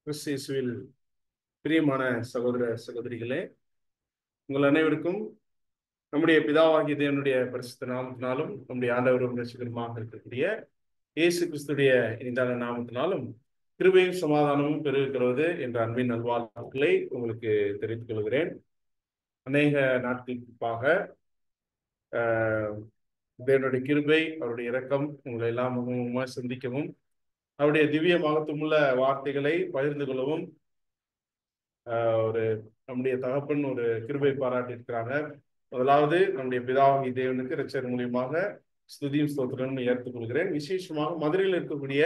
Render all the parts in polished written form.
கிறிஸ்து பிரியமான சகோதர சகோதரிகளே, உங்கள் அனைவருக்கும் நம்முடைய பிதாவாகிய தேவனுடைய பரிசுத்த நாமத்தினாலும் நம்முடைய ஆண்டவரும் ரட்சகருமாக இருக்கக்கூடிய இயேசு கிறிஸ்துடைய இனிதான நாமத்தினாலும் கிருபையும் சமாதானமும் பெருகிறது என்ற அன்பின் நல்வாழ்த்துக்களை உங்களுக்கு தெரிவித்துக் கொள்கிறேன். அநேக நாட்களுக்காக தேவனுடைய கிருபை, அவருடைய இரக்கம் உங்களை எல்லாம் முகமுகமாக சந்திக்கவும், அவருடைய திவ்ய மகத்துவமுள்ள வார்த்தைகளை பகிர்ந்து கொள்ளவும் ஒரு நம்முடைய தகப்பன் ஒரு கிருபை பாராட்டி இருக்கிறாங்க. முதலாவது நம்முடைய பிதாவாகிய தேவனுக்கு இரட்சகர் மூலியமாக ஸ்துதியும் ஸ்தோத்திரமும் ஏற்றுக்கொள்கிறேன். விசேஷமாக மதுரையில் இருக்கக்கூடிய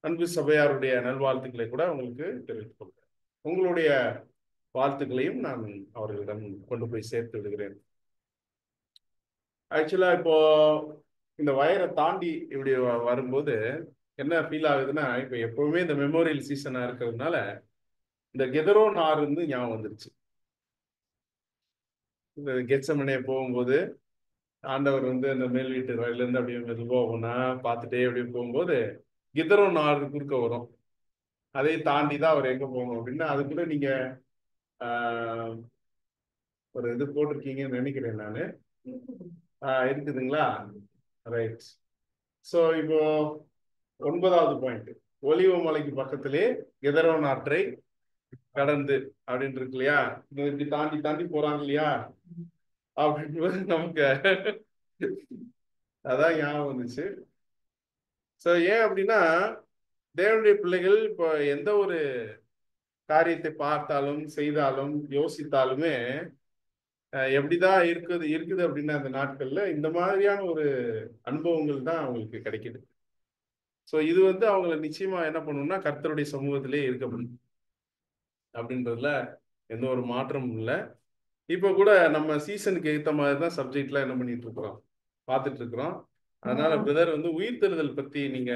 அன்பு சபையாருடைய நல்வாழ்த்துக்களை கூட உங்களுக்கு தெரிவித்துக் கொள்கிறேன். உங்களுடைய வாழ்த்துக்களையும் நான் அவர்களிடம் கொண்டு போய் சேர்த்து விடுகிறேன். ஆக்சுவலா இப்போ இந்த வயரை தாண்டி இப்படி வரும்போது என்ன ஃபீல் ஆகுதுன்னா, இப்போ எப்பவுமே இந்த மெமோரியல் சீசனா இருக்கிறதுனால இந்த கெதரோன் ஆறு வந்து ஞாபகம் வந்துருச்சு. இந்த கெத்செமனே போகும்போது ஆண்டவர் வந்து அந்த மேல் வீட்டு வயலேருந்து அப்படியே மெதுவாக ஒன்றா பார்த்துட்டே அப்படியே போகும்போது கிதரோன் ஆறு குறுக்க வரும். அதை தாண்டி தான் அவர் எங்கே போகணும் அப்படின்னா, அது கூட நீங்கள் ஒரு இது போட்டிருக்கீங்கன்னு நினைக்கிறேன் நான். இருக்குதுங்களா? ரைட். ஸோ இப்போ 9வது பாயிண்ட், ஒலிவ மலைக்கு பக்கத்திலே கெதரோன் ஆற்றை கடந்து அப்படின்னு இருக்கு இல்லையா? இப்படி தாண்டி தாண்டி போறாங்க இல்லையா அப்படின்னு நமக்கு அதான் ஞாபகம் வந்துச்சு. ஸோ ஏன் அப்படின்னா, தேவனுடைய பிள்ளைகள் இப்போ எந்த ஒரு காரியத்தை பார்த்தாலும் செய்தாலும் யோசித்தாலுமே எப்படிதான் இருக்குது அப்படின்னா அந்த நாட்கள்ல இந்த மாதிரியான ஒரு அனுபவங்கள் தான் அவங்களுக்கு கிடைக்குது. ஸோ இது வந்து அவங்களை நிச்சயமா என்ன பண்ணணும்னா கர்த்தருடைய சமூகத்திலே இருக்கப்படும் அப்படின்றதுல எந்த ஒரு மாற்றமும் இல்லை. இப்போ கூட நம்ம சீசனுக்கு ஏற்ற மாதிரி தான் சப்ஜெக்ட்லாம் என்ன பண்ணிட்டு இருக்கிறோம், பார்த்துட்டு இருக்கிறோம். அதனால பிரதர் வந்து உயிர்த்தெழுதல் பத்தி நீங்க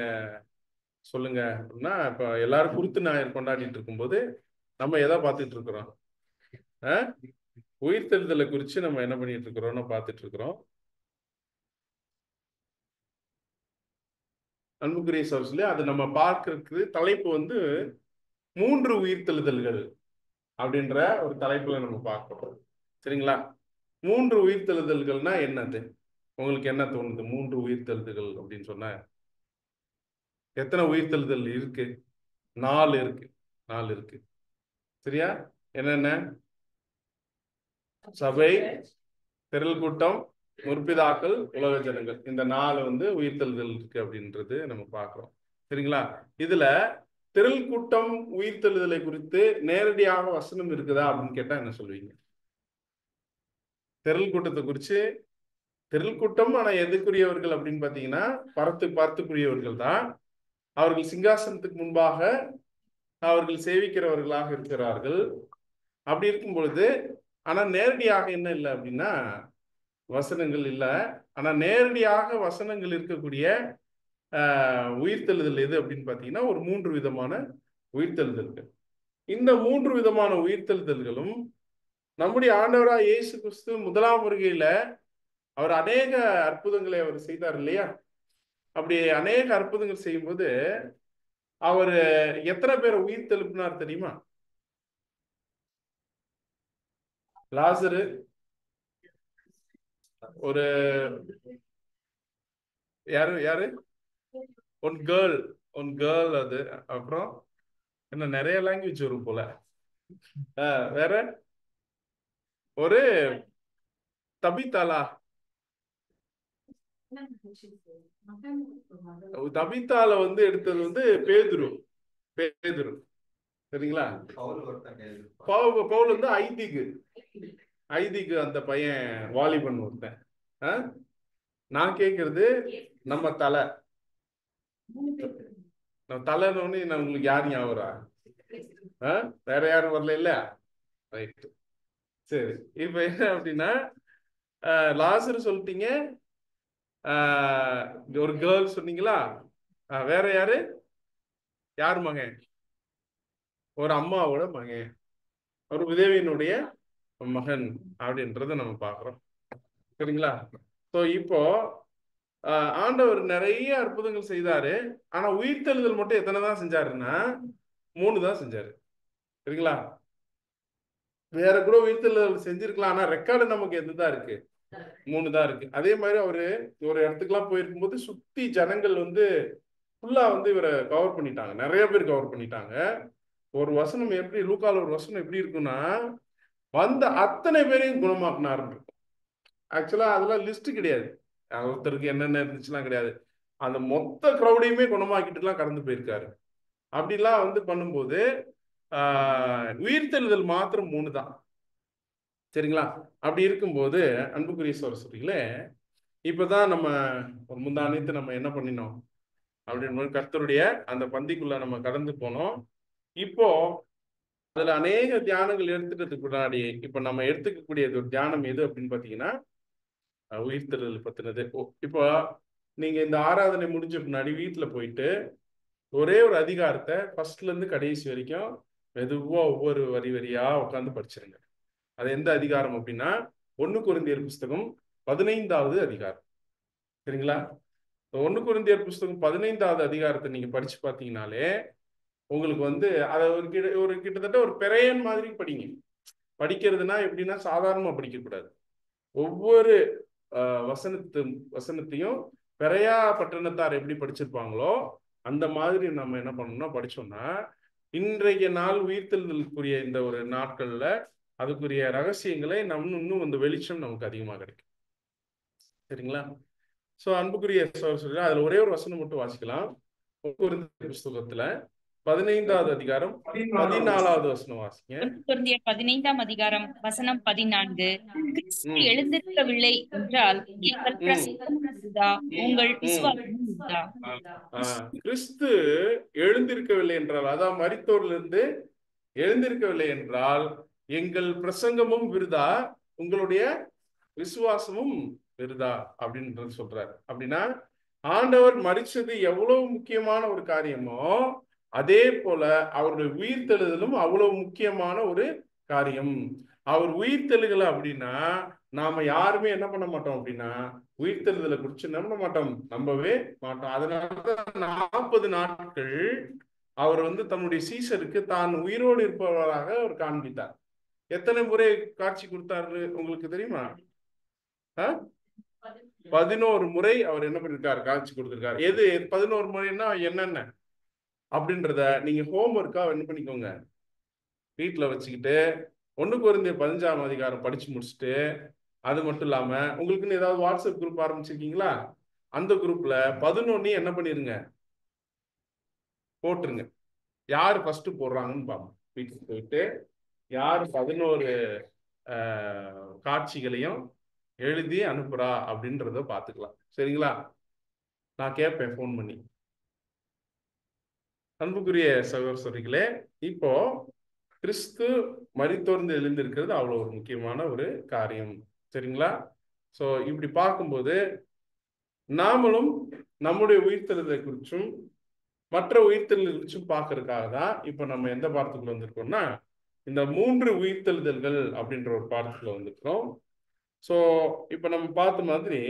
சொல்லுங்க அப்படின்னா, இப்போ எல்லாரும் குருத்து ஞாயிறு கொண்டாடிட்டு இருக்கும்போது நம்ம எதை பார்த்துட்டு இருக்கிறோம்? உயிர்த்தெழுதலை குறித்து நம்ம என்ன பண்ணிட்டு இருக்கிறோம்னு பார்த்துட்டு இருக்கிறோம். அன்புக்குரிய சோர்ஸ்ல அது நம்ம பார்க்கறதுக்கு தலைப்பு வந்து 3 உயிர்த்தெழுதல்கள் அப்படின்ற ஒரு தலைப்புல நம்ம பார்க்கிறோம். சரிங்களா? 3 உயிர்த்தெழுதல்கள்னா என்னது? உங்களுக்கு என்ன தோணுது? 3 உயிர்த்தெழுதல்கள் அப்படின்னு சொன்ன எத்தனை உயிர்த்தெழுதல் இருக்கு? 4 இருக்கு. 4 இருக்கு. சரியா? என்னென்ன? சபை, திரள் கூட்டம், முற்பிதாக்கள், உலக ஜனங்கள். இந்த 4 வந்து உயிர்த்தெழுதல் இருக்கு அப்படின்றது நம்ம பார்க்கிறோம். சரிங்களா? இதுல திரள் கூட்டம் உயிர்த்தெழுதலை குறித்து நேரடியாக வசனம் இருக்குதா அப்படின்னு கேட்டா என்ன சொல்லுவீங்க? திரள் கூட்டத்தை குறித்து, திரள் கூட்டம் ஆனா எதுக்குரியவர்கள் அப்படின்னு பாத்தீங்கன்னா பார்த்துக்குரியவர்கள் தான். அவர்கள் சிங்காசனத்துக்கு முன்பாக அவர்கள் சேவிக்கிறவர்களாக இருக்கிறார்கள். அப்படி இருக்கும் பொழுது ஆனா நேரடியாக என்ன இல்லை அப்படின்னா வசனங்கள் இல்லை. ஆனா நேரடியாக வசனங்கள் இருக்கக்கூடிய உயிர்த்தெழுதல் எது அப்படின்னு பாத்தீங்கன்னா ஒரு 3 விதமான உயிர்த்தெழுதல்கள். இந்த 3 விதமான உயிர்த்தெழுதல்களும் நம்முடைய ஆண்டவராக இயேசு கிறிஸ்து முதலாம் வருகையில அவர் அநேக அற்புதங்களை அவர் செய்தார் இல்லையா? அப்படி அநேக அற்புதங்கள் செய்யும்போது அவர் எத்தனை பேரை உயிர்த்தெழுப்பினார் தெரியுமா? லாசரு, ஒரு யாரு ஒன் கேர்ள் அது. அப்புறம் என்ன நிறைய லாங்குவேஜ் வரும் போல. வேற ஒரு தபித்தாலா, தபித்தால வந்து எடுத்தது வந்து பேதுரு. சரிங்களா? பவுல் வந்து ஐதிக்கு அந்த பையன் வாலிபன் ஒருத்தன். நான் கேட்கறது நம்ம தலைன்னு உங்களுக்கு யார் ஞாபகம்? வேற யாரும் வரல இல்ல? ரைட். சரி, இப்ப என்ன அப்படின்னா லாசர் சொல்லிட்டீங்க, ஒரு கேர்ள் சொன்னீங்களா? வேற யாரு மகன்? ஒரு அம்மாவோட மகன், ஒரு விதவையினுடைய மகன் அப்படின்றத நம்ம பார்க்கிறோம். சரிங்களா? ஸோ இப்போ ஆண்டவர் நிறைய அற்புதங்கள் செய்தாரு. ஆனா உயிர்த்தெழுதல் மட்டும் எத்தனை தான் செஞ்சாருன்னா 3 தான் செஞ்சாரு. சரிங்களா? வேற கூட உயிர்த்தெழுதல் செஞ்சிருக்கலாம். ஆனா ரெக்கார்டு நமக்கு எதுதான் இருக்கு? 3 தான் இருக்கு. அதே மாதிரி அவரு ஒரு இடத்துக்குலாம் போயிருக்கும் போது சுத்தி ஜனங்கள் வந்து ஃபுல்லா வந்து இவரை கவர் பண்ணிட்டாங்க. நிறைய பேர் கவர் பண்ணிட்டாங்க. ஒரு வசனம் எப்படி, லூக்கால ஒரு வசனம் எப்படி இருக்குன்னா, வந்த அத்தனை பேரையும் குணமாக்குனாருன்னு இருக்கும். ஆக்சுவலா அதெல்லாம் லிஸ்ட் கிடையாது. ஒருத்தருக்கு என்னென்ன இருந்துச்சுலாம் கிடையாது. அந்த மொத்த கிரௌடையுமே குணமாக்கிட்டுலாம் கடந்து போயிருக்காரு. அப்படிலாம் வந்து பண்ணும்போது உயிர்த்தெழுதல் மாத்திரம் 3 தான். சரிங்களா? அப்படி இருக்கும்போது அன்புக்குரிய சகோதரர்களே, இப்பதான் நம்ம ஒரு முந்தானத்து நம்ம என்ன பண்ணினோம் அப்படின்னு கர்த்தருடைய அந்த பந்திக்குள்ள நம்ம கடந்து போனோம். இப்போ அதுல அநேக தியானங்கள் எடுத்துக்கிறதுக்கு முன்னாடி இப்ப நம்ம எடுத்துக்கக்கூடிய ஒரு தியானம் எது அப்படின்னு பாத்தீங்கன்னா, உயிர்த்தெழுதல் பத்தினது. இப்போ நீங்க இந்த ஆராதனை முடிஞ்ச பின்னாடி வீட்டுல போயிட்டு ஒரே ஒரு அதிகாரத்தை ஃபர்ஸ்ட்ல இருந்து கடைசி வரைக்கும் மெதுவா ஒவ்வொரு வரி வரியா உட்காந்து படிச்சிருங்க. அது எந்த அதிகாரம் அப்படின்னா 1 கொரிந்தியர் புஸ்தகம் 15வது அதிகாரம். சரிங்களா? 1 கொரிந்தியர் புஸ்தகம் 15வது அதிகாரத்தை நீங்க படிச்சு பார்த்தீங்கன்னாலே உங்களுக்கு வந்து அதை ஒரு கிட்டத்தட்ட ஒரு பெரையன் மாதிரி படிங்க. படிக்கிறதுனா எப்படின்னா சாதாரணமா படிக்கக்கூடாது. ஒவ்வொரு வசனத்தையும் பெரையா பட்டணத்தார் எப்படி படிச்சிருப்பாங்களோ அந்த மாதிரி நம்ம என்ன பண்ணணும்னா படிச்சோம்னா இன்றைய நாள் உயிர்த்தெழுதலுக்குரிய இந்த ஒரு நாட்கள்ல அதுக்குரிய ரகசியங்களை இன்னும் அந்த வெளிச்சம் நமக்கு அதிகமாக கிடைக்கும். சரிங்களா? சோ அன்புக்குரிய சகோதரர்களே, அதுல ஒரே ஒரு வசனம் மட்டும் வாசிக்கலாம். புஸ்தகத்துல 15வது அதிகாரம் 14வது வசனம் வாசிங்க. 15ஆம் அதிகாரம் வசனம் 14. கிறிஸ்து எழுந்திருக்கவில்லை என்றால் எங்கள் பிரசங்கம் விருதா, உங்கள் விசுவாசமும் விருதா. கிறிஸ்து எழுந்திருக்கவில்லை என்றால், அதான் மரித்தோரிலிருந்து எழுந்திருக்கவில்லை என்றால் எங்கள் பிரசங்கமும் விருதா, உங்களுடைய விசுவாசமும் விருதா அப்படின்னு சொல்றாரு. அப்படின்னா ஆண்டவர் மரிச்சது எவ்வளவு முக்கியமான ஒரு காரியமோ அதே போல அவருடைய உயிர்த்தெழுதலும் அவ்வளவு முக்கியமான ஒரு காரியம். அவர் உயிர்த்தெழுகல அப்படின்னா நாம யாருமே என்ன பண்ண மாட்டோம் அப்படின்னா உயிர்த்தெழுதலை குறித்து நம்ப மாட்டோம், நம்பவே மாட்டோம். அதனாலதான் 40 நாட்கள் அவர் வந்து தன்னுடைய சீசருக்கு தான் உயிரோடு இருப்பவராக அவர் காண்பித்தார். எத்தனை முறை காட்சி கொடுத்தாரு உங்களுக்கு தெரியுமா? 11 முறை அவர் என்ன பண்ணிருக்காரு, காட்சி கொடுத்திருக்காரு. எது 11 முறைன்னா என்னென்ன அப்படின்றத நீங்க ஹோம்ஒர்க்கா என்ன பண்ணிக்கோங்க, வீட்டுல வச்சுக்கிட்டு 1 கொரிந்தியர் 15ஆம் அதிகாரம் படிச்சு முடிச்சுட்டு, அது மட்டும் இல்லாம உங்களுக்குன்னு ஏதாவது வாட்ஸ்அப் குரூப் ஆரம்பிச்சிருக்கீங்களா? அந்த குரூப்ல 11 என்ன பண்ணிருங்க, போட்டுருங்க. யாரு ஃபர்ஸ்ட் போடுறாங்கன்னு பாப்போம். வீட்டுக்கு போயிட்டு யார் 11 காட்சிகளையும் எழுதி அனுப்புறா அப்படின்றத பாத்துக்கலாம். சரிங்களா? நான் கேட்பேன் போன் பண்ணி. அன்புக்குரிய சகோதரர்களே, இப்போ கிறிஸ்து மரித்தோர்ந்து எழுந்திருக்கிறது அவ்வளவு ஒரு முக்கியமான ஒரு காரியம். சரிங்களா? சோ இப்படி பார்க்கும்போது நாமளும் நம்முடைய உயிர்த்தெழுதலை குறிச்சும் மற்ற உயிர்த்தெழுதல் குறிச்சும் பார்க்கறதுக்காக தான் இப்ப நம்ம எந்த பாடத்துக்குள்ள வந்திருக்கோம்னா இந்த 3 உயிர்த்தெழுதல்கள் அப்படின்ற ஒரு பாடத்துக்குள்ள வந்திருக்கிறோம். சோ இப்ப நம்ம பார்த்த மாதிரி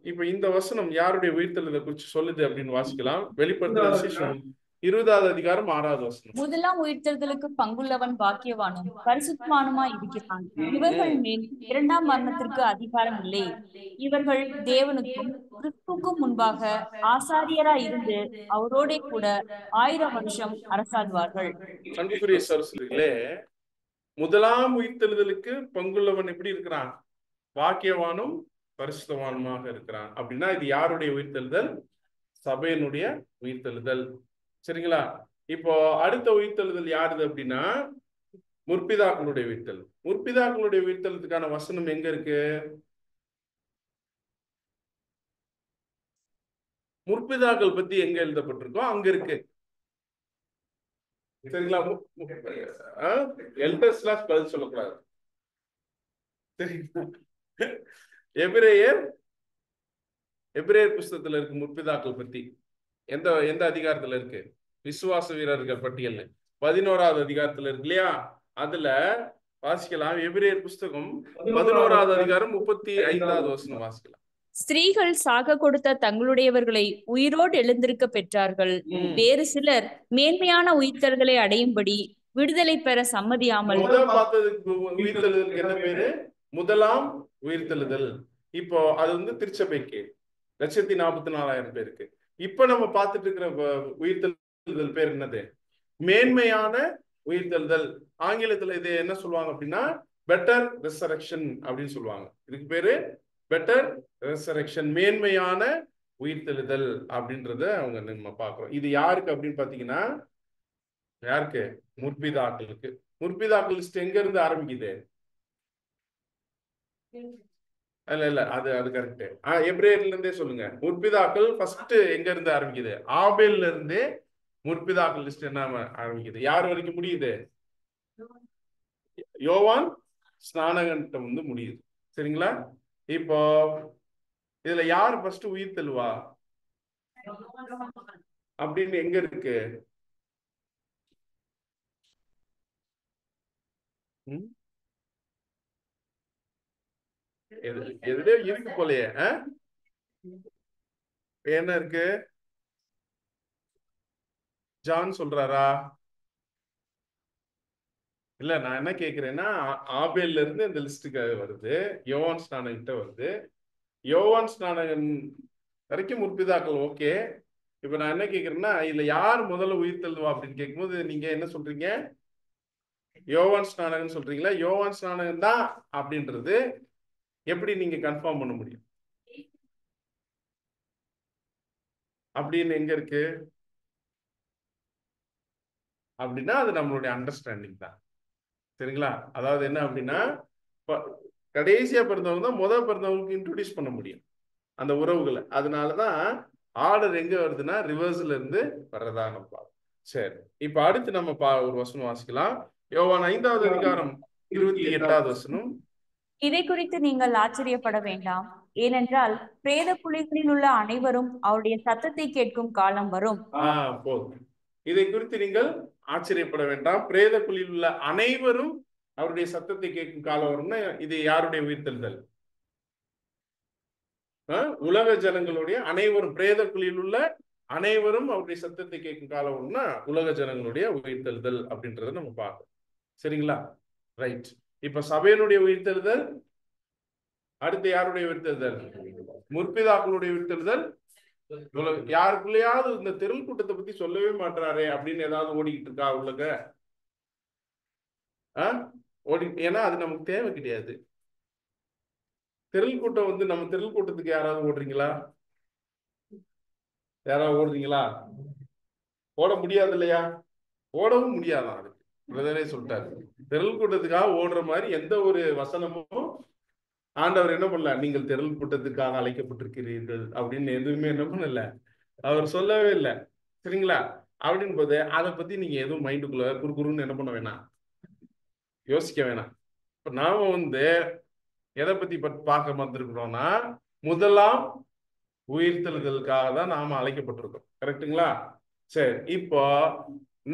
இப்ப இந்த வசனம் யாருடைய உயிர்த்தெழுதலை குறித்து சொல்லுது அப்படின்னு வாசிக்கலாம். வெளிப்படுத்துற விசேஷம் 20வது அதிகாரம் 6வது வசனம். முதலாம் உயிர்த்தெழுதலுக்கு பங்குள்ளவன் பாக்கியவானும் பரிசுத்தவானுமா இருக்கிறான். இவர்கள் மேல் 2ஆம் மரணத்திற்கு அதிகாரம் இல்லை. இவர்கள் தேவனுக்கும் கிறிஸ்துவுக்கும் முன்பாக ஆசாரியராய் இருந்து அவரோட கூட 1000 வருஷம் அரசாடுவார்கள். அன்புக்குரிய சகோதரர்களே, முதலாம் உயிர்த்தெழுதலுக்கு பங்குள்ளவன் எப்படி இருக்கிறான்? பாக்கியவானும் பரிசுத்தவானுமாக இருக்கிறான். அப்படின்னா இது யாருடைய உயிர்த்தெழுதல்? சபையினுடைய உயிர்த்தெழுதல். சரிங்களா? இப்போ அடுத்த உயிர்த்தெழுதல் யாருது அப்படின்னா முற்பிதாக்களுடைய உயிர்த்தெழுதல். முற்பிதாக்களுடைய உயிர்த்தெழுதுக்கான வசனம் எங்க இருக்கு? முற்பிதாக்கள் பத்தி எங்க எழுதப்பட்டிருக்கோ அங்க இருக்கு. சரிங்களா? எல்டர்ஸ்லாம் பதில் சொல்லக்கூடாது. சரிங்களா? எபிரேயர் புஸ்தகத்துல இருக்கு முற்பிதாக்கள் பத்தி. எந்த அதிகாரத்துல இருக்கு? விசுவாச வீரர்கள் பட்டியல் 11வது அதிகாரத்துல இருக்கு இல்லையா? அதுல வாசிக்கலாம். எபிரேயர் புஸ்தகம் 11வது அதிகாரம் 35வது வசனம் வாசிக்கலாம். ஸ்திரீகள் சாக கொடுத்த தங்களுடையவர்களை உயிரோடு எழுந்திருக்க பெற்றார்கள். வேறு சிலர் மேன்மையான உயிர்த்தல்களை அடையும்படி விடுதலை பெற சம்மதியாமல் பார்த்ததுக்கு உயிர்த்தெழுதலுக்கு என்ன பேரு? முதலாம் உயிர்த்தெழுதல். இப்போ அது வந்து திருச்சபைக்கு 1,44,000 பேருக்கு. இப்ப நம்ம பார்த்துட்டு இருக்கிற உயிர்த்தெழுதல் பேர் என்னது? மேன்மையான உயிர்த்தெழுதல். ஆங்கிலத்துல இது என்ன சொல்லுவாங்க அப்படின்னா பெட்டர் ரெசரக்ஷன் அப்படின்னு சொல்லுவாங்க. இதுக்கு பேரு பெட்டர் ரெசரக்ஷன், மேன்மையான உயிர்த்தெழுதல் அப்படின்றத அவங்க நம்ம பார்க்கிறோம். இது யாருக்கு அப்படின்னு பாத்தீங்கன்னா, யாருக்கு? முற்பிதாக்களுக்கு. முற்பிதாக்கள் லிஸ்ட் எங்க இருந்து ஆரம்பிக்குது? இல்ல அது கரெக்ட். எப்ரேயர்ல இருந்தே சொல்லுங்க. முற்பிதாக்கள் ஃபர்ஸ்ட் எங்க இருந்து ஆரம்பிக்குது? ஆபேல்ல இருந்தே முற்பிதாக்கள் லிஸ்ட் என்ன ஆரம்பிக்குது? யார் வரைக்கும் முடியுது? யோவான் ஸ்நானகன்ட்ட வந்து முடியுது. சரிங்களா? இப்போ இதுல யார் ஃபர்ஸ்ட் உயிர் தெழுவா அப்படின்னு எங்க இருக்கு? எதுலயே இருக்கு போலயே. என்ன இருக்கு? ஜான் சொல்றாரா? இல்ல, நான் என்ன கேக்குறேன்னா, ஆபேல்ல இருந்து இந்த லிஸ்டுக்கு வருது, யோவான் ஸ்நானகிட்ட வருது. யோவான் ஸ்நானகன் வரைக்கும் முற்பிதாக்கள் ஓகே. இப்ப நான் என்ன கேக்குறேன்னா, இதுல யார் முதல்ல உயிர் தள்ளுவா அப்படின்னு கேட்கும்போது நீங்க என்ன சொல்றீங்க? யோவான் ஸ்நானகன் சொல்றீங்களா? யோவான் ஸ்நானகன் தான் அப்படின்றது எப்படி நீங்க கன்ஃபார்ம் பண்ண முடியும்? அப்படின்னு எங்க இருக்கு அப்படின்னா அது நம்மளுடைய அண்டர்ஸ்டாண்டிங் தான். சரிங்களா? அதாவது என்ன அப்படின்னா, கடைசியா பிறந்தவங்க தான் முதல் பிறந்தவங்களுக்கு இன்ட்ரோடியூஸ் பண்ண முடியும் அந்த உறவுகளை. அதனாலதான் ஆர்டர் எங்க வருதுன்னா ரிவர்ஸ்ல இருந்து வர்றதா நம்ம பார்ப்போம். சரி, இப்ப அடுத்து நம்ம ஒரு வசனம் வாசிக்கலாம். யோவான் 5வது அதிகாரம் 28வது வசனம். இதை குறித்து நீங்கள் ஆச்சரியப்பட வேண்டாம், ஏனென்றால் பிரேத குழிகளில் உள்ள அனைவரும் அவருடைய சத்தத்தை கேட்கும் காலம் வரும். போதும். இதை குறித்து நீங்கள் ஆச்சரியப்பட வேண்டாம், பிரேத குழியில் உள்ள அனைவரும் அவருடைய சத்தத்தை கேட்கும் காலம் வரும்னா இது யாருடைய உயிர்த்தெழுதல்? உலக ஜனங்களுடைய அனைவரும், பிரேத குழியில் உள்ள அனைவரும் அவருடைய சத்தத்தை கேட்கும் காலம் வரும்னா உலக ஜனங்களுடைய உயிர்த்தெழுதல் அப்படின்றத நம்ம பார்க்கணும். சரிங்களா? ரைட். இப்ப சபையினுடைய உயிர்த்தெழுதல், அடுத்து யாருடைய உயிர்த்தெழுதல்? முற்பிதாக்களுடைய உயிர்த்தெழுதல். யாருக்குள்ளயாவது இந்த திரள் கூட்டத்தை பத்தி சொல்லவே மாட்டாரே அப்படின்னு ஏதாவது ஓடிக்கிட்டு இருக்கா உள்ளக? ஏன்னா அது நமக்கு தேவை கிடையாது. திரள் கூட்டம் வந்து நம்ம திரள் கூட்டத்துக்கு யாராவது ஓடுறீங்களா? யாராவது ஓடுறீங்களா? ஓட முடியாது இல்லையா? ஓடவும் முடியாதான். அதுக்கு பிரதரே சொல்லிட்டாரு, திரள் கூட்டத்துக்காக ஓடுற மாதிரி எந்த ஒரு வசனமும் ஆண்டவர் என்ன பண்ணல, நீங்கள் திரள் கூட்டத்துக்காக அழைக்கப்பட்டிருக்கிறீர்கள் அப்படின்னு எதுவுமே என்ன பண்ணல, அவர் சொல்லவே இல்லை. சரிங்களா? அப்படின்னு போது அதை பத்தி நீங்க எதுவும் மைண்டுக்குள்ள குறுக்குறுன்னு என்ன பண்ண வேணாம், யோசிக்க வேணாம். இப்ப நாம வந்து எதை பத்தி பார்க்க வந்திருக்கிறோம்னா முதலாம் உயிர்த்தெழுதலுக்காக தான் நாம அழைக்கப்பட்டிருக்கோம். கரெக்டுங்களா? சரி, இப்போ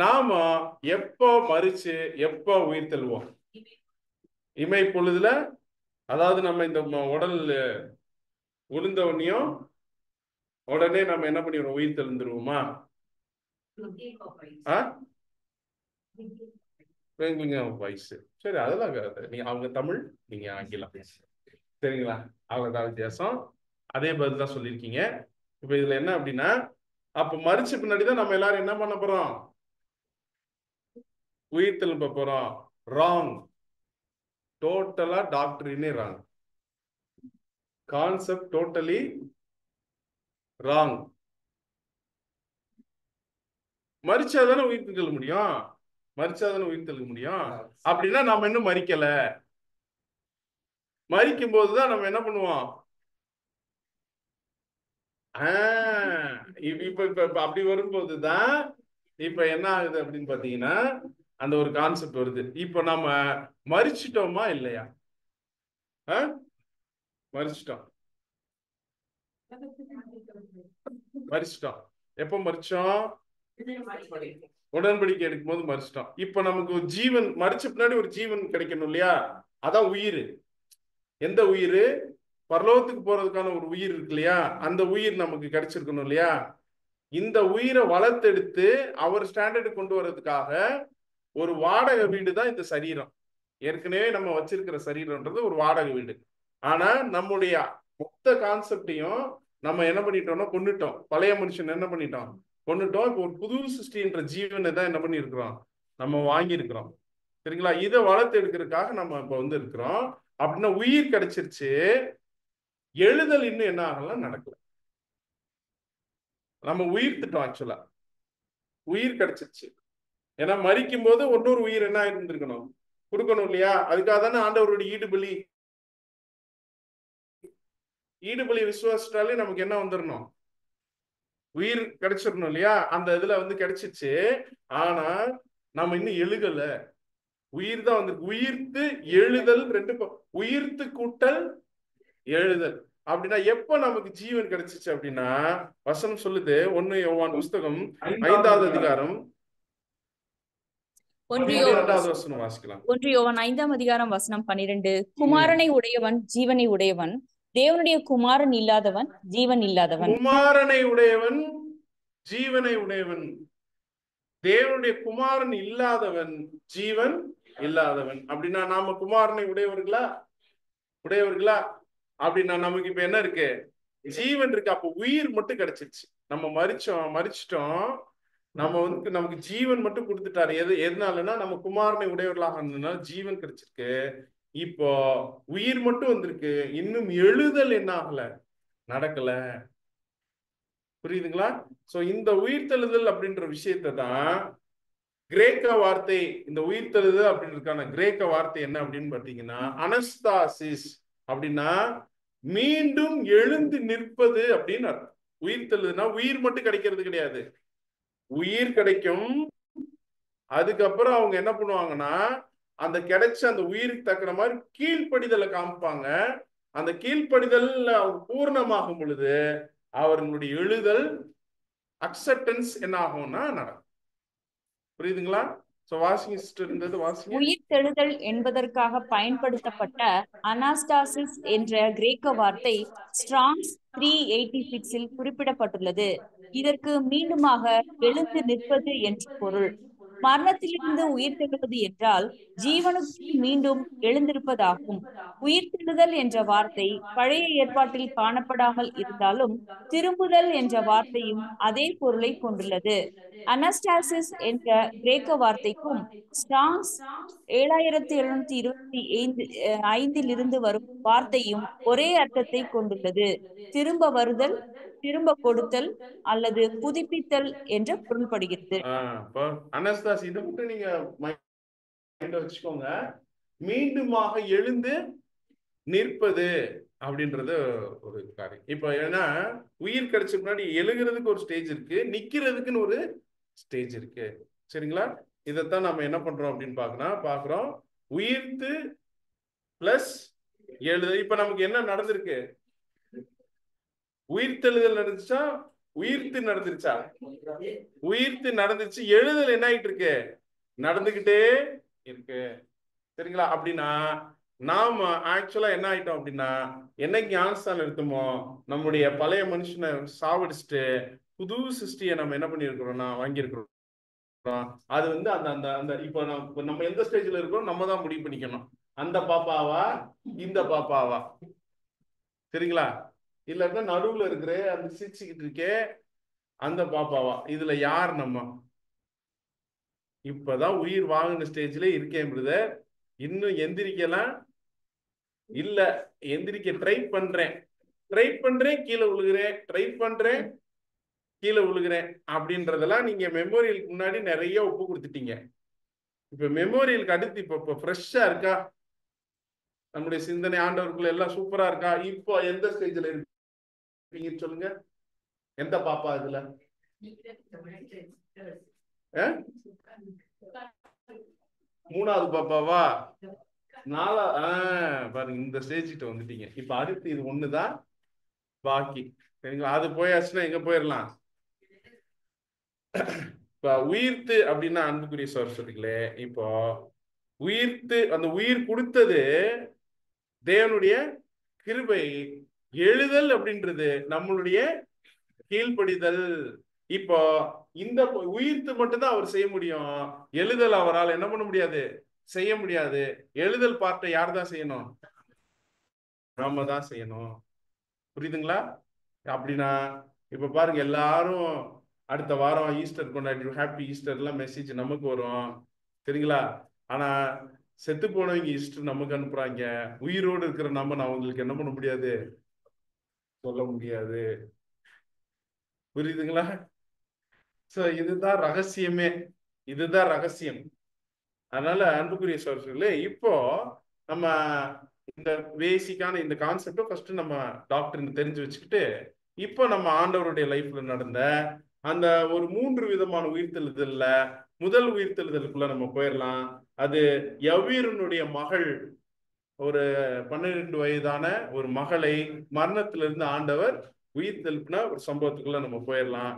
நாம எப்போ மரிச்சு எப்போ உயிர்த்தெழுவோம்? இமை பொழுதுல, அதாவது நம்ம இந்த உடல் உளுந்தவனையும் உடனே நம்ம என்ன பண்ணிடுவோம்? உயிர் தெழுந்துருவோமா? வயசு. சரி, அதெல்லாம் நீங்க அவங்க தமிழ், நீங்க ஆங்கிலம். சரிங்களா? அவ்வளவுதான் வித்தியாசம். அதே பதில் தான் சொல்லியிருக்கீங்க. இப்ப இதுல என்ன அப்படின்னா, அப்ப மரிச்ச பின்னாடிதான் நம்ம எல்லாரும் என்ன பண்ண போறோம்? உயிர் தெழுப்ப போறோம். ராங். டோட்டலா டாக்டரினே ராங். Concept totally wrong. மரிச்சாதானே உயிர் தெழுக்க முடியும். மரிச்சாதானே உயிர் தெழுக்க முடியும். அப்படின்னா நாம இன்னும் மரிக்கல. மரிக்கும் போதுதான் நம்ம என்ன பண்ணுவோம்? இப்ப அப்படி வரும்போதுதான் இப்ப என்ன ஆகுது அப்படின்னு பாத்தீங்கன்னா அந்த ஒரு கான்செப்ட் வருது. இப்ப நம்ம மரிச்சிட்டோமா இல்லையா? மரிச்சிட்டோம். மரிச்சிட்டோம். எப்ப மரிச்சோம்? உடன்படிக்கை எடுக்கும் போது மரிச்சிட்டோம். இப்ப நமக்கு ஒரு ஜீவன், மரிச்ச பின்னாடி ஒரு ஜீவன் கிடைக்கணும் இல்லையா? அதான் உயிர். எந்த உயிர்? பரலோகத்துக்கு போறதுக்கான ஒரு உயிர் இருக்கு இல்லையா, அந்த உயிர் நமக்கு கிடைச்சிருக்கணும் இல்லையா. இந்த உயிரை வளர்த்தெடுத்து அவர் ஸ்டாண்டர்டு கொண்டு வர்றதுக்காக ஒரு வாடகை வீடு தான் இந்த சரீரம். ஏற்கனவே நம்ம வச்சிருக்கிற சரீரம்ன்றது ஒரு வாடகை வீடு. ஆனா நம்முடைய மொத்த கான்செப்டையும் நம்ம என்ன பண்ணிட்டோம்னா கொண்டுட்டோம். பழைய மனுஷன் என்ன பண்ணிட்டோம், கொண்டுட்டோம். இப்போ ஒரு புது சிருஷ்டின்ற ஜீவனை தான் என்ன பண்ணியிருக்கிறோம், நம்ம வாங்கியிருக்கிறோம். சரிங்களா. இதை வளர்த்து எடுக்கிறதுக்காக நம்ம இப்போ வந்து இருக்கிறோம். அப்படின்னா உயிர் கிடைச்சிருச்சு, எழுதல் இன்னும் என்ன ஆகலாம், நடக்கல. நம்ம உயிர்த்துட்டோம். ஆக்சுவலா உயிர் கிடைச்சிருச்சு. ஏன்னா மரிக்கும் போது இன்னொரு உயிர் என்ன இருந்திருக்கணும், கொடுக்கணும் இல்லையா. அதுக்காக தானே ஆண்டவருடைய ஈடுபலி. ஈடுபலி விசுவாசிட்டாலே நமக்கு என்ன வந்துடணும், உயிர் கிடைச்சிடணும் இல்லையா. அந்த இதுல வந்து கிடைச்சிச்சு. ஆனா நம்ம இன்னும் எழுகல. உயிர் தான் வந்து உயிர்த்து எழுதல், ரெண்டு உயிர்த்து கூட்டல் எழுதல். அப்படின்னா எப்ப நமக்கு ஜீவன் கிடைச்சிச்சு அப்படின்னா, வசனம் சொல்லுது 1 யோவான் புஸ்தகம் 5வது அதிகாரம் 12வது வசனம் வாசிக்கலாம். 1 யோவான் 5ஆம் அதிகாரம் வசனம் 12. குமாரனை உடையவன் ஜீவனை உடையவன், தேவனுடைய குமாரன் இல்லாதவன் ஜீவன் இல்லாதவன். குமாரனை உடையவன் ஜீவனை உடையவன், தேவனுடைய குமாரன் இல்லாதவன் ஜீவன் இல்லாதவன். அப்படின்னா நாம குமாரனை உடையவர்களா, உடையவர்களா? அப்படின்னா நமக்கு இப்ப என்ன இருக்கு, ஜீவன் இருக்கு. அப்ப உயிர் மட்டும் கிடைச்சிருச்சு. நம்ம மரிச்சிட்டோம். நம்ம வந்து நமக்கு ஜீவன் மட்டும் கொடுத்துட்டாரு. எதனாலன்னா நம்ம குமாரனை உடையவர்களாக இருந்ததுனால ஜீவன் கிடைச்சிருக்கு. இப்போ உயிர் மட்டும் வந்திருக்கு, இன்னும் எழுதல் என்ன ஆகல, நடக்கல. புரியுதுங்களா? சோ இந்த உயிர்த்தெழுதல் அப்படின்ற விஷயத்தை தான் கிரேக்க வார்த்தை, இந்த உயிர்த்தெழுதல் அப்படின்றதுக்கான கிரேக்க வார்த்தை என்ன அப்படின்னு பாத்தீங்கன்னா அனஸ்தாசிஸ். அப்படின்னா மீண்டும் எழுந்து நிற்பது அப்படின்னு அர்த்தம். உயிர்த்தெழுதுனா உயிர் மட்டும் கிடைக்கிறது கிடையாது, உயிர் கிடைக்கும். அதுக்கப்புறம் அவங்க என்ன பண்ணுவாங்கன்னா அந்த கிடைச்ச அந்த உயிருக்கு தக்கிற மாதிரி கீழ்ப்படிதலை காமிப்பாங்க. அந்த கீழ்ப்படிதல் அவங்க பூர்ணமாகும் பொழுது அவர்களுடைய எழுதல், அக்செப்டன்ஸ் என்ன ஆகும்னா நடக்கும். புரியுதுங்களா? சோ வாசிங்க சிஸ்டர், இருந்தது வாசிங்க. உயிர்த்தெழுதல் என்பதற்காக பயன்படுத்தப்பட்ட அனாஸ்டாசிஸ் என்ற கிரேக்க வார்த்தை ஸ்ட்ராங்ஸ் 386 குறிப்பிடப்பட்டுள்ளது. இதற்கு மீண்டுமாக எழுந்து நிற்பது என்று பொருள். மரணத்திலிருந்து உயிர்த்தெழுவது என்றால் ஜீவனுக்கு மீண்டும் எழுந்திருப்பதாகும். உயிர்த்தெழுதல் என்ற வார்த்தை பழைய ஏற்பாட்டில் காணப்படாமல் இருந்தாலும் திரும்புதல் என்ற வார்த்தையும் அதே பொருளை கொண்டுள்ளது. அனஸ்டாசிஸ் என்ற கிரேக்க வார்த்தைக்கும் ஸ்ட்ராங்ஸ் 7725 இருந்து வரும் வார்த்தையும் ஒரே அர்த்தத்தை கொண்டுள்ளது. திரும்ப வருதல், திரும்ப கொடுத்தல் அல்லது புதுப்பித்தல் என்ற பொருள்படுகிறது. அனஸ்தாஸ் இதை மட்டும் நீங்க மைண்ட்ல வச்சுக்கோங்க. மீண்டுமாக எழுந்து நிற்பது அப்படின்றது ஒரு காரியம். இப்ப ஏன்னா உயிர் கிடைச்ச முன்னாடி எழுகிறதுக்கு ஒரு ஸ்டேஜ் இருக்கு, நிக்கிறதுக்குன்னு ஒரு ஸ்டேஜ் இருக்கு. சரிங்களா? இதைத்தான் நம்ம என்ன பண்றோம் அப்படின்னு பாக்குறோம். உயிர்த்து பிளஸ் எழுது. இப்ப நமக்கு என்ன நடந்திருக்கு, உயிர்த்தெழுதல் நடந்துச்சா, உயிர்த்து நடந்துருச்சா? உயிர்த்து நடந்துச்சு. எழுதல் என்ன ஆயிட்டு இருக்கு, நடந்துகிட்டே இருக்கு. சரிங்களா? அப்படின்னா நாம ஆக்சுவலா என்ன ஆயிட்டோம் அப்படின்னா, என்னைக்கு ஞானஸ்தானம் எடுத்தோமோ நம்முடைய பழைய மனுஷனை சாவடிச்சுட்டு புது சிருஷ்டியை நம்ம என்ன பண்ணிருக்கிறோம்னா வாங்கியிருக்கிறோம். அது வந்து அந்த அந்த அந்த இப்போ நம்ம எந்த ஸ்டேஜ்ல இருக்கோம் நம்ம தான் முடிவு பண்ணிக்கணும். அந்த பாப்பாவா இந்த பாப்பாவா? சரிங்களா? இல்லன்னா நடுவுல இருக்கிற அந்த சிரிச்சுக்கிட்டு இருக்கே அந்த பாப்பாவா? இதுல யார் நம்ம? இப்பதான் உயிர் வாங்கின ஸ்டேஜ்ல இருக்கேன் பிரதர், இன்னும் எந்திரிக்கலாம் இல்ல. எந்திரிக்க ட்ரை பண்றேன் கீழே விழுகிறேன், ட்ரை பண்றேன் கீழே விழுகிறேன் அப்படின்றதெல்லாம் நீங்க மெமோரியலுக்கு முன்னாடி நிறைய ஒப்பு கொடுத்துட்டீங்க. இப்ப மெமோரியலுக்கு அடுத்து இப்ப ஃப்ரெஷ்ஷா இருக்கா நம்முடைய சிந்தனை, ஆண்டவருக்குள்ள எல்லாம் சூப்பரா இருக்கா? இப்போ எந்த ஸ்டேஜ்ல இருக்கீங்க சொல்லுங்க? எந்த பாப்பா இதுல? மூணாவது பாப்பாவா? பாருங்க, இந்த ஸ்டேஜ்கிட்ட வந்துட்டீங்க. இப்ப அடுத்து இது ஒண்ணுதான் பாக்கி. சரிங்களா? அது போயாச்சுன்னா எங்க போயிடலாம். இப்ப உயிர்த்து அப்படின்னா அன்புக்குரிய சார் சொல்றீங்களே, இப்போ உயிர்த்து அந்த உயிர் கொடுத்தது தேவனுடைய கிருபை. எழுதல் அப்படின்றது நம்மளுடைய கீழ்ப்படிதல். இப்போ இந்த உயிர்த்து மட்டும்தான் அவர் செய்ய முடியும். எழுதல் அவரால் என்ன பண்ண முடியாது, செய்ய முடியாது. எழுதல் பார்ட்டை யார் தான் செய்யணும்? நாம தான் செய்யணும். புரியுதுங்களா? அப்படின்னா இப்ப பாருங்க, எல்லாரும் அடுத்த வாரம் ஈஸ்டர் கொண்டாடி ஹாப்பி ஈஸ்டர்லாம் மெசேஜ் நமக்கு வரும், சரிங்களா? ஆனா செத்து போனவங்க ஈஸ்டர் நமக்கு அனுப்புறாங்க. உயிரோடு இருக்கிற நம்ம அவங்களுக்கு என்ன பண்ண முடியாது, சொல்ல முடியாது. புரியுதுங்களா? சோ இதுதான் ரகசியமே, இதுதான் ரகசியம். அதனால அன்புக்குரிய சகோதரர்களே, இப்போ நம்ம இந்த பேசிக்கான இந்த கான்செப்டை ஃபர்ஸ்ட் நம்ம டாக்டர் தெரிஞ்சு வச்சுக்கிட்டு, இப்போ நம்ம ஆண்டவருடைய லைஃப்ல நடந்த அந்த ஒரு 3 விதமான உயிர்த்தெழுதல்ல முதல் உயிர்த்தெழுதலுக்குள்ள நம்ம போயிடலாம். அது யவீரனுடைய மகள், ஒரு 12 வயதான ஒரு மகளை மரணத்திலிருந்து ஆண்டவர் உயிர்த்தெழுப்பின ஒரு சம்பவத்துக்குள்ள நம்ம போயிடலாம்.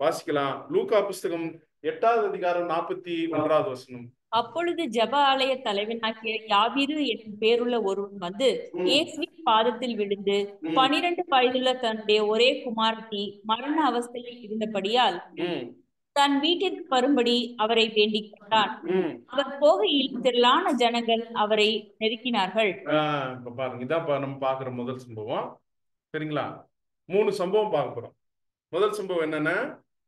வாசிக்கலாம். லூக்கா புஸ்தகம் 8வது அதிகாரம் 41வது வசனம். அப்பொழுது ஜெப ஆலய தலைவனாகிய யாவீரு என்னும் பேருள்ள ஒருவன் வந்து இயேசுவின் பாதத்தில் விழுந்து 12 வயதுள்ள தன்னுடைய ஒரே குமாரத்தி மரண அவஸ்தையில் இருந்தபடியால் தன் வீட்டிற்கு வரும்படி அவரை வேண்டிக் கொண்டான். அவர் போகையில் திரளான ஜனங்கள் அவரை நெருக்கினார்கள். இப்ப பாருங்க, இதான் நம்ம பாக்குற முதல் சம்பவம், சரிங்களா? 3 சம்பவம் பார்க்க போறோம். முதல் சம்பவம் என்னன்னா,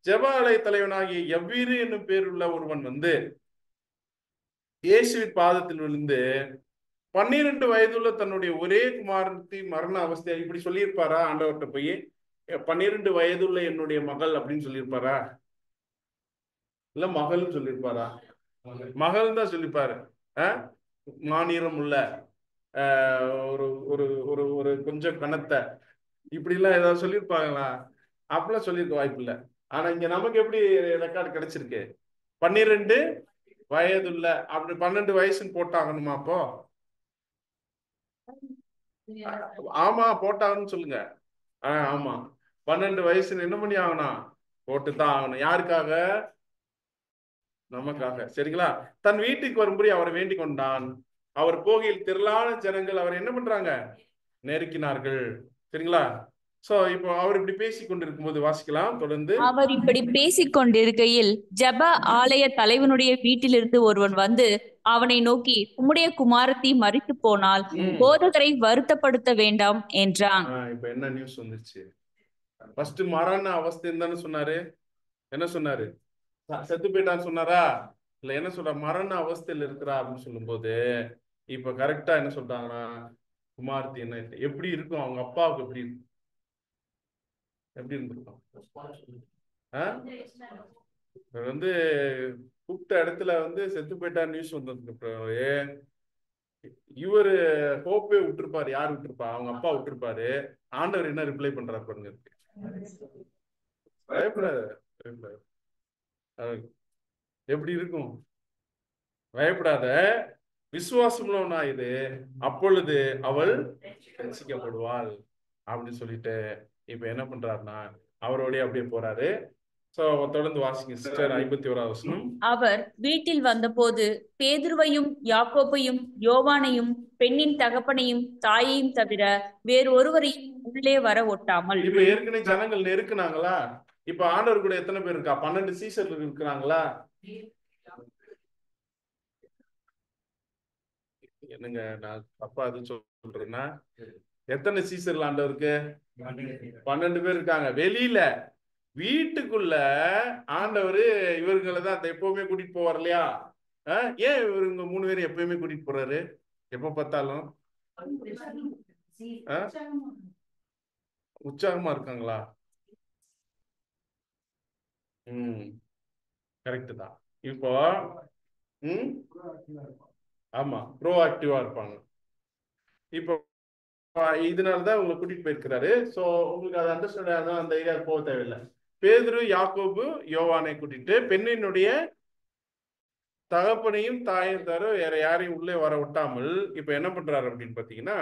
ஜெப ஆலய தலைவனாகிய யவீரு என்னும் பேருள்ள ஒருவன் வந்து இயேசுவின் பாதத்தில் விழுந்து 12 வயதுள்ள தன்னுடைய ஒரே குமாரத்தி மரண அவஸ்தை. இப்படி சொல்லியிருப்பாரா ஆண்டவர்கிட்ட போய் 12 வயதுள்ள என்னுடைய மகள் அப்படின்னு சொல்லியிருப்பாரா? இல்ல மகள்னு சொல்லியிருப்பாரா? மகள் தான் சொல்லிப்பாரு. மாநிலம் உள்ள ஒரு ஒரு ஒரு ஒரு கொஞ்சம் கனத்த, இப்படி எல்லாம் ஏதாவது சொல்லியிருப்பாங்களா? அப்படிலாம் சொல்லியிருக்க வாய்ப்பு இல்லை. ஆனா இங்க நமக்கு எப்படி ரெக்கார்டு கிடைச்சிருக்கு? 12 வயதுள்ள, அப்படி 12 வயசுன்னு போட்டாகணுமா? அப்போ ஆமா போட்டாகணும்னு சொல்லுங்க. ஆமா, 12 வயசுன்னு என்ன பண்ணி ஆகணும்? போட்டுதான் ஆகணும். யாருக்காக? நமக்காக, சரிங்களா? தன் வீட்டுக்கு வரும்படி அவரை வேண்டிக் கொண்டான். அவர் போகையில் திரளான ஜனங்கள் அவர் என்ன பண்றாங்க, நெருக்கினார்கள், சரிங்களா? சோ இப்போ அவர் இப்படி பேசி கொண்டிருக்கும் போது வாசிக்கலாம் தொடர்ந்து. அவர் இப்படி பேசிக் கொண்டிருக்கையில் ஜெப ஆலய தலைவனுடைய வீட்டிலிருந்து ஒருவன் வந்து அவனை நோக்கி, உம்முடைய குமாரத்தி மரித்து போனால் போதகரை வருத்தப்படுத்த வேண்டாம் என்றான். இப்ப என்ன நியூஸ் வந்துருச்சு? ஃபர்ஸ்ட் மரண அவஸ்தைன்னு தானே சொன்னாரு. என்ன சொன்னாரு? செத்து போயிட்டான்னு சொன்னாரா? இல்ல, என்ன சொல்ற, மரண அவஸ்தையில் இருக்கிறா அப்படின்னு சொல்லும் போது இப்ப கரெக்டா என்ன சொல்றாங்கன்னா, குமாரத்தி என்ன எப்படி இருக்கும், அவங்க அப்பாவுக்கு எப்படி இருக்கும், எப்படி இருந்திருக்கும்? வந்து கூப்பிட்ட இடத்துல வந்து செத்து போயிட்டா நியூஸ் வந்ததுக்கு இவரு ஹோப்பே விட்டுருப்பாரு. யார் விட்டுருப்பா? அவங்க அப்பா விட்டுருப்பாரு. ஆண்டவர் என்ன ரிப்ளை பண்றாரு பாருங்க. பயப்படாத, எப்படி இருக்கும்? பயப்படாத, விசுவாசம்னா இது, அப்பொழுது அவள் ரட்சிக்கப்படுவாள் அப்படின்னு சொல்லிட்டு இப்ப என்ன பண்றாருன்னா அவரோடய அப்படியே போறாரு. சோ தொடர்ந்து வாசிங்க சிஸ்டர். 51வது வசனம். அவர் வீட்டில் வந்தபோது பேதுருவையும் யாக்கோபையும் யோவானையும் பெண்ணின் தகப்பனையும் தாயையும் தவிர வேறு ஒருவரையும் உள்ளே வர ஒட்டாமல். இப்ப ஏற்கனவே ஜனங்கள் நெருக்குனாங்களா? இப்ப ஆண்டவர் கூட எத்தனை பேர் இருக்கா? 12 சீசர்கள் இருக்கிறாங்களா? என்னங்க நான் தப்பா அது சொல்றேன்னா, எத்தனை சீசர்கள் ஆண்டவருக்கு? 12 பேர் இருக்காங்க. வெளியில வீட்டுக்குள்ள ஆண்டவர் இவர்களை தான் எப்பவுமே கூட்டிட்டு போவார் இல்லையா? ஏன் இவருங்க 3 பேரும் எப்பயுமே கூட்டிட்டு போறாரு? எப்ப பார்த்தாலும் உற்சாகமா இருக்காங்களா? கரெக்ட் தான். இப்போ ஆமா, ப்ரோஆக்டிவா இருப்பாங்க. இப்போ இதனாலதான் உங்களை கூட்டிட்டு போயிருக்கிறாரு. சோ உங்களுக்கு அதை அண்டர்ஸ்டாண்ட், அந்த ஏரியா போக தேவையில்லை. பேதுரு யாக்கோபு யோவானை கூட்டிட்டு பெண்ணினுடைய தகப்பனையும் தாயும் தவிர வேற யாரையும் உள்ளே வர விட்டாமல் இப்ப என்ன பண்றாரு அப்படின்னு பாத்தீங்கன்னா,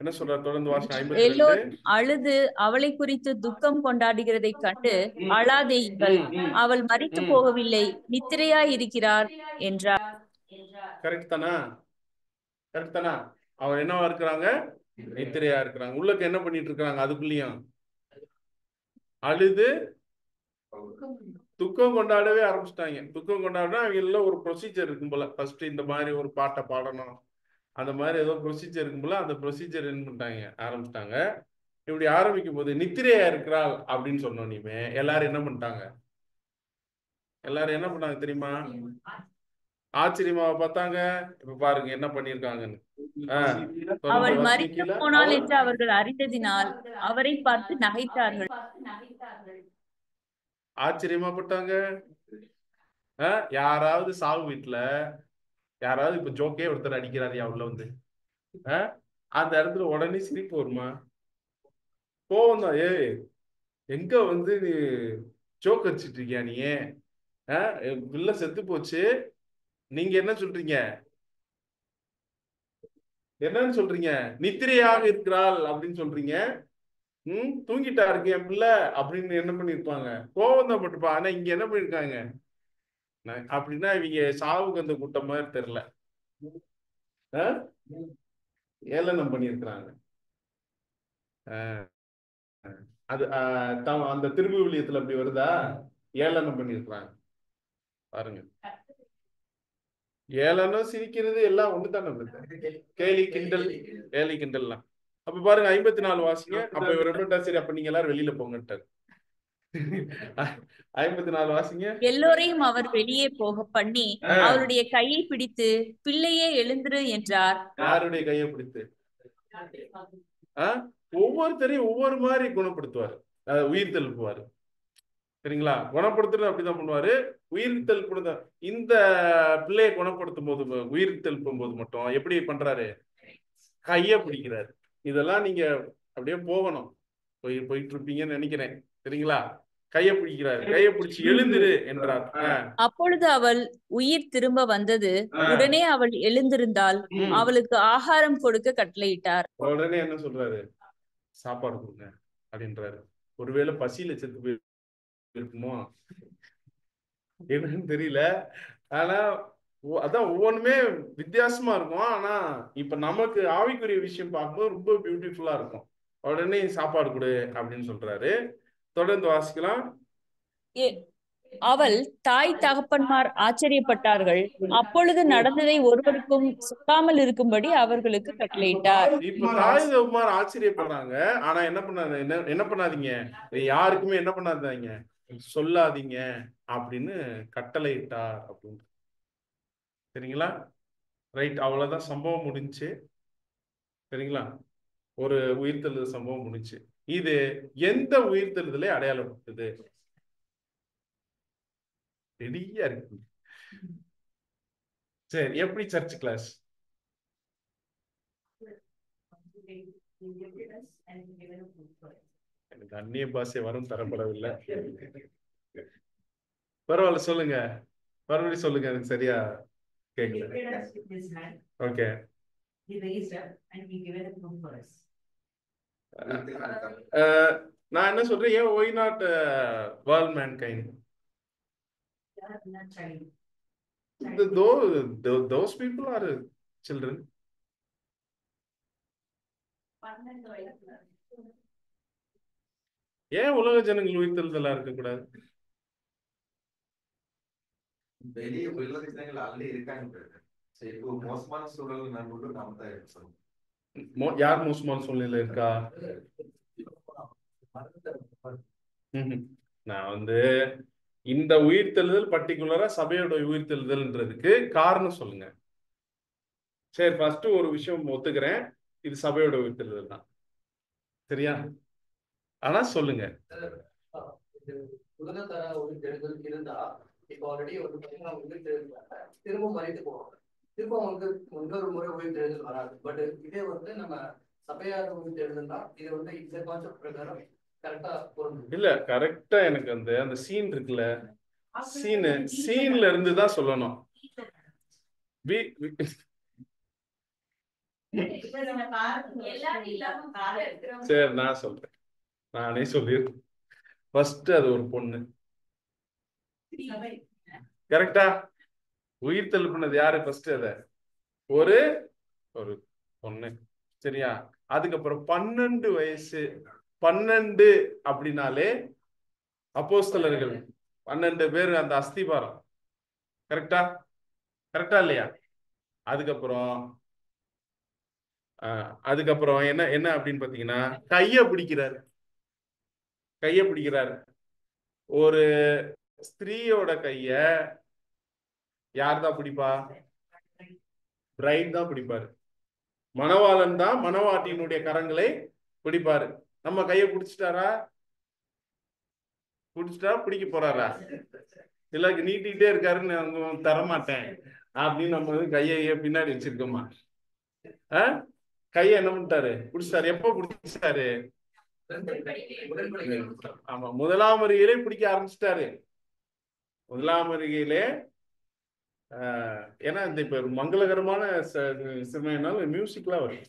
என்ன சொல்றாரு? தொடர்ந்து வாசகம். எல்லோரும் அழுது அவளை குறித்து துக்கம் கொண்டாடுகிறதை கண்டு, அழாதேயுங்கள், அவள் மரித்து போகவில்லை, நித்திரையா இருக்கிறார் என்றார். கரெக்ட் தானா? கரெக்ட் தானா? அவர் என்னவா இருக்கிறாங்க? நித்திரையா இருக்கிறாங்க. உள்ளுக்கு என்ன பண்ணிட்டு இருக்காங்க? அதுக்குள்ளயும் அழுது துக்கம் கொண்டாடவே ஆரம்பிச்சிட்டாங்க. துக்கம் கொண்டாடினா அவங்க ஒரு ப்ரொசீஜர் இருக்கும் போல. ஃபர்ஸ்ட் இந்த மாதிரி ஒரு பாட்டை பாடணும், அந்த மாதிரி ஏதோ ப்ரொசீஜர் இருக்கும் போல. அந்த ப்ரொசீஜர் என்ன பண்ணிட்டாங்க, ஆரம்பிச்சிட்டாங்க. இப்படி ஆரம்பிக்கும் போது நித்திரையா இருக்கிறாள் அப்படின்னு சொன்னோன்னே எல்லாரும் என்ன பண்ணிட்டாங்க? எல்லாரும் என்ன பண்ணாங்க தெரியுமா? ஆச்சரியமாவை பார்த்தாங்க. இப்ப பாருங்க என்ன பண்ணிருக்காங்கன்னு. அவள் மரித்து போனாள் என்று அவர்கள் அறிந்ததினால் அவரை பார்த்து நகைத்தார்கள். ஆச்சரியமாப்பட்டாங்க. யாராவது சாவு வீட்டுல யாராவது இப்ப ஜோக்கே ஒருத்தர் அடிக்கிறாரு உள்ள வந்து, அந்த இடத்துல உடனே சிரிப்பு வருமா? கோவம் தான். எங்க வந்து நீ ஜோக் அடிச்சிட்டு இருக்கியா நீ? பிள்ளை செத்து போச்சு, நீங்க என்ன சொல்றீங்க? என்னன்னு சொல்றீங்க? நித்திரையாக இருக்கிறாள் அப்படின்னு சொல்றீங்க. தூங்கிட்டா இருக்கு என் பிள்ளை அப்படின்னு என்ன பண்ணிருப்பாங்க? கோவம் தான் பட்டுப்பா. ஆனா இங்க என்ன பண்ணிருக்காங்க அப்படின்னா, இவங்க சாவுக்கு அந்த கூட்டம் மாதிரி தெரியல, ஏளனம் பண்ணியிருக்கிறாங்க. அது அந்த திரும்பி விழியத்துல அப்படி வருதா? ஏளனம் பண்ணியிருக்கிறாங்க பாருங்க. ஏளனம் சிரிக்கிறது எல்லாம் ஒண்ணுதானே. கேலி கிண்டல், கேலி கிண்டல்லாம். அப்ப பாருங்க 54 வாசிங்க. அப்ப இவர் என்ன, சரி அப்ப நீங்க எல்லாரும் வெளியில போங்கட்டார். 54 வாசிங்க. எல்லோரையும் அவர் வெளியே போக பண்ணி அவருடைய கையை பிடித்து பிள்ளையே எழுந்திரு என்றார். யாருடைய கையை பிடித்து? ஒவ்வொருத்தரையும் ஒவ்வொரு மாதிரி குணப்படுத்துவார், உயிர் தெழுப்புவார். சரிங்களா? குணப்படுத்துறது அப்படிதான் பண்ணுவாரு. உயிர் தெழுப்புறது இந்த பிள்ளையை குணப்படுத்தும் போது, உயிர் தெழுப்பும் போது மட்டும் எப்படி பண்றாரு? கைய பிடிக்கிறாரு. இதெல்லாம் நீங்க அப்படியே போகணும், போயிட்டு இருப்பீங்கன்னு நினைக்கிறேன். சரிங்களா? கைய பிடிக்கிறாரு. கைய பிடிச்சு எழுந்திரு என்றார். அப்பொழுது அவள் உயிர் திரும்ப வந்தது. உடனே அவள் எழுந்திருந்தாள். அவளுக்கு ஆகாரம் கொடுக்க கட்டளையிட்டார். உடனே என்ன சொல்றாரு? சாப்பாடு கொடுங்க அப்படின்றாரு. ஒருவேளை பசியில செத்து போயிருக்குமோ என்னன்னு தெரியல. ஆனா அதான் ஒவ்வொன்றுமே வித்தியாசமா இருக்கும். ஆனா இப்ப நமக்கு ஆவிக்குரிய விஷயம் பார்க்கும்போது ரொம்ப பியூட்டிஃபுல்லா இருக்கும். உடனே சாப்பாடு கொடு அப்படின்னு சொல்றாரு. தொடர்ந்து வாசிக்கலாம். அவள் தாய் தகப்பன்மார் ஆச்சரியப்பட்டார்கள். அப்பொழுது நடந்ததை ஒருவருக்கும் சொல்லாமல் இருக்கும்படி அவர்களுக்கு கட்டளையிட்டார். இப்ப தாய் தகப்பன்மார் ஆச்சரியப்படுறாங்க. ஆனா என்ன பண்ணாதீங்க, யாருக்குமே என்ன பண்ணாதீங்க, சொல்லாதீங்க அப்படின்னு கட்டளையிட்டார் அப்படின்னு. சரிங்களா? ரைட், அவ்வளவுதான் சம்பவம் முடிஞ்சு. சரிங்களா? ஒரு உயிர்த்தெழுதல் சம்பவம் முடிஞ்சு. இது எந்த உயிர்த்தெழுதலை அடையாளப்படுத்துது? ரெடியா இருக்கு. சரி, எப்படி சர்ச் கிளாஸ்? எனக்கு அந்நிய பாஷை வரும் தரப்படவில்லை. பரவாயில்ல, சொல்லுங்க, மறுபடியும் சொல்லுங்க, எனக்கு சரியா கேட்கல. ஓகே. நான் என்ன சொல்றேன், ஏன் why not world mankind? Those people are children. ஏன் உலக ஜனங்கள் உயிர்த்தெழுதலா இருக்கக்கூடாது? வெளியே உலக ஜனங்கள் ஆல்ரெடி இருக்காங்க. இப்போ மோசமான சூழல் நான் மட்டும் நாம தான் இருக்கோம். யார் மோசமான சூழ்நிலை இருக்கா? நான் இந்த உயிர்த்தெழுதல் பர்டிகுலரா சபையோட உயிர்த்தெழுதல்ன்றதுக்கு காரணம் சொல்லுங்க. சரி, ஃபர்ஸ்ட் ஒரு விஷயம் ஒத்துக்கிறேன், இது சபையோட உயிர்த்தெழுதல் தான். சரியா? ஆனா சொல்லுங்க. உலகத்தர உயிர்த்தெழுதல் இருந்தா இப்ப ஆல்ரெடி ஒரு உயிர்த்தெழுந்தாங்க, திரும்ப மறைத்து போவாங்க. திரும்ப அவங்களுக்கு இன்னொரு முறை உயிர்த்தெழுதல் வராது. பட் இதே நம்ம சபையார் உயிர்த்தெழுதல்னா இது இந்த கான்செப்ட் பிரகாரம் கரெக்டா பொருந்தும். இல்ல, கரெக்டா எனக்கு அந்த சீன் இருக்குல்ல, சீன்ல இருந்து தான் சொல்லணும். சரி, நான் சொல்றேன், நானே சொல்லிடுறேன். ஃபர்ஸ்ட் அது ஒரு பொண்ணு. கரெக்டா? உயிர் தெழுப்பினது யாரு? ஃபர்ஸ்ட் அத ஒரு பொண்ணு. சரியா? அதுக்கப்புறம் 12 வயசு. 12 அப்படின்னாலே அப்போஸ்தலர்கள் 12 பேர் அந்த அஸ்திபாரம். கரெக்டா? கரெக்டா இல்லையா? அதுக்கப்புறம் என்ன என்ன அப்படின்னு பாத்தீங்கன்னா கைய பிடிக்கிறாரு. ஒரு ஸ்திரீயோட கைய யார் தான் பிடிப்பா? பிரைட் தான் பிடிப்பாரு. மணவாளன் தான் மணவாட்டியினுடைய கரங்களை பிடிப்பாரு. நம்ம கைய பிடிச்சிட்டா பிடிக்க போறாரா? இல்ல நீட்டிகிட்டே இருக்காருன்னு தரமாட்டேன் அப்படின்னு நம்ம வந்து கையை பின்னாடி வச்சிருக்கோமா? கையை என்ன பண்ணிட்டாரு? பிடிச்சாரு. எப்போ பிடிச்சாரு? ஆமா, முதலாம் வருகையிலே பிடிக்க ஆரம்பிச்சிட்டாரு. முதலாம் வருகையிலே ஏன்னா இந்த இப்ப மங்களகரமான சினிமானால மியூசிக்லாம் வரும்.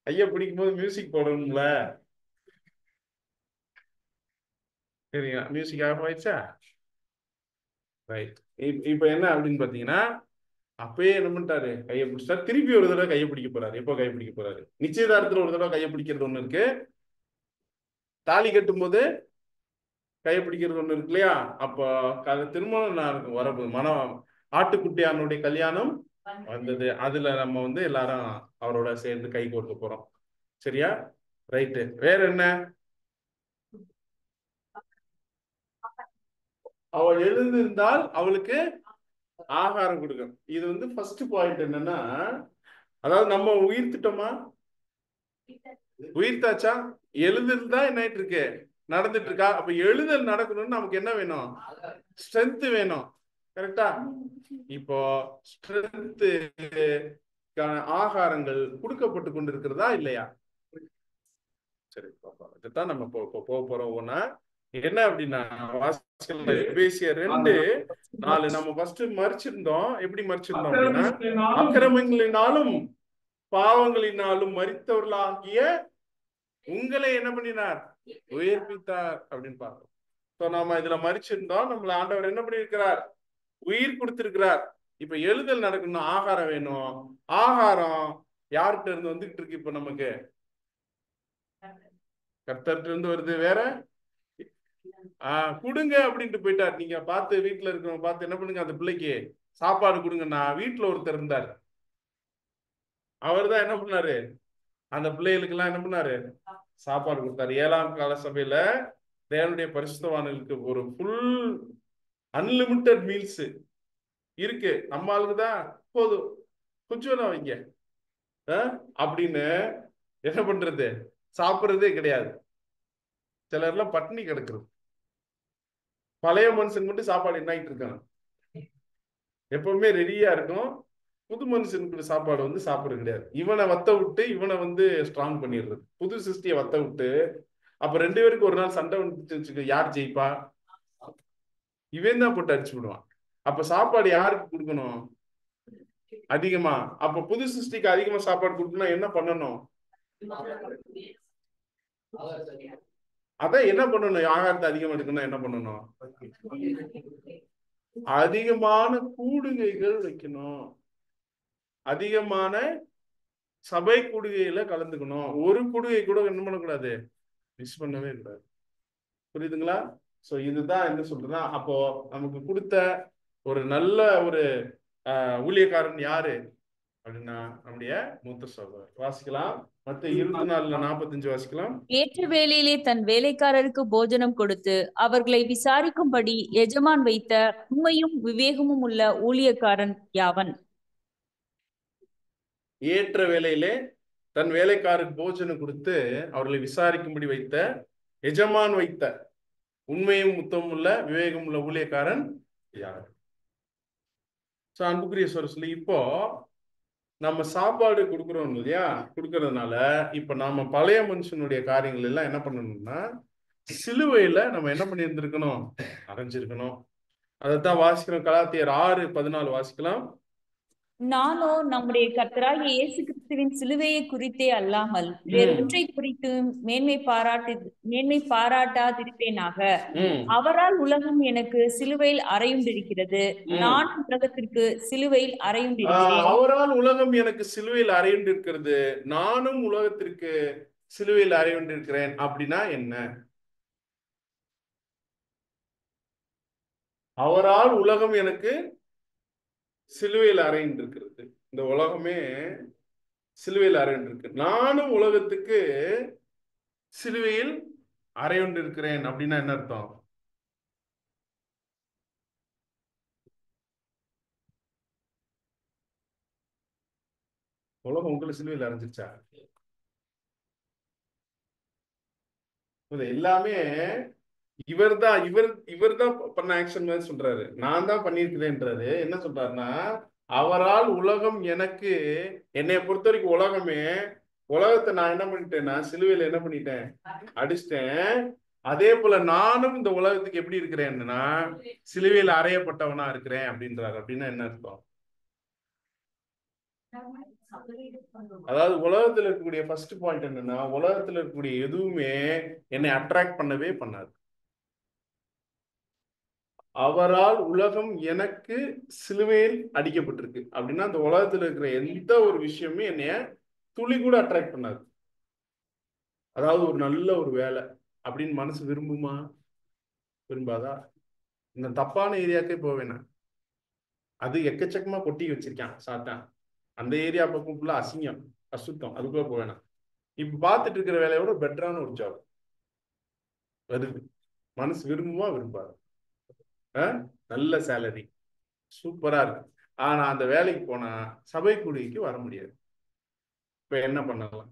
ஐயா பிடிக்கும் போது மியூசிக் போடணும்ல. சரியா? மியூசிக் ஆஃப் ஆயிடுச்சா? ரைட். இப்ப என்ன அப்படின்னு பாத்தீங்கன்னா அப்பயே என்ன பண்ணிட்டாரு? கையை பிடிச்சிட்டாரு. திருப்பி ஒரு தடவை கையை பிடிக்க போறாரு. எப்போ கையை பிடிக்க போறாரு? நிச்சயதார்த்தத்துல ஒரு தடவை கையை பிடிக்கிறது ஒண்ணு இருக்கு, தாலி கட்டும் போது கையை பிடிக்கிறது ஒண்ணு இருக்கு இல்லையா? அப்போ திருமணம் வரப்போகுது. ஆட்டுக்குட்டியானுடைய கல்யாணம் வந்தது. அதுல நம்ம வந்து எல்லாரும் அவரோட சேர்ந்து கை கோர்க்க போறோம். சரியா? ரைட்டு. வேற என்ன? அவள் எழுந்திருந்தால் அவளுக்கு ஆகாரம் கொடுக்கணும். இது வந்து ஃபர்ஸ்ட் பாயிண்ட். என்னன்னா, அதாவது நம்ம உயிர்த்திட்டோமா? உயிர்த்தாச்சா? எழுந்திருந்தா என்ன ஆயிட்டு இருக்கு? நடந்துட்டு இருக்கா? அப்ப எழுதல் நடக்கணும்னு நமக்கு என்ன வேணும்? ஸ்ட்ரென்த் வேணும். கரெக்டா? இப்போ ஸ்ட்ரென்த்துக்கான ஆகாரங்கள் கொடுக்கப்பட்டு கொண்டிருக்கிறதா இல்லையா? சரி, இதுதான் நம்ம போக போறோம். ஒன்னா என்ன அப்படின்னா எபேசியர் 2:4 நம்ம ஃபர்ஸ்ட் மறிச்சிருந்தோம். எப்படி மறிச்சிருந்தோம் அப்படின்னா அக்கிரமங்களினாலும் பாவங்களினாலும் மரித்தவர்களாகிய உங்களை என்ன பண்ணினார்? உயிர்ப்பித்தார் அப்படின்னு பார்க்கிறோம். நாம இதுல மறிச்சிருந்தோம். நம்மள ஆண்டவர் என்ன பண்ணிருக்கிறார்? உயிர் கொடுத்திருக்கிறார். இப்ப எழுதல் நடக்கணும். ஆகாரம் வேணும். ஆகாரம் யார்கிட்ட இருந்து வந்துகிட்டு இருக்கு? இப்ப நமக்கு கர்த்தர்கிட்ட இருந்து வருது. வேற கொடுங்க அப்படின்ட்டு போயிட்டார். நீங்க பார்த்து வீட்டுல இருக்கிறவங்க பார்த்து என்ன பண்ணுங்க, அந்த பிள்ளைக்கு சாப்பாடு கொடுங்க. நான் வீட்டுல ஒருத்தர் இருந்தார். அவர் தான் என்ன பண்ணாரு? அந்த பிள்ளைகளுக்கு எல்லாம் என்ன பண்ணாரு? சாப்பாடு கொடுத்தாரு. 7ஆம் கால சபையில தேவனுடைய பரிசுத்தவான்களுக்கு ஒரு ஃபுல் அன்லிமிட்டட் மீல்ஸ் இருக்கு. நம்ம ஆளுக்குதான் போதும், கொஞ்சம் வைங்க அப்படின்னு என்ன பண்றது? சாப்பிட்றதே கிடையாது. சிலர்லாம் பட்டினி கிடக்குறது. பழைய மனுஷன் மட்டும் சாப்பாடு என்ன ஆயிட்டு இருக்காங்க, எப்பவுமே ரெடியா இருக்கும். புது மனுஷனுக்கு சாப்பாடு வந்து சாப்பிடுறது கிடையாது. இவனை வத்த விட்டு இவனை வந்து ஸ்ட்ராங் பண்ணிடுறது. புது சிருஷ்டியை வத்த விட்டு அப்ப 2 பேருக்கு ஒரு நாள் சண்டை வந்து யார் ஜெயிப்பா? இவன் தான் போட்டு அடிச்சு விடுவான். அப்ப சாப்பாடு யாருக்கு கொடுக்கணும்? அதிகமா. அப்ப புது சிருஷ்டிக்கு அதிகமா சாப்பாடு கொடுக்கணும். என்ன பண்ணணும்? அதான் என்ன பண்ணணும்? ஆகாரத்தை அதிகமா எடுக்கணும். என்ன பண்ணணும்? அதிகமான கூடுகைகள் வைக்கணும். அதிகமான சபை கூடுகையில கலந்துக்கணும். ஒரு கூடுகை கூட என்ன பண்ணக்கூடாது? மிஸ் பண்ணவே கூடாது. புரியுதுங்களா? சோ இதுதான் என்ன சொல்றேன்னா, அப்போ நமக்கு கொடுத்த ஒரு நல்ல ஒரு ஊழியக்காரன் யாரு அப்படின்னா நம்முடைய மூத்த சகோதரர். வாசிக்கலாம். மத்தேயு 24:45 வாசிக்கலாம். ஏற்ற வேளையிலே தன் வேலைக்காரருக்கு போஜனம் கொடுத்து அவர்களை விசாரிக்கும்படி எஜமான் வைத்த உண்மையும் விவேகமும் உள்ள ஊழியக்காரன் யாவன்? ஏற்ற வேளையிலே தன் வேலைக்காரருக்கு போஜனம் கொடுத்து அவர்களை விசாரிக்கும்படி வைத்த எஜமான் வைத்த உண்மையும் முத்தமும் உள்ள விவேகம் உள்ள ஊழியக்காரன் யார்? அன்புக்குரிய சொல்லி இப்போ நம்ம சாப்பாடு கொடுக்குறோம் இல்லையா? கொடுக்கறதுனால இப்ப நாம பழைய மனுஷனுடைய காரியங்கள் எல்லாம் என்ன பண்ணணும்னா சிலுவையில நம்ம என்ன பண்ணி இருந்திருக்கணும்? அடைஞ்சிருக்கணும். அதைத்தான் வாசிக்கிறோம். கலாத்தியர் 6:14 வாசிக்கலாம். நானோ நம்முடைய கர்த்தராகிய இயேசு கிறிஸ்துவின் சிலுவையை குறித்தே அல்லாமல் வேறொன்றை குறித்து மேன்மை பாராட்டாதிருப்பேனாக. அவரால் உலகம் எனக்கு சிலுவையில் அறையுண்டிருக்கிறது, நான் உலகத்திற்கு சிலுவையில் அறையுண்டிருக்கிறேன். அவரால் உலகம் எனக்கு சிலுவையில் அறையுண்டிருக்கிறது, நானும் உலகத்திற்கு சிலுவையில் அறையுண்டிருக்கிறேன். அப்படின்னா என்ன? அவரால் உலகம் எனக்கு சிலுவையில் அறையுண்டிருக்கிறது, இந்த உலகமே சிலுவையில் அறையுண்டிருக்கு, நானும் உலகத்துக்கு சிலுவையில் அறையுண்டிருக்கிறேன். அப்படின்னா என்ன அர்த்தம்? உலகம் உங்களை சிலுவையில் அறைஞ்சிருச்சா? எல்லாமே இவர் தான் பண்ண ஆக்ஷன் மாதிரி சொல்றாரு. நான் தான் பண்ணியிருக்கிறேன்றாரு. என்ன சொல்றாருன்னா, அவரால் உலகம் எனக்கு, என்னை பொறுத்த வரைக்கும் உலகமே, உலகத்தை நான் என்ன பண்ணிட்டேன்னா சிலுவையில் என்ன பண்ணிட்டேன், அடிச்சிட்டேன். அதே போல நானும் இந்த உலகத்துக்கு எப்படி இருக்கிறேன்னா சிலுவையில் அறையப்பட்டவனா இருக்கிறேன் அப்படின்றாரு. அப்படின்னா என்ன அர்த்தம்? அதாவது உலகத்துல இருக்கக்கூடிய ஃபர்ஸ்ட் பாயிண்ட் என்னன்னா, உலகத்துல இருக்கக்கூடிய எதுவுமே என்னை அட்ராக்ட் பண்ணவே பண்ணாது. அவரால் உலகம் எனக்கு சிலுவையில் அடிக்கப்பட்டிருக்கு அப்படின்னா அந்த உலகத்துல இருக்கிற எந்த ஒரு விஷயமே என்னைய துளி கூட அட்ராக்ட் பண்ணாது. அதாவது ஒரு நல்ல ஒரு வேலை அப்படின்னு மனசு விரும்புமா? விரும்பாதா? இந்த தப்பான ஏரியாக்கே போவேனா? அது எக்கச்சக்கமா கொட்டி வச்சிருக்கான் சாத்தான். அந்த ஏரியா பக்கம் ஃபுல்லா அசிங்கம், அசுத்தம், அதுக்குள்ள போவேனா? இப்ப பார்த்துட்டு இருக்கிற வேலையோட பெட்டரான ஒரு ஜாப் வருது, மனசு விரும்புமா? விரும்பாது. நல்ல சேலரி, சூப்பரா இருக்கு. ஆனா அந்த வேலைக்கு போனா சபை கூடிக்கு வர முடியாது. இப்ப என்ன பண்ணலாம்?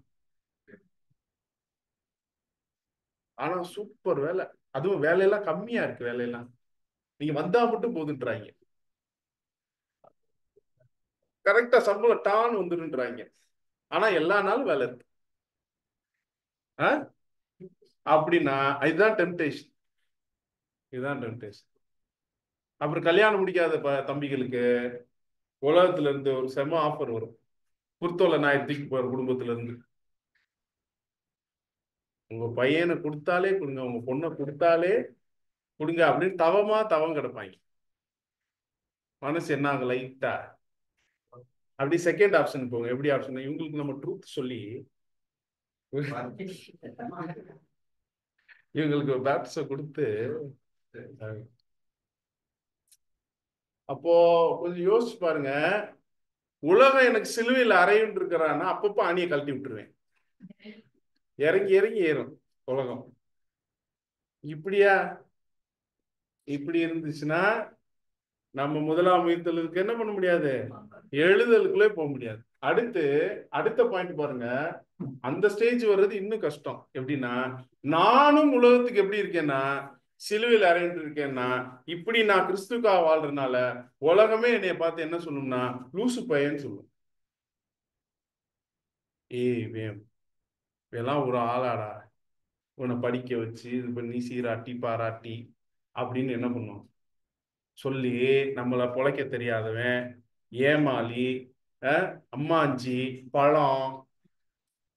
ஆனா சூப்பர் வேலை, அதுவும் வேலையெல்லாம் கம்மியா இருக்கு. வேலையெல்லாம் நீங்க வந்தா மட்டும் போதுன்றாங்க. கரெக்டா சம்பளம் டான் வந்துருன்றாங்க. ஆனா எல்லா நாளும் வேலை இருக்கு. அப்படின்னா இதுதான் டெம்டேஷன். இதுதான் டெம்டேஷன். அப்புறம் கல்யாணம் முடிக்காத தம்பிகளுக்கு உலகத்துல இருந்து ஒரு செம ஆஃபர் வரும். குர்த்தோல நான் தூக்கி போற குடும்பத்துல இருந்து, உங்க பையனை கொடுத்தாலே கொடுங்க, உங்க பொண்ணை கொடுத்தாலே கொடுங்க அப்படின்னு தவம் கிடப்பாங்க. மனசு என்ன ஆகும்? லைட்டா அப்படி செகண்ட் ஆப்ஷன் போங்க. எப்படி ஆப்ஷன்? இவங்களுக்கு நம்ம ட்ரூத் சொல்லி இவங்களுக்கு பேப்டிசம் கொடுத்து, அப்போ கொஞ்சம் யோசிச்சு பாருங்க. உலகம் எனக்கு சிலுவையில் அறையுன்னு இருக்கிறான்னா அப்பப்போ அணியை கழட்டி விட்டுருவேன். இறங்கி இறங்கி ஏறும் உலகம். இப்படியா? இப்படி இருந்துச்சுன்னா நம்ம முதலாம் உயிர்த்தலுக்கு என்ன பண்ண முடியாது, எழுதலுக்குள்ளே போக முடியாது. அடுத்த பாயிண்ட் பாருங்க. அந்த ஸ்டேஜ் வர்றது இன்னும் கஷ்டம். எப்படின்னா, நானும் உலகத்துக்கு எப்படி இருக்கேன்னா சிலுவையில் அறையிட்டு இருக்கேன்னா, இப்படி நான் கிறிஸ்துக்காக வாழ்றதுனால உலகமே என்னைய பார்த்து என்ன சொல்லணும்னா லூசு பையன்னு சொல்லும். இதெல்லாம் ஒரு ஆளாடா, உன்னை படிக்க வச்சு இது பண்ணி சீராட்டி பாராட்டி அப்படின்னு என்ன பண்ணுவோம் சொல்லி நம்மளை பொழைக்க தெரியாதவன், ஏமாளி, அம்மாஞ்சி, பழம்,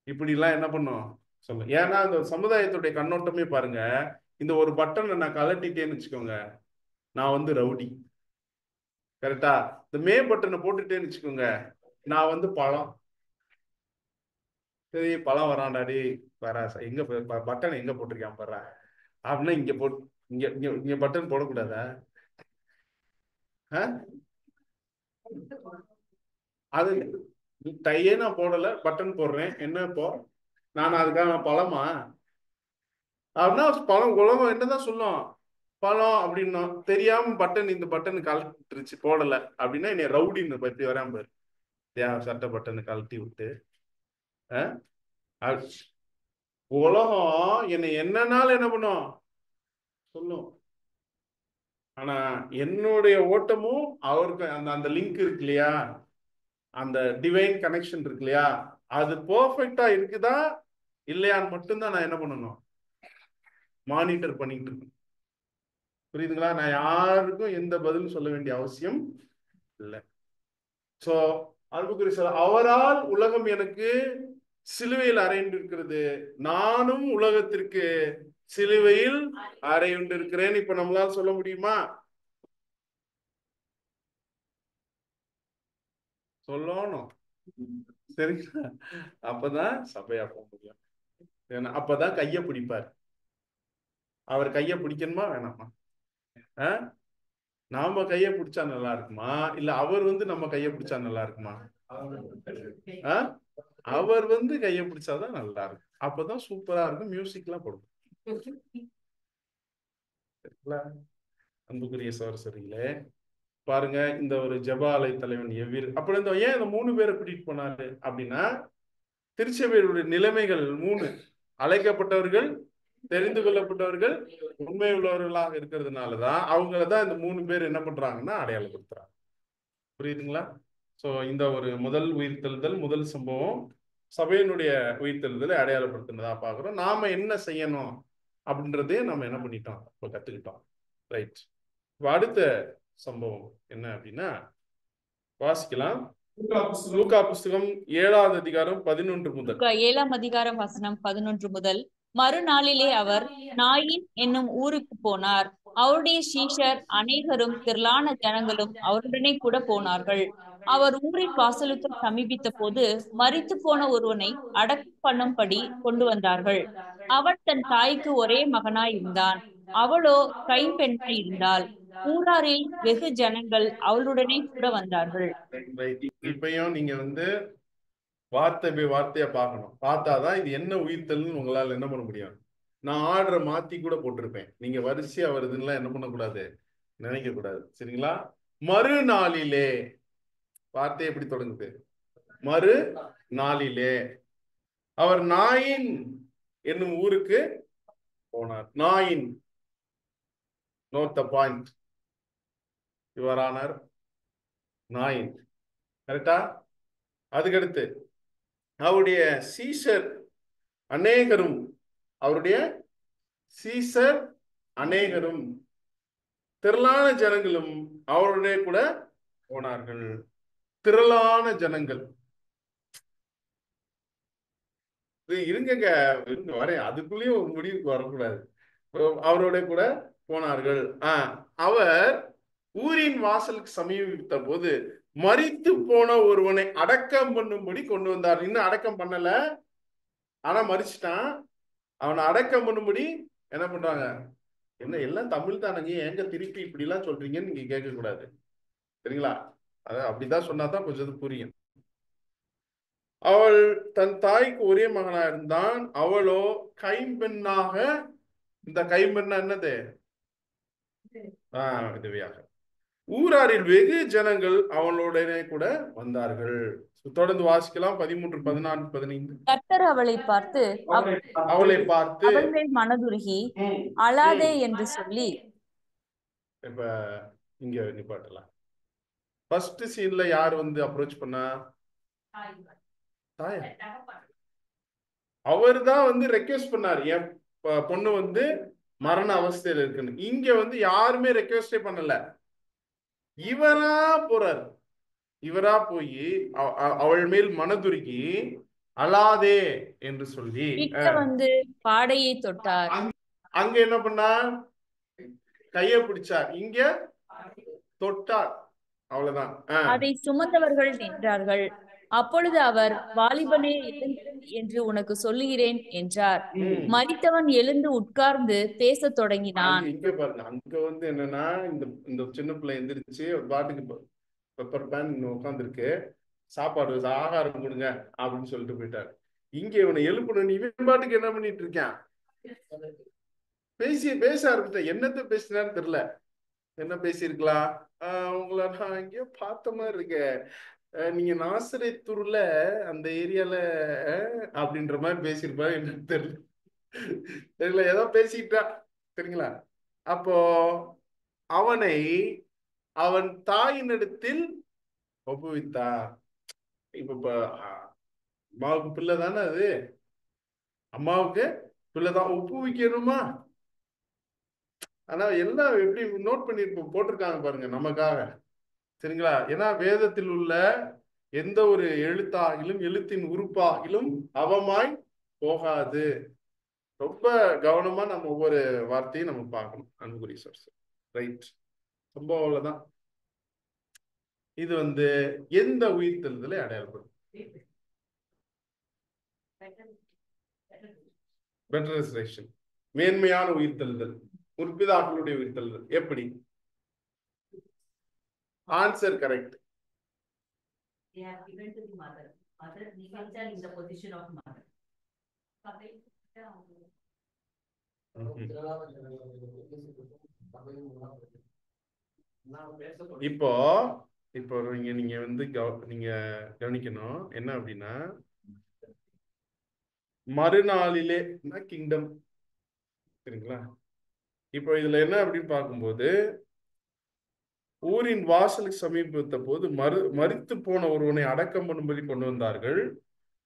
இப்படிலாம் என்ன பண்ணும் சொல்ல. ஏன்னா இந்த சமுதாயத்துடைய கண்ணோட்டமே பாருங்க, இந்த ஒரு பட்டனை நான் கலட்டிட்டேன்னு வச்சுக்கோங்க, நான் வந்து ரவுடி. கரெக்டா? இந்த மே பட்டனை போட்டுட்டேன்னு வச்சுக்கோங்க, நான் வந்து பழம். சரி, பழம் வரான்டாடி வர எங்க பட்டன் எங்க போட்டிருக்கான் பாரு அப்படின்னா இங்க போட்டு இங்க இங்க இங்க பட்டன் போடக்கூடாதா? அது டையே நான் போடல, பட்டன் போடுறேன். என்ன இப்போ நான் அதுக்காக பழமா அப்படின்னா பழம் உலகம் என்னதான் சொல்லும், பழம் அப்படின்னா தெரியாம பட்டன், இந்த பட்டன் கழட்டுருச்சு போடல அப்படின்னா என்னை ரவுடின்னு பற்றி வராம பாரு. சட்டை பட்டனை கழட்டி விட்டு உலகம் என்னை என்னன்னாலும் என்ன பண்ணும் சொல்லும். ஆனா என்னுடைய ஓட்டமும் அவருக்கு அந்த அந்த லிங்க் இருக்கு இல்லையா, அந்த டிவைன் கனெக்ஷன் இருக்கு இல்லையா, அது பெர்ஃபெக்டா இருக்குதா இல்லையான்னு மட்டும்தான் நான் என்ன பண்ணணும், மானிட்டர் பண்ணிட்டு இருக்கேன். புரியுதுங்களா? நான் யாருக்கும் எந்த பதிலும் சொல்ல வேண்டிய அவசியம் இல்லை. சோ அன்புக்குரிய சொல்ல, அவரால் உலகம் எனக்கு சிலுவையில் அறையுண்டிருக்கிறது, நானும் உலகத்திற்கு சிலுவையில் அறையுண்டிருக்கிறேன். இப்ப நம்மளால சொல்ல முடியுமா? சொல்லணும். சரிங்களா? அப்பதான் சபையா போக முடியும். அப்பதான் கைய பிடிப்பார். அவர் கைய பிடிக்கணுமா வேணாமா? நாம கைய பிடிச்சா நல்லா இருக்குமா, இல்ல அவர் நம்ம கைய பிடிச்சா நல்லா இருக்குமா? அவர் கைய பிடிச்சாதான் நல்லா இருக்கும். அப்பதான் சூப்பரா இருக்கும். மியூசிக் எல்லாம் போடும். அன்புக்குரிய சகோதரர்களே, பாருங்க, இந்த ஒரு ஜெபாலய தலைவன் எவ்விரு அப்படி ஏன் இந்த 3 பேரை கூட்டிட்டு போனாரு அப்படின்னா, திருச்சபையுடைய நிலைமைகள் 3: அழைக்கப்பட்டவர்கள், தெரிந்து கொள்ளப்பட்டவர்கள், உண்மை உள்ளவர்களாக இருக்கிறதுனாலதான் அவங்களதான் இந்த 3 பேர் என்ன பண்றாங்கன்னா அடையாளப்படுத்துறாங்க. புரியுதுங்களா? சோ இந்த ஒரு முதல் உயிர்த்தெழுதல், முதல் சம்பவம் சபையினுடைய உயிர்த்தெழுதலை அடையாளப்படுத்தினதா பாக்குறோம். நாம என்ன செய்யணும் அப்படின்றதே நம்ம என்ன பண்ணிட்டோம், இப்ப கத்துக்கிட்டோம். ரைட். அடுத்த சம்பவம் என்ன அப்படின்னா, வாசிக்கலாம். லூக்கா புஸ்தகம் 7வது அதிகாரம் 11 முதல். 7ஆம் அதிகாரம் வசனம் 11 முதல். மறுநாளிலே அவர் நாயின் என்னும் ஊருக்கு போனார். அவருடைய சீஷர் அநேகரும் திரளான ஜனங்களும் அவருடனே கூட போனார்கள். அவர் ஊரின் வாசலுக்கு சமீபித்த போது மரித்து போன ஒருவனை அடக்கம் பண்ணும்படி கொண்டு வந்தார்கள். அவன் தன் தாய்க்கு ஒரே மகனாய் இருந்தான். அவளோ கைம்பெண்ணாய் இருந்தாள். ஊராரில் வெகு ஜனங்கள் அவளுடனே கூட வந்தார்கள். இப்பயும் நீங்க வார்த்தை போய் வார்த்தையா பார்க்கணும். பார்த்தாதான் இது என்ன உயிர்த்தல்னு உங்களால என்ன பண்ண முடியும். நான் ஆர்டரை மாத்தி கூட போட்டிருப்பேன். நீங்க வரிசையா வருதுன்னா என்ன பண்ணக்கூடாது, நினைக்க கூடாது. சரிங்களா? மறுநாளிலே, வார்த்தை எப்படி தொடங்குது? மறு நாளிலே அவர் நாயின் என்னும் ஊருக்கு போனார். நாயின், note the point, your honour. நாயின், கரெக்டா? அதுக்கடுத்து அவருடைய சீஷர் அநேகரும், அவருடைய சீஷர் அநேகரும் திரளான ஜனங்களும் அவருடைய கூட போனார்கள். திரளான ஜனங்கள். இருங்க வரேன், அதுக்குள்ளேயும் ஒரு முடிவுக்கு வரக்கூடாது. அவரோட கூட போனார்கள். அவர் ஊரின் வாசலுக்கு சமீபித்த போது மரித்து போன ஒருவனை அடக்கம் பண்ணும்படி கொண்டு வந்தார். இன்னும் அடக்கம் பண்ணல, ஆனா மரிச்சிட்டான். அவனை அடக்கம் பண்ணும்படி என்ன பண்றாங்க? என்ன எல்லாம் தமிழ் தானங்க, எங்க திருப்பி இப்படி எல்லாம் சொல்றீங்கன்னு நீங்க கேட்க கூடாது. சரிங்களா? அதான் அப்படிதான் சொன்னாதான் கொஞ்சம் புரியும். அவள் தன் தாய்க்கு ஒரே மகனா இருந்தான். அவளோ கைம்பெண்ணாக, இந்த கைம்பெண்ணா என்னது? விதவையாக. ஊராரில் வெகு ஜனங்கள் அவளுடனே கூட வந்தார்கள். தொடர்ந்து வாசிக்கலாம். 13, 14, 15. கர்த்தர் அவளை பார்த்து அவள் மேல் மனதுருகி அழாதே என்று சொல்லி. இப்ப இங்க நிப்பாட்டலாம். ஃபர்ஸ்ட் சீன்ல யார் அப்ரோச் பண்ணா? அவர் தான் ரெக்வெஸ்ட் பண்ணார், என் பொண்ணு மரண அவஸ்தையில இருக்குன்னு. இங்க யாருமே ரெக்வெஸ்டே பண்ணல. இவரா போறார். இவரா போய் அவள் மேல் மனதுருகி அழாதே என்று சொல்லி பாடையை தொட்டார். அங்க என்ன பண்ணா? கைய பிடிச்சார். இங்க தொட்டார். அவ்வளவுதான். அதை சுமந்தவர்கள் நின்றார்கள். அப்பொழுது அவர், வாலிபனே என்று உனக்கு சொல்லுகிறேன் என்றார். மரித்தவன் எழுந்து உட்கார்ந்து பேசத் தொடங்கினான். இங்க பாருங்க, அங்க என்னன்னா, இந்த சின்ன பிள்ளை எந்திரிச்சு பாட்டுக்கு பெப்பர் பேன் உட்காந்துருக்கு, சாப்பாடு ஆகாரம் கொடுங்க அப்படின்னு சொல்லிட்டு போயிட்டாரு. இங்க இவனை எழுப்பணும், இவன் பாட்டுக்கு என்ன பண்ணிட்டு இருக்கான்? பேச ஆரம்பிச்ச. என்னத்த பேசினான்னு தெரியல. என்ன பேசியிருக்கலாம்? உங்களை நான் எங்கேயோ பார்த்த மாதிரி இருக்க, நீங்க நாசரேத்தூர்ல அந்த ஏரியால அப்படின்ற மாதிரி பேசியிருப்பாரு. என்னன்னு தெரியல. தெரியல, ஏதோ பேசிட்டா. சரிங்களா? அப்போ அவனை அவன் தாயினிடத்தில் ஒப்புவித்தார். இப்ப அம்மாவுக்கு பிள்ளை தானே அது, அம்மாவுக்கு பிள்ளைதான், ஒப்புவிக்கணுமா? ஆனா எல்லாம் எப்படி நோட் பண்ணி போட்டிருக்காங்க பாருங்க நமக்காக. சரிங்களா? ஏன்னா வேதத்தில் உள்ள எந்த ஒரு எழுத்தாகிலும் எழுத்தின் உறுப்பாகிலும் அவமாய் போகாது. ரொம்ப கவனமா நம்ம ஒவ்வொரு வார்த்தையும் நம்ம பார்க்கணும். அன்புக்குரிய சோர்ஸ் ரைட். சம்பவம் அவ்வளவுதான். இது எந்த உயிர்த்தெழுதலை அடையாளப்படும்? பெட்டர் ரெசரக்ஷன், மேன்மையான உயிர்த்தெழுதல், முற்பிதாக்களுடைய உயிர்த்தெழுதல். எப்படி? Answer correct. They are given to the mother. Mother becomes in the position of mother. இப்போ இப்போ நீங்க நீங்க நீங்க கவனிக்கணும் என்ன அப்படின்னா, மறுநாளிலே கிங்டம், சரிங்களா? இப்போ இதுல என்ன அப்படின்னு பார்க்கும்போது, ஊரின் வாசலுக்கு சமீபத்த போது மரித்து போன ஒருவனை அடக்கம் பண்ணும்படி கொண்டு வந்தார்கள்.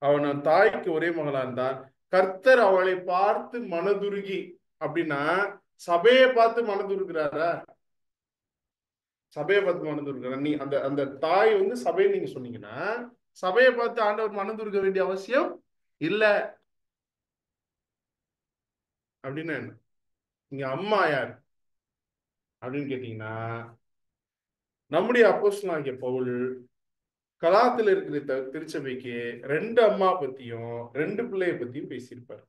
அவன் தாய்க்கு ஒரே மகளா இருந்தான். கர்த்தர் அவளை பார்த்து மனதுருகி. அப்படின்னா சபையை பார்த்து மனதுருகிறாரா? சபையை பார்த்து மனதுருகிறார். நீ அந்த அந்த தாய் சபையை நீங்க சொன்னீங்கன்னா, சபையை பார்த்து ஆண்டவர் மனதுருக வேண்டிய அவசியம் இல்ல. அப்படின்னா என்ன? நீங்க அம்மா யார் அப்படின்னு கேட்டீங்கன்னா, நம்முடைய அப்போஸ்தலனாகிய பவுல் கலாத்துல இருக்கிற திருச்சபைக்கு 2 அம்மா பத்தியும் 2 பிள்ளைய பத்தியும் பேசியிருப்பார்.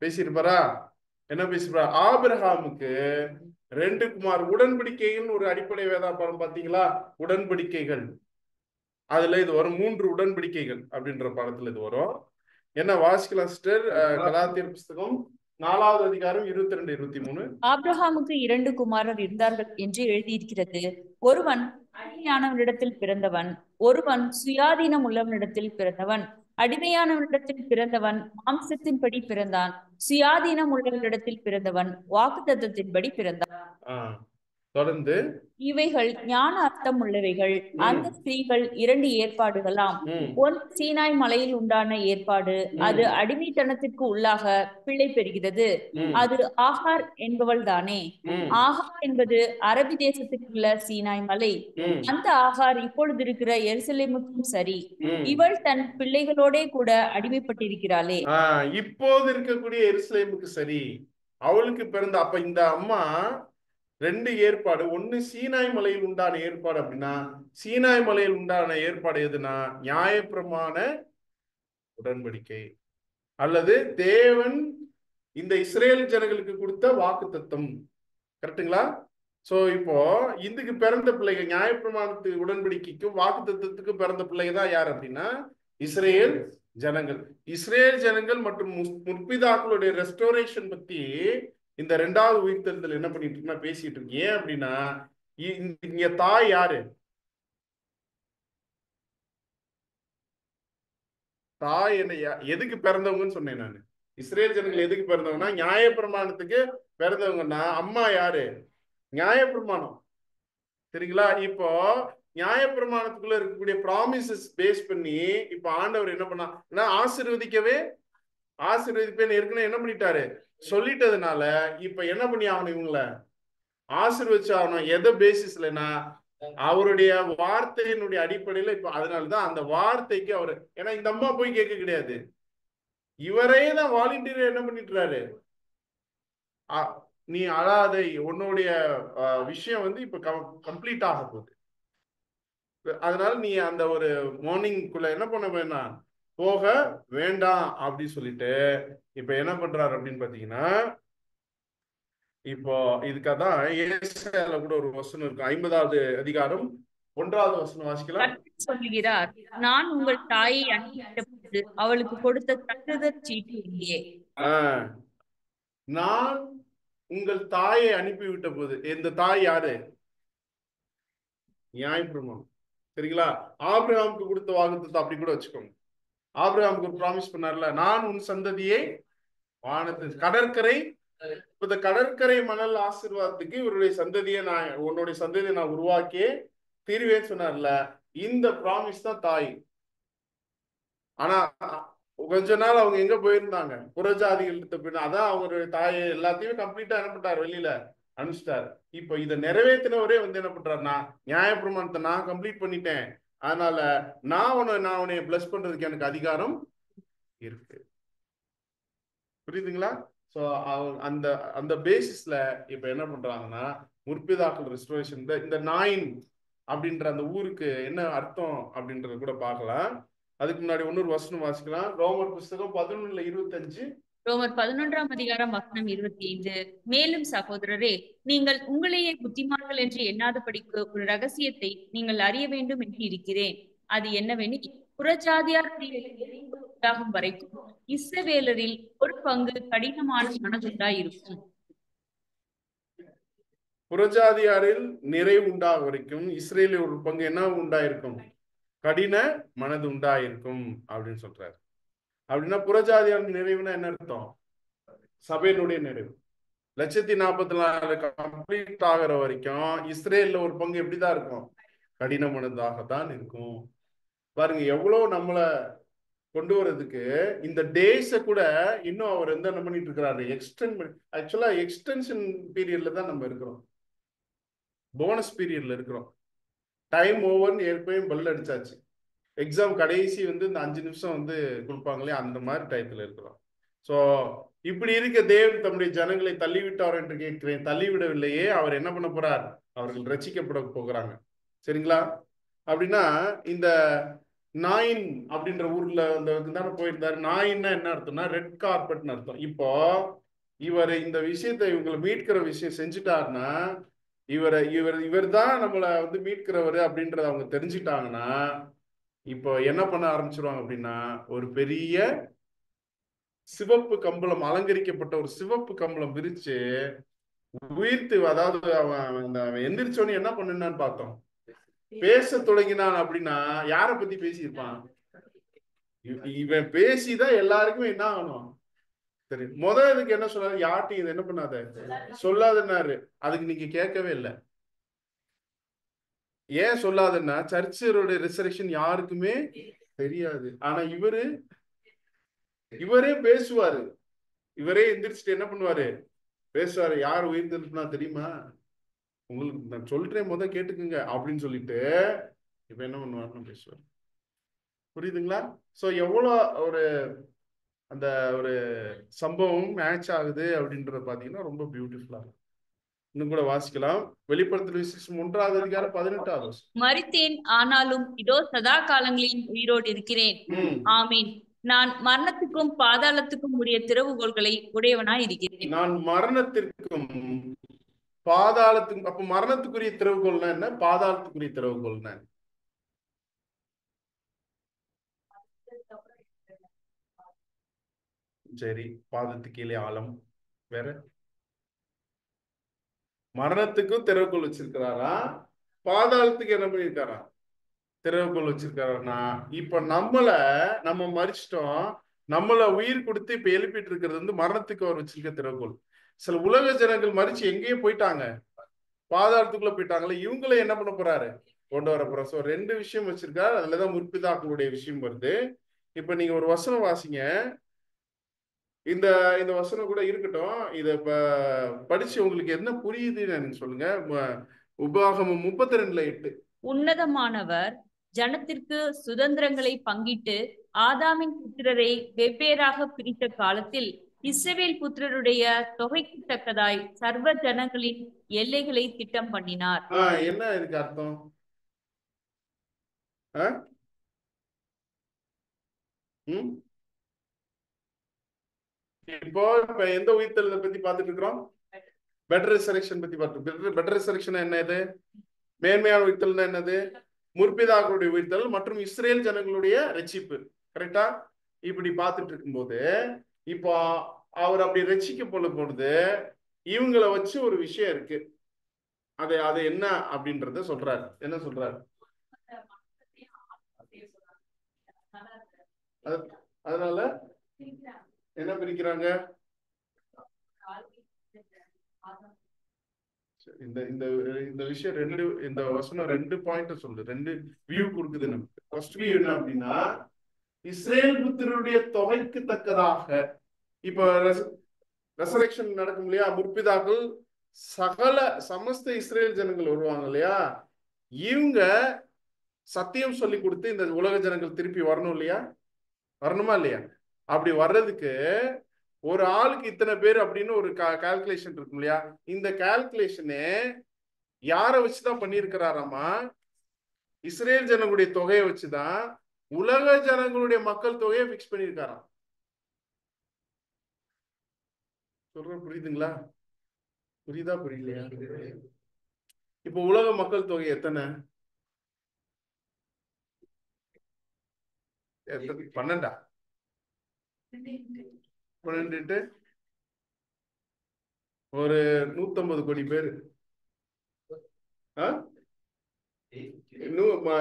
பேசியிருப்பாரா? என்ன பேசியிருப்பார்? ஆபிரகாமுக்கு 2 குமார், உடன்படிக்கைகள் ஒரு அடிப்படை வேதாபாரம் பாத்தீங்களா? உடன்படிக்கைகள், அதுல இது வரும். 3 உடன்படிக்கைகள் அப்படின்ற பாடத்துல இது வரும். என்ன வாசிக்கலாம் சிஸ்டர்? கலாத்தியர் புஸ்தகம் 4வது அதிகாரம் 22, 23. ஆபிரகாமுக்கு 2 குமாரர் இருந்தார்கள் என்று எழுதியிருக்கிறது. ஒருவன் அடிமையானவனிடத்தில் பிறந்தவன், ஒருவன் சுயாதீனம் உள்ளவனிடத்தில் பிறந்தவன். அடிமையானவனிடத்தில் பிறந்தவன் மாம்சத்தின்படி பிறந்தான், சுயாதீனம் உள்ளவனிடத்தில் பிறந்தவன் வாக்குத்தத்தத்தின்படி பிறந்தான். தொடர்ந்து இவைகள் ஞான அர்த்தம் உள்ளவைகள். அந்த ஸ்திரீகள் 2 ஏற்பாடுகளாம். ஒன்று சீனாய் மலையில் உண்டான ஏற்பாடு, அது அடிமைத்தனத்திற்கு உள்ளாக பிள்ளை பெறுகிறது. அது ஆகார் என்பவள் தானே. ஆகார் என்பது அரபி தேசத்துக்குள்ள சீனாய் மலை. அந்த ஆகார் இப்பொழுது இருக்கிற எருசலேமுக்கும் சரி. இவள் தன் பிள்ளைகளோட கூட அடிமைப்பட்டிருக்கிறாளே. இப்போது இருக்கக்கூடிய எருசலேமுக்கு சரி, அவளுக்கு பிறந்த. அப்ப இந்த அம்மா 2 ஏற்பாடு. ஒண்ணு சீனாய் மலையில் உண்டான ஏற்பாடு. அப்படின்னா சீனாய் மலையில் உண்டான ஏற்பாடு எதுனா நியாயப்பிரமாண உடன்படிக்கை, அல்லது தேவன் இந்த இஸ்ரேல் ஜனங்களுக்கு கொடுத்த வாக்குத்தத்தம். கரெக்டுங்களா? சோ இப்போ இதுக்கு பிறந்த பிள்ளைகள், நியாயப்பிரமாணத்து உடன்படிக்கைக்கும் வாக்குத்தத்தத்துக்கும் பிறந்த பிள்ளைங்க தான் யார் அப்படின்னா இஸ்ரேல் ஜனங்கள். இஸ்ரேல் ஜனங்கள் மற்றும் முற்பிதாக்களுடைய ரெஸ்டோரேஷன் பத்தி இந்த 2வது உயிர்த்தெழுதல் என்ன பண்ணிட்டு இருக்குன்னா பேசிட்டு இருக்கு. ஏன் அப்படின்னா இங்க தாய் யாரு? தாய் என்ன எதுக்கு பிறந்தவங்கன்னு சொன்னேன் நான். இஸ்ரேல் ஜனங்கள் எதுக்கு பிறந்தவங்கன்னா நியாயப்பிரமாணத்துக்கு பிறந்தவங்கன்னா அம்மா யாரு? நியாயப்பிரமாணம். சரிங்களா? இப்போ நியாயப்பிரமாணத்துக்குள்ள இருக்கக்கூடிய ப்ராமிசஸ் பேஸ் பண்ணி இப்ப ஆண்டவர் என்ன பண்ணா, ஆசீர்வதிப்பேன்னு ஏற்கனவே என்ன பண்ணிட்டாரு சொல்லிட்டதுனால, இப்ப என்ன பண்ணி ஆகணும்? இவங்கள ஆசீர்வதிச்சு ஆகணும். எதை பேசிஸ்லன்னா அவருடைய வார்த்தையினுடைய அடிப்படையில. இப்ப அதனாலதான் அந்த வார்த்தைக்கு அவரு, ஏன்னா இந்த அம்மா போய் கேட்க கிடையாது, இவரே தான் வாலண்டியர் என்ன பண்ணிட்டுறாரு. நீ அழாதை, உன்னுடைய விஷயம் இப்ப கம்ப்ளீட் ஆக போகுது. அதனால நீ அந்த ஒரு மார்னிங்குள்ள என்ன பண்ண வேண்டாம், போக வேண்டாம் அப்படின்னு சொல்லிட்டு இப்ப என்ன பண்றாரு அப்படின்னு பாத்தீங்கன்னா, இப்போ இதுக்காதான் ஏசாயால கூட ஒரு வசனம் இருக்கு. 50வது அதிகாரம் 1வது வசனம் வாசிக்கலாம். சொல்லுகிறார், நான் உங்கள் தாயை அனுப்பிவிட்ட அவளுக்கு கொடுத்த தகுதற் சீட்டு இங்கே. நான் உங்கள் தாயை அனுப்பிவிட்ட போது, இந்த தாய் யாரு? நியாயப்பிரமாணம். சரிங்களா? ஆபிரகாமுக்கு கொடுத்த வாக்குத்தத்தம் அப்படி கூட வச்சுக்கோங்க. ஆபிரகாமுக்கு ஒரு ப்ராமிஸ் பண்ணார்ல, நான் உன் சந்ததியை வானத்து கடற்கரை, இந்த கடற்கரை மணல் ஆசீர்வாதத்துக்கு இவருடைய சந்ததியை உன்னுடைய சந்ததியை நான் உருவாக்கியே தீர்வேன்னு சொன்னார்ல. இந்த ப்ராமிஸ் தான் தாய். ஆனா கொஞ்ச நாள் அவங்க எங்க போயிருந்தாங்க? புறஜாதிகள். அதான் அவங்களுடைய தாயை எல்லாத்தையுமே கம்ப்ளீட்டா என்ன பண்ணிட்டாரு, வெளியில அனுப்பிச்சிட்டாரு. இப்போ இதை நிறைவேற்றினவரே வந்து என்ன பண்றாருன்னா, நியாயப்பிரமாணத்தை நான் கம்ப்ளீட் பண்ணிட்டேன், அதனால நான் உன்னை பிளஸ் பண்றதுக்கு எனக்கு அதிகாரம் இருக்கு. புரியுதுங்களா? ஸோ அந்த அந்த பேசிஸ்ல இப்ப என்ன பண்றாங்கன்னா, முற்பிதாக்கள் ரெஸ்டோரேஷன் இந்த நாயின் அப்படின்ற அந்த ஊருக்கு என்ன அர்த்தம் அப்படின்றத கூட பார்க்கலாம். அதுக்கு முன்னாடி இன்னொரு வசனம் வாசிக்கலாம். ரோமர் புஸ்தகம் 11:25. ரோமர் 11ஆம் அதிகாரம் வசனம் 25. மேலும் சகோதரரே, நீங்கள் உங்களையே புத்திமான்கள் என்று எண்ணாதபடிக்கு ஒரு ரகசியத்தை நீங்கள் அறிய வேண்டும் என்று இருக்கிறேன். அது என்னவெனில், புறஜாதியார் உண்டாகும் வரைக்கும் இஸ்ரவேலரில் ஒரு பங்கு கடினமான மனதுண்டாயிருக்கும். புறஜாதியாரில் நிறைவு உண்டாக வரைக்கும் இஸ்ரேலில் ஒரு பங்கு என்ன உண்டாயிருக்கும்? கடின மனது உண்டாயிருக்கும் அப்படின்னு சொல்றாரு. அப்படின்னா புறஜாதியார் நிறைவுனா என்ன அர்த்தம்? சபையினுடைய நிறைவு 1,44,000 கம்ப்ளீட் ஆகிற வரைக்கும் இஸ்ரேல்ல ஒரு பங்கு எப்படிதான் இருக்கும்? கடின மனதாகத்தான் இருக்கும். பாருங்க எவ்வளவு நம்மளை கொண்டு வர்றதுக்கு இந்த டேஸ கூட இன்னும் அவர் என்ன பண்ணிட்டு இருக்கிறாரு, ஆக்சுவலா எக்ஸ்டென்ஷன் பீரியட்ல தான் நம்ம இருக்கிறோம், போனஸ் பீரியட்ல இருக்கிறோம். டைம் ஓவர்னு ஏற்கனவே பல் அடிச்சாச்சு. எக்ஸாம் கடைசி வந்து இந்த 5 நிமிஷம் வந்து கொடுப்பாங்களே, அந்த மாதிரி டயத்துல இருக்கிறோம். ஸோ இப்படி இருக்க தேவன் தம்முடைய ஜனங்களை தள்ளிவிட்டார் என்று கேட்கிறேன். தள்ளிவிடவில்லையே, அவர் என்ன பண்ண போறார்? அவர்கள் ரட்சிக்கப்பட போகிறாங்க. சரிங்களா? அப்படின்னா இந்த நாயின் அப்படின்ற ஊர்ல தானே போயிருந்தாரு. நாயின்னா என்ன அர்த்தம்னா ரெட் கார்பெட்னு அர்த்தம். இப்போ இவர் இந்த விஷயத்தை இவங்களை மீட்கிற விஷயம் செஞ்சுட்டாருன்னா, இவர் தான் நம்மளை வந்து மீட்கிறவர் அப்படின்றத அவங்க தெரிஞ்சுட்டாங்கன்னா, இப்போ என்ன பண்ண ஆரம்பிச்சிருவாங்க அப்படின்னா, ஒரு பெரிய சிவப்பு கம்பளம், அலங்கரிக்கப்பட்ட ஒரு சிவப்பு கம்பளம் விரிச்சு உயிர்த்து, அதாவது அவன் எந்திரிச்சோன்னு என்ன பண்ணுனான்னு பார்த்தோம், பேச தொடங்கினான். அப்படின்னா யாரை பத்தி பேசியிருப்பான்? இவன் பேசிதான் எல்லாருக்குமே என்ன ஆகணும்? சரி, இதுக்கு என்ன சொன்னாரு? யார்ட்டையும் இதை என்ன பண்ணாத, சொல்லாதன்னாரு. அதுக்கு நீங்க கேட்கவே இல்லை. ஏன் சொல்லாதுன்னா, சர்ச்சரோட ரிசர்வேஷன் யாருக்குமே தெரியாது. ஆனா இவரே பேசுவாரு. இவரே எந்திரிச்சுட்டு என்ன பண்ணுவாரு? பேசுவாரு. யார் உயிர் தெரிஞ்சுனா தெரியுமா? உங்களுக்கு நான் சொல்றேன், கேட்டுக்குங்க அப்படின்னு சொல்லிட்டு இப்ப என்ன பண்ணுவாருன்னு பேசுவார். புரியுதுங்களா? சோ எவ்வளவு அந்த ஒரு சம்பவம் மேட்ச் ஆகுது அப்படின்றத பாத்தீங்கன்னா ரொம்ப பியூட்டிஃபுல்லா இருக்கும். இன்னும் கூட வாசிக்கலாம். வெளிப்படுத்தல் விசேஷம் 1ஆம் அதிகாரம் 18வது. மரித்தேன், ஆனாலும் இதோ சதா காலங்களில் உயிரோடு இருக்கிறேன். ஆமீன். நான் மரணத்துக்கும் பாதாளத்துக்கும் உடைய திறவுகோல்களை உடையவனாய் இருக்கிறேன். நான் மரணத்திற்கும் பாதாளத்துக்கும். அப்ப மரணத்துக்குரிய திறவுகோல்னா என்ன? பாதாளத்துக்குரிய திறவுகோல்னா சரி, பாதத்துக்கு கீழே ஆழம். வேற மரணத்துக்கும் திறவுகோல் வச்சிருக்கிறாரா? பாதாளத்துக்கு என்ன பண்ணிருக்காரா? திறவுகோல் வச்சிருக்காருன்னா, இப்ப நம்ம மறிச்சிட்டோம், நம்மள உயிர் கொடுத்து இப்ப எழுப்பிட்டு இருக்கிறது வந்து மரணத்துக்கு அவர் வச்சிருக்க திறவுகோல். சில உலக ஜனங்கள் மறிச்சு எங்கேயே போயிட்டாங்க, பாதாளத்துக்குள்ள போயிட்டாங்களே, இவங்கள என்ன பண்ண போறாரு? கொண்டு வர போறாரு. ஸோ 2 விஷயம் வச்சிருக்காரு. அதுலதான் முற்பிதாக்களுடைய விஷயம் வருது. இப்ப நீங்க ஒரு வசனம் வாசிங்க. இந்த இந்த வசனம் கூட இருக்கட்டும். இத படிச்சு உங்களுக்கு என்ன புரியுதுன்னு எனக்கு சொல்லுங்க. உபாகமம் 32:8. உன்னதமானவர் ஜனத்திற்கு சுதந்திரங்களை பங்கிட்டு ஆதாமின் புத்திரரை வெவ்வேறாக பிரித்த காலத்தில் இஸ்ரவேல் புத்திரருடைய தொகைக்கு தக்கதாய் சர்வ ஜனங்களின் எல்லைகளை திட்டம் பண்ணினார். என்ன இதுக்கு அர்த்தம்? இப்போ எந்த உயிர்த்தெழுதை பத்தி பார்த்துட்டு இருக்கிறோம்? பெட்டர் ரிசரக்ஷன் பத்தி பார்த்து. பெட்டர் ரிசரக்ஷன் என்ன? இது மேன்மையான உயிர்த்தல் என்னது? முற்பிதாக்களுடைய உயிர்த்தல் மற்றும் இஸ்ரேல் ஜனங்களுடைய ரட்சிப்பு. கரெக்டா? இப்படி பார்த்துட்டு இருக்கும்போது இப்போ அவர் அப்படி ரட்சிக்கப்படும் பொழுது இவங்களை வச்சு ஒரு விஷயம் இருக்கு. அது என்ன அப்படின்றத சொல்றாரு. என்ன சொல்றாரு? அதனால என்ன பிரிக்கிறாங்க? இந்த விஷயம் இந்த வசனம் 2 பாயிண்ட் சொல்லுது, 2 வியூ கொடுக்குது நமக்கு. ஃபர்ஸ்ட் வியூ என்ன அப்படின்னா, இஸ்ரேல் புத்திரருடைய தொகைக்கு தக்கதாக இப்ப ரெசரக்ஷன் நடக்கும் இல்லையா? முற்பிதாக்கள் சமஸ்த இஸ்ரேல் ஜனங்கள் வருவாங்க இல்லையா, இவங்க சத்தியம் சொல்லி கொடுத்து இந்த உலக ஜனங்கள் திருப்பி வரணும் இல்லையா, வரணுமா இல்லையா? அப்படி வர்றதுக்கு ஒரு ஆளுக்கு இத்தனை பேர் அப்படின்னு ஒரு கால்குலேஷன் இருக்கும் இல்லையா. இந்த கால்குலேஷனு யாரை வச்சுதான் பண்ணியிருக்கிறாராமா? இஸ்ரேல் ஜனங்களுடைய தொகையை வச்சுதான் உலக ஜனங்களுடைய மக்கள் தொகையை பிக்ஸ் பண்ணியிருக்காராம். சொல்ற புரியுதுங்களா? புரியுதா புரியலையா? இப்ப உலக மக்கள் தொகை எத்தனை? 12 12 ஒரு 150 கோடி பேர்.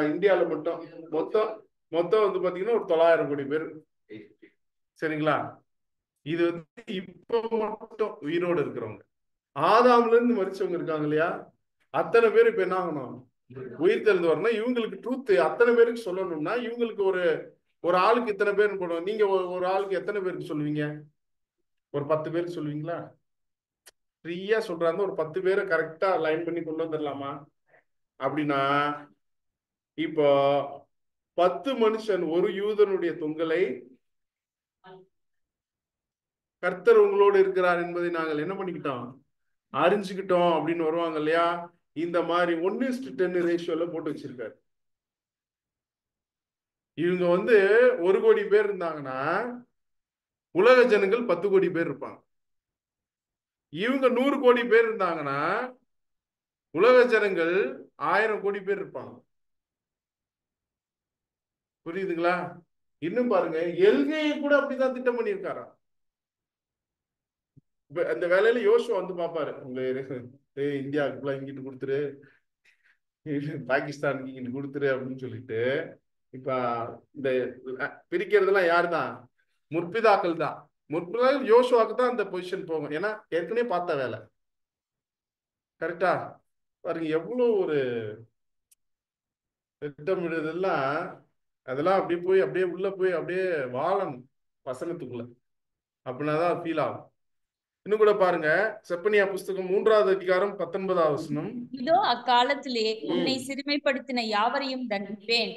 இந்தியாவில மட்டும் மொத்தம் வந்து பாத்தீங்கன்னா ஒரு 900 கோடி பேர். சரிங்களா? இது வந்து இப்ப மட்டும் உயிரோடு இருக்கிறவங்க. ஆதாம்ல இருந்து மரிச்சவங்க இருக்காங்க இல்லையா, அத்தனை பேர் இப்ப என்ன ஆகணும்? உயிர் தெளிந்து வரணும். இவங்களுக்கு ட்ரூத் அத்தனை பேருக்கு சொல்லணும்னா இவங்களுக்கு ஒரு ஆளுக்கு இத்தனை பேர் போடுவோம். நீங்க ஒரு ஆளுக்கு எத்தனை பேருக்கு சொல்லுவீங்க? ஒரு 10 பேருக்கு சொல்லுவீங்களா? ஃப்ரீயா சொல்றாங்க, ஒரு 10 பேரை கரெக்டா லைன் பண்ணி கொண்டு வந்துடலாமா? அப்படின்னா இப்போ 10 மனுஷன் ஒரு யூதனுடைய தொங்கலை கர்த்தர் உங்களோடு இருக்கிறார் என்பதை நாங்கள் என்ன பண்ணிக்கிட்டோம், அறிஞ்சுக்கிட்டோம் அப்படின்னு வருவாங்க இல்லையா. இந்த மாதிரி 1:10 ரேஷியோல போட்டு வச்சிருக்காரு. இவங்க வந்து 1 கோடி பேர் இருந்தாங்கன்னா உலக ஜனங்கள் 10 கோடி பேர் இருப்பாங்க. இவங்க 100 கோடி பேர் இருந்தாங்கன்னா உலக ஜனங்கள் 1000 கோடி பேர் இருப்பாங்க. புரியுதுங்களா? இன்னும் பாருங்க, எல்கையை கூட அப்படிதான் திட்டம் பண்ணியிருக்காரா. அந்த வேலையில யோசுவா வந்து பாப்பாரு, உங்க இந்தியாவுக்குள்ள இங்கிட்டு கொடுத்துரு, பாகிஸ்தானுக்கு இங்கிட்டு கொடுத்துரு அப்படின்னு சொல்லிட்டு. இப்ப இந்த பிரிக்கிறதுலாம் யாரு தான்? முற்பிதாக்கள் தான். முற்பிதாக்கள் யோசுவாக்கு தான் அந்த பொசிஷன் போகும். ஏன்னா ஏற்கனவே பார்த்த வேலை. கரெக்டா? பாருங்க எவ்வளவு ஒரு திட்டமிடுதெல்லாம். அதெல்லாம் அப்படியே போய் அப்படியே உள்ள போய் அப்படியே வாழணும் வசனத்துக்குள்ள, அப்படின்னாதான் ஃபீல் ஆகும். இன்னும் கூட பாருங்க, செப்பனியா புஸ்தகம் 3வது அதிகாரம் 19வது வசனம். இதோ அக்காலத்திலே உன்னை சிறுமைப்படுத்தின யாவரையும் தண்டிப்பேன்,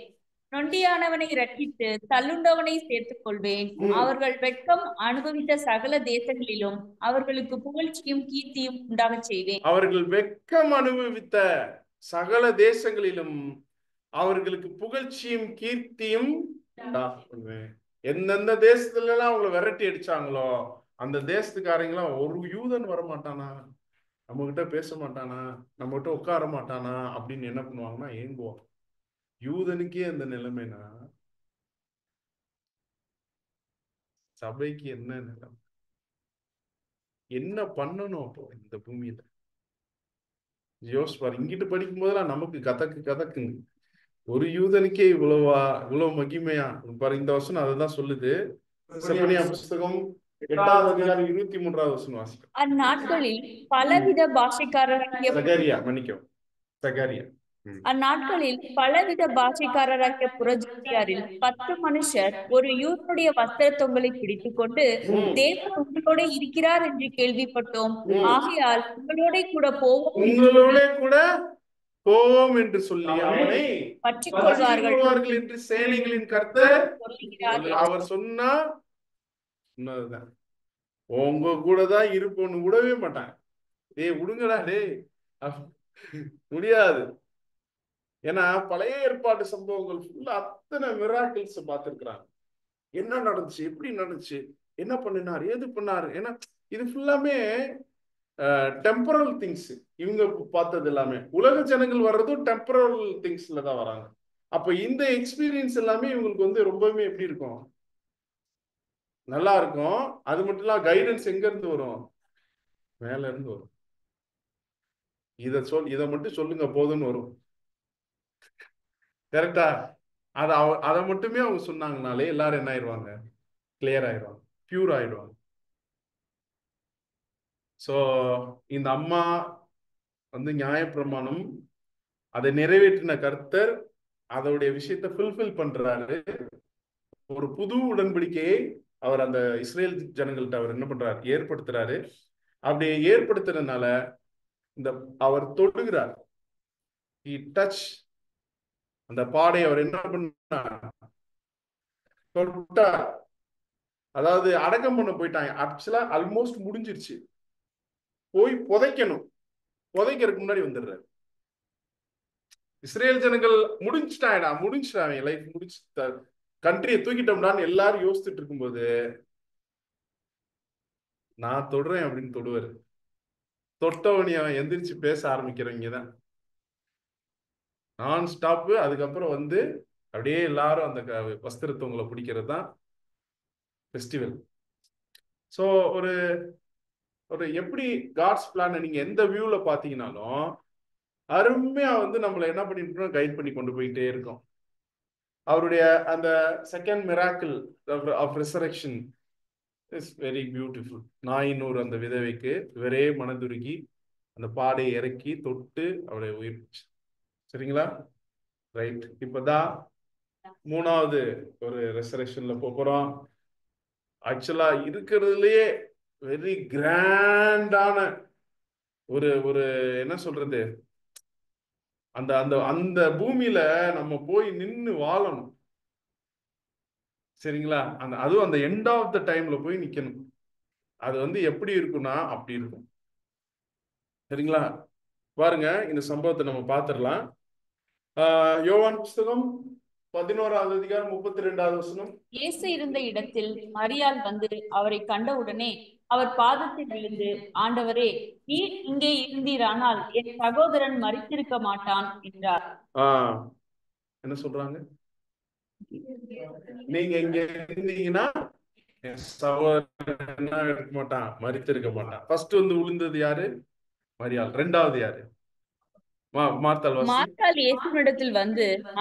நொண்டியானவனை ரட்சித்து தள்ளுண்டவனை சேர்த்துக் கொள்வேன். அவர்கள் வெட்கம் அனுபவித்த சகல தேசங்களிலும் அவர்களுக்கு புகழ்ச்சியும் கீர்த்தியும் உண்டாக செய்வேன். அவர்கள் வெட்கம் அனுபவித்த சகல தேசங்களிலும் அவர்களுக்கு புகழ்ச்சியும் கீர்த்தியும் உண்டாகுவேன். எந்தெந்த தேசத்துல எல்லாம் அவங்களை விரட்டி அடிச்சாங்களோ அந்த தேசத்துக்காரங்களாம் ஒரு யூதன் வரமாட்டானா, நம்ம கிட்ட பேச மாட்டானா, நம்ம கிட்ட உட்கார மாட்டானா அப்படின்னு என்ன பண்ணுவாங்கன்னா ஏங்குவாங்க. யூதனுக்கே அந்த நிலைமைனா சபைக்கு என்ன நிலைமை? என்ன பண்ணணும் அப்போ இந்த பூமியில? யோசிப்பாரு. இங்கிட்டு படிக்கும் போதெல்லாம் நமக்கு கதக்குங்க. ஒரு யூதனுக்கே இவ்வளவு மகிமையா பாரு. இந்த வசனம் அதுதான் சொல்லுது. செப்பனியா புஸ்தகம் 8வது அதிகாரம் 23வது வசனம் வாசிக்கும். அந்நாட்களில் பலவித பாஷைக்காரராகிய புறஜாதியாரில் 10 மனுஷர் ஒரு யூதனுடைய வஸ்திர தொங்கலை பிடித்துக் கொண்டு, தேவன் உங்களோட இருக்கிறார் என்று கேள்விப்பட்டோம், ஆகையால் உங்களோட கூட போவோம் என்று சொல்லி அவனை பற்றிக் கொள்வார்கள் என்று சேனைகளின் கர்த்தர் அவர் சொன்னா சொன்னதுதான். உங்க கூட தான் இருப்போன்னு விடவே மாட்டாங்க. விடுங்கடா முடியாது. ஏன்னா பழைய ஏற்பாடு சம்பவங்கள் ஃபுல்லா அத்தனை மிராக்கிள்ஸ் பார்த்திருக்கிறாங்க. என்ன நடந்துச்சு, எப்படி நடந்துச்சு, என்ன பண்ணினார், ஏது பண்ணாரு. ஏன்னா இது ஃபுல்லாமே டெம்பரல் திங்ஸ். இவங்க பார்த்தது எல்லாமே உலக ஜனங்கள் வர்றதும் டெம்பரல் திங்ஸ்ல தான் வராங்க. அப்ப இந்த எக்ஸ்பீரியன்ஸ் எல்லாமே இவங்களுக்கு வந்து ரொம்பவுமே எப்படி இருக்கும், நல்லா இருக்கும். அது மட்டும் இல்ல, கைடன்ஸ் எங்க இருந்து வரும்? மேல இருந்து வரும். இதை மட்டும் சொல்லுங்க போதும்னு வரும். கரெக்டா? அதை மட்டுமே அவங்க சொன்னாங்கனாலே எல்லாரும் என்ன ஆயிடுவாங்க? கிளியர் ஆயிடுவாங்க, பியூர் ஆயிடுவாங்க. சோ இந்த அம்மா வந்து நியாயப்பிரமாணம் அதை நிறைவேற்றின கர்த்தர் அதோடைய விஷயத்தை ஃபுல்ஃபில் பண்றாரு. ஒரு புது உடன்படிக்கையை அவர் அந்த இஸ்ரேல் ஜனங்கள்ட்ட அவர் என்ன பண்றாரு? ஏற்படுத்துறாரு. அப்படி ஏற்படுத்துறதுனால இந்த அவர் தொடுகிறார். டச் அந்த பாடை அவர் என்ன பண்ணார்? தொட்டார். அதாவது அடக்கம் பண்ண போயிட்டாங்க. ஆக்சுவலா ஆல்மோஸ்ட் முடிஞ்சிருச்சு. போய் புதைக்கணும். புதைக்கிறதுக்கு முன்னாடி வந்துடுறாரு. இஸ்ரேல் ஜனங்கள் முடிஞ்சுட்டாங்க, லைஃப் முடிச்சு கண்ட்ரியை தூக்கிட்டோம்டான்னு எல்லாரும் யோசிச்சுட்டு இருக்கும்போது நான் தொடுறேன் அப்படின்னு தொடுவாரு. தொட்டவனி அவன் எந்திரிச்சு பேச ஆரம்பிக்கிறவங்க தான் நான் ஸ்டாப்பு. அதுக்கப்புறம் அப்படியே எல்லாரும் அந்த வஸ்திரத்தவங்களை பிடிக்கிறது தான் ஃபெஸ்டிவல். ஸோ ஒரு ஒரு எப்படி காட்ஸ் பிளானை நீங்க எந்த வியூல பாத்தீங்கன்னாலும் அருமையா நம்மளை என்ன பண்ணிட்டு கைட் பண்ணி கொண்டு போயிட்டே இருக்கோம். அவருடைய அந்த second miracle of resurrection is very beautiful. நாயினூர் அந்த விதவைக்கு இவரே மனதுருகி அந்த பாடையை இறக்கி தொட்டு அவரை உயிர்ப்பிச்சு. சரிங்களா? ரைட். இப்பதான் மூணாவது ஒரு ரெசரக்ஷன்ல போறோம். ஆக்சுவலா இருக்கிறதுலயே வெரி கிராண்டான ஒரு ஒரு என்ன சொல்றது, அந்த அந்த அந்த பூமியில நம்ம போய் நின்று வாழணும். சரிங்களா? அதுவும் அந்த எண்ட் ஆஃப் த டைம்ல போய் நிக்கணும். அது எப்படி இருக்கும்னா அப்படி இருக்கும். சரிங்களா? பாருங்க, இந்த சம்பவத்தை நம்ம பார்த்துடலாம். யோவான் புஸ்தகம் 11வது அதிகாரம் 32வது வசனம். இயேசு இருந்த இடத்தில் மரியாள் அவரை கண்டவுடனே அவர் பாதத்தில் விழுந்து, ஆண்டவரே, நீர் இங்கே இருந்தீரானால் என் சகோதரன் மரித்திருக்க மாட்டான் என்றார். என்ன சொல்றாங்க? நீங்க இங்க இருந்தீங்கன்னா என் சகோதரன் என்ன இருக்க மாட்டான், மரித்திருக்க மாட்டான். ஃபர்ஸ்ட் விழுந்தது யாரு? மரியாள். ரெண்டாவது யாரு? மார்த்தாள் இயேசுவினிடத்தில்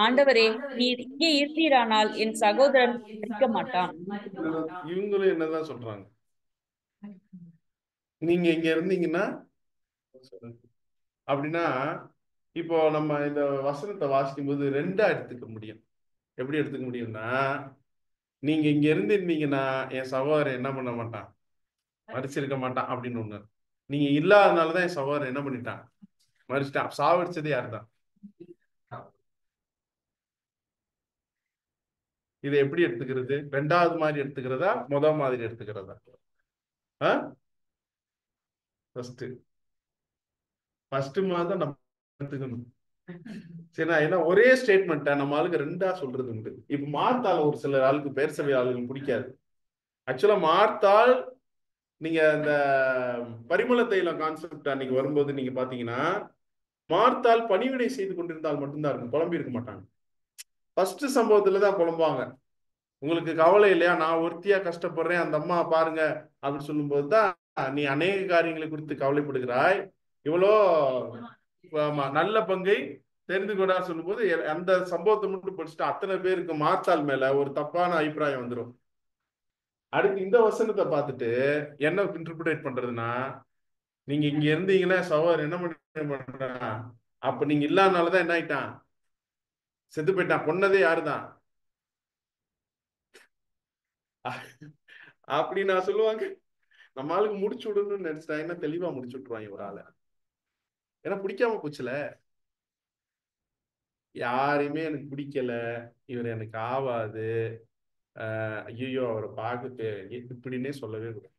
ஆண்டவரே, நீர் இங்கே இருந்தீரானால் என் சகோதரன் மரிக்க மாட்டான். இவங்களும் என்னதான் சொல்றாங்க? நீங்க இங்க இருந்தீங்கன்னா அப்படின்னா, இப்போ நம்ம இந்த வசனத்தை வாசிக்கும் போது ரெண்டா எடுத்துக்க முடியும். எப்படி எடுத்துக்க முடியும்னா, நீங்க இங்க இருந்திருந்தீங்கன்னா என் சகோதரன் என்ன பண்ண மாட்டான், மரிச்சிருக்க மாட்டான் அப்படின்னு ஒண்ணு. நீங்க இல்லாதனாலதான் என் சகோதரன் என்ன பண்ணிட்டான், மரிச்சிட்டான். சாவடிச்சது யாருதான்? இதை எப்படி எடுத்துக்கிறது? ரெண்டாவது மாதிரி எடுத்துக்கிறதா, முதல் மாதிரி எடுத்துக்கிறதா? ஃபர்ஸ்ட் மாதிரி நம்ம எடுத்துக்கணும். சரிண்ணா? ஏன்னா ஒரே ஸ்டேட்மெண்ட்டை நம்ம ஆளுக்கு ரெண்டா சொல்றது உண்டு. இப்ப மார்த்தால் ஒரு சில ஆளுக்கு பேர் சபை ஆளுக்கு பிடிக்காது. ஆக்சுவலா மார்த்தால், நீங்க இந்த பரிமள தைலம் கான்செப்ட் அன்னைக்கு வரும்போது நீங்க பாத்தீங்கன்னா, மார்த்தால் பணிவிடை செய்து கொண்டிருந்தால் மட்டும்தான் இருக்கும், புலம்பி இருக்க மாட்டாங்க. ஃபர்ஸ்ட் சம்பவத்துலதான் புலம்புவாங்க. உங்களுக்கு கவலை இல்லையா, நான் ஒருத்தியா கஷ்டப்படுறேன், அந்த அம்மா பாருங்க அப்படின்னு சொல்லும் போதுதான் நீ அநேக காரியங்களை குறித்து கவலைப்படுகிறாய், இவ்வளோ நல்ல பங்கை தெரிந்து கொண்டா சொல்லும் போது அந்த சம்பவத்தை மட்டும் படிச்சுட்டு அத்தனை பேருக்கு மார்த்தால் மேல ஒரு தப்பான அபிப்பிராயம் வந்துடும். அடுத்து இந்த வசனத்தை பார்த்துட்டு என்ன இன்டர்பிரேட் பண்றதுன்னா, நீங்க இங்க இருந்தீங்கன்னா சகோதரர் என்ன பண்றான், அப்ப நீங்க இல்லாதனாலதான் என்ன ஆயிட்டான், செத்து போயிட்டான். கொன்னதே யாருதான் அப்படி நான் சொல்லுவாங்க. நம்ம ஆளுக்கு முடிச்சு விடணும்னு நினைச்சிட்டாங்கன்னா தெளிவா முடிச்சு விட்டுருவாங்க ஒரு ஆளை. ஏன்னா பிடிக்காம போச்சுல, யாரையுமே எனக்கு பிடிக்கல, இவர் எனக்கு ஆவாது, ஐயோ அவரை பார்க்க இப்படின்னே சொல்லவே கூடாது.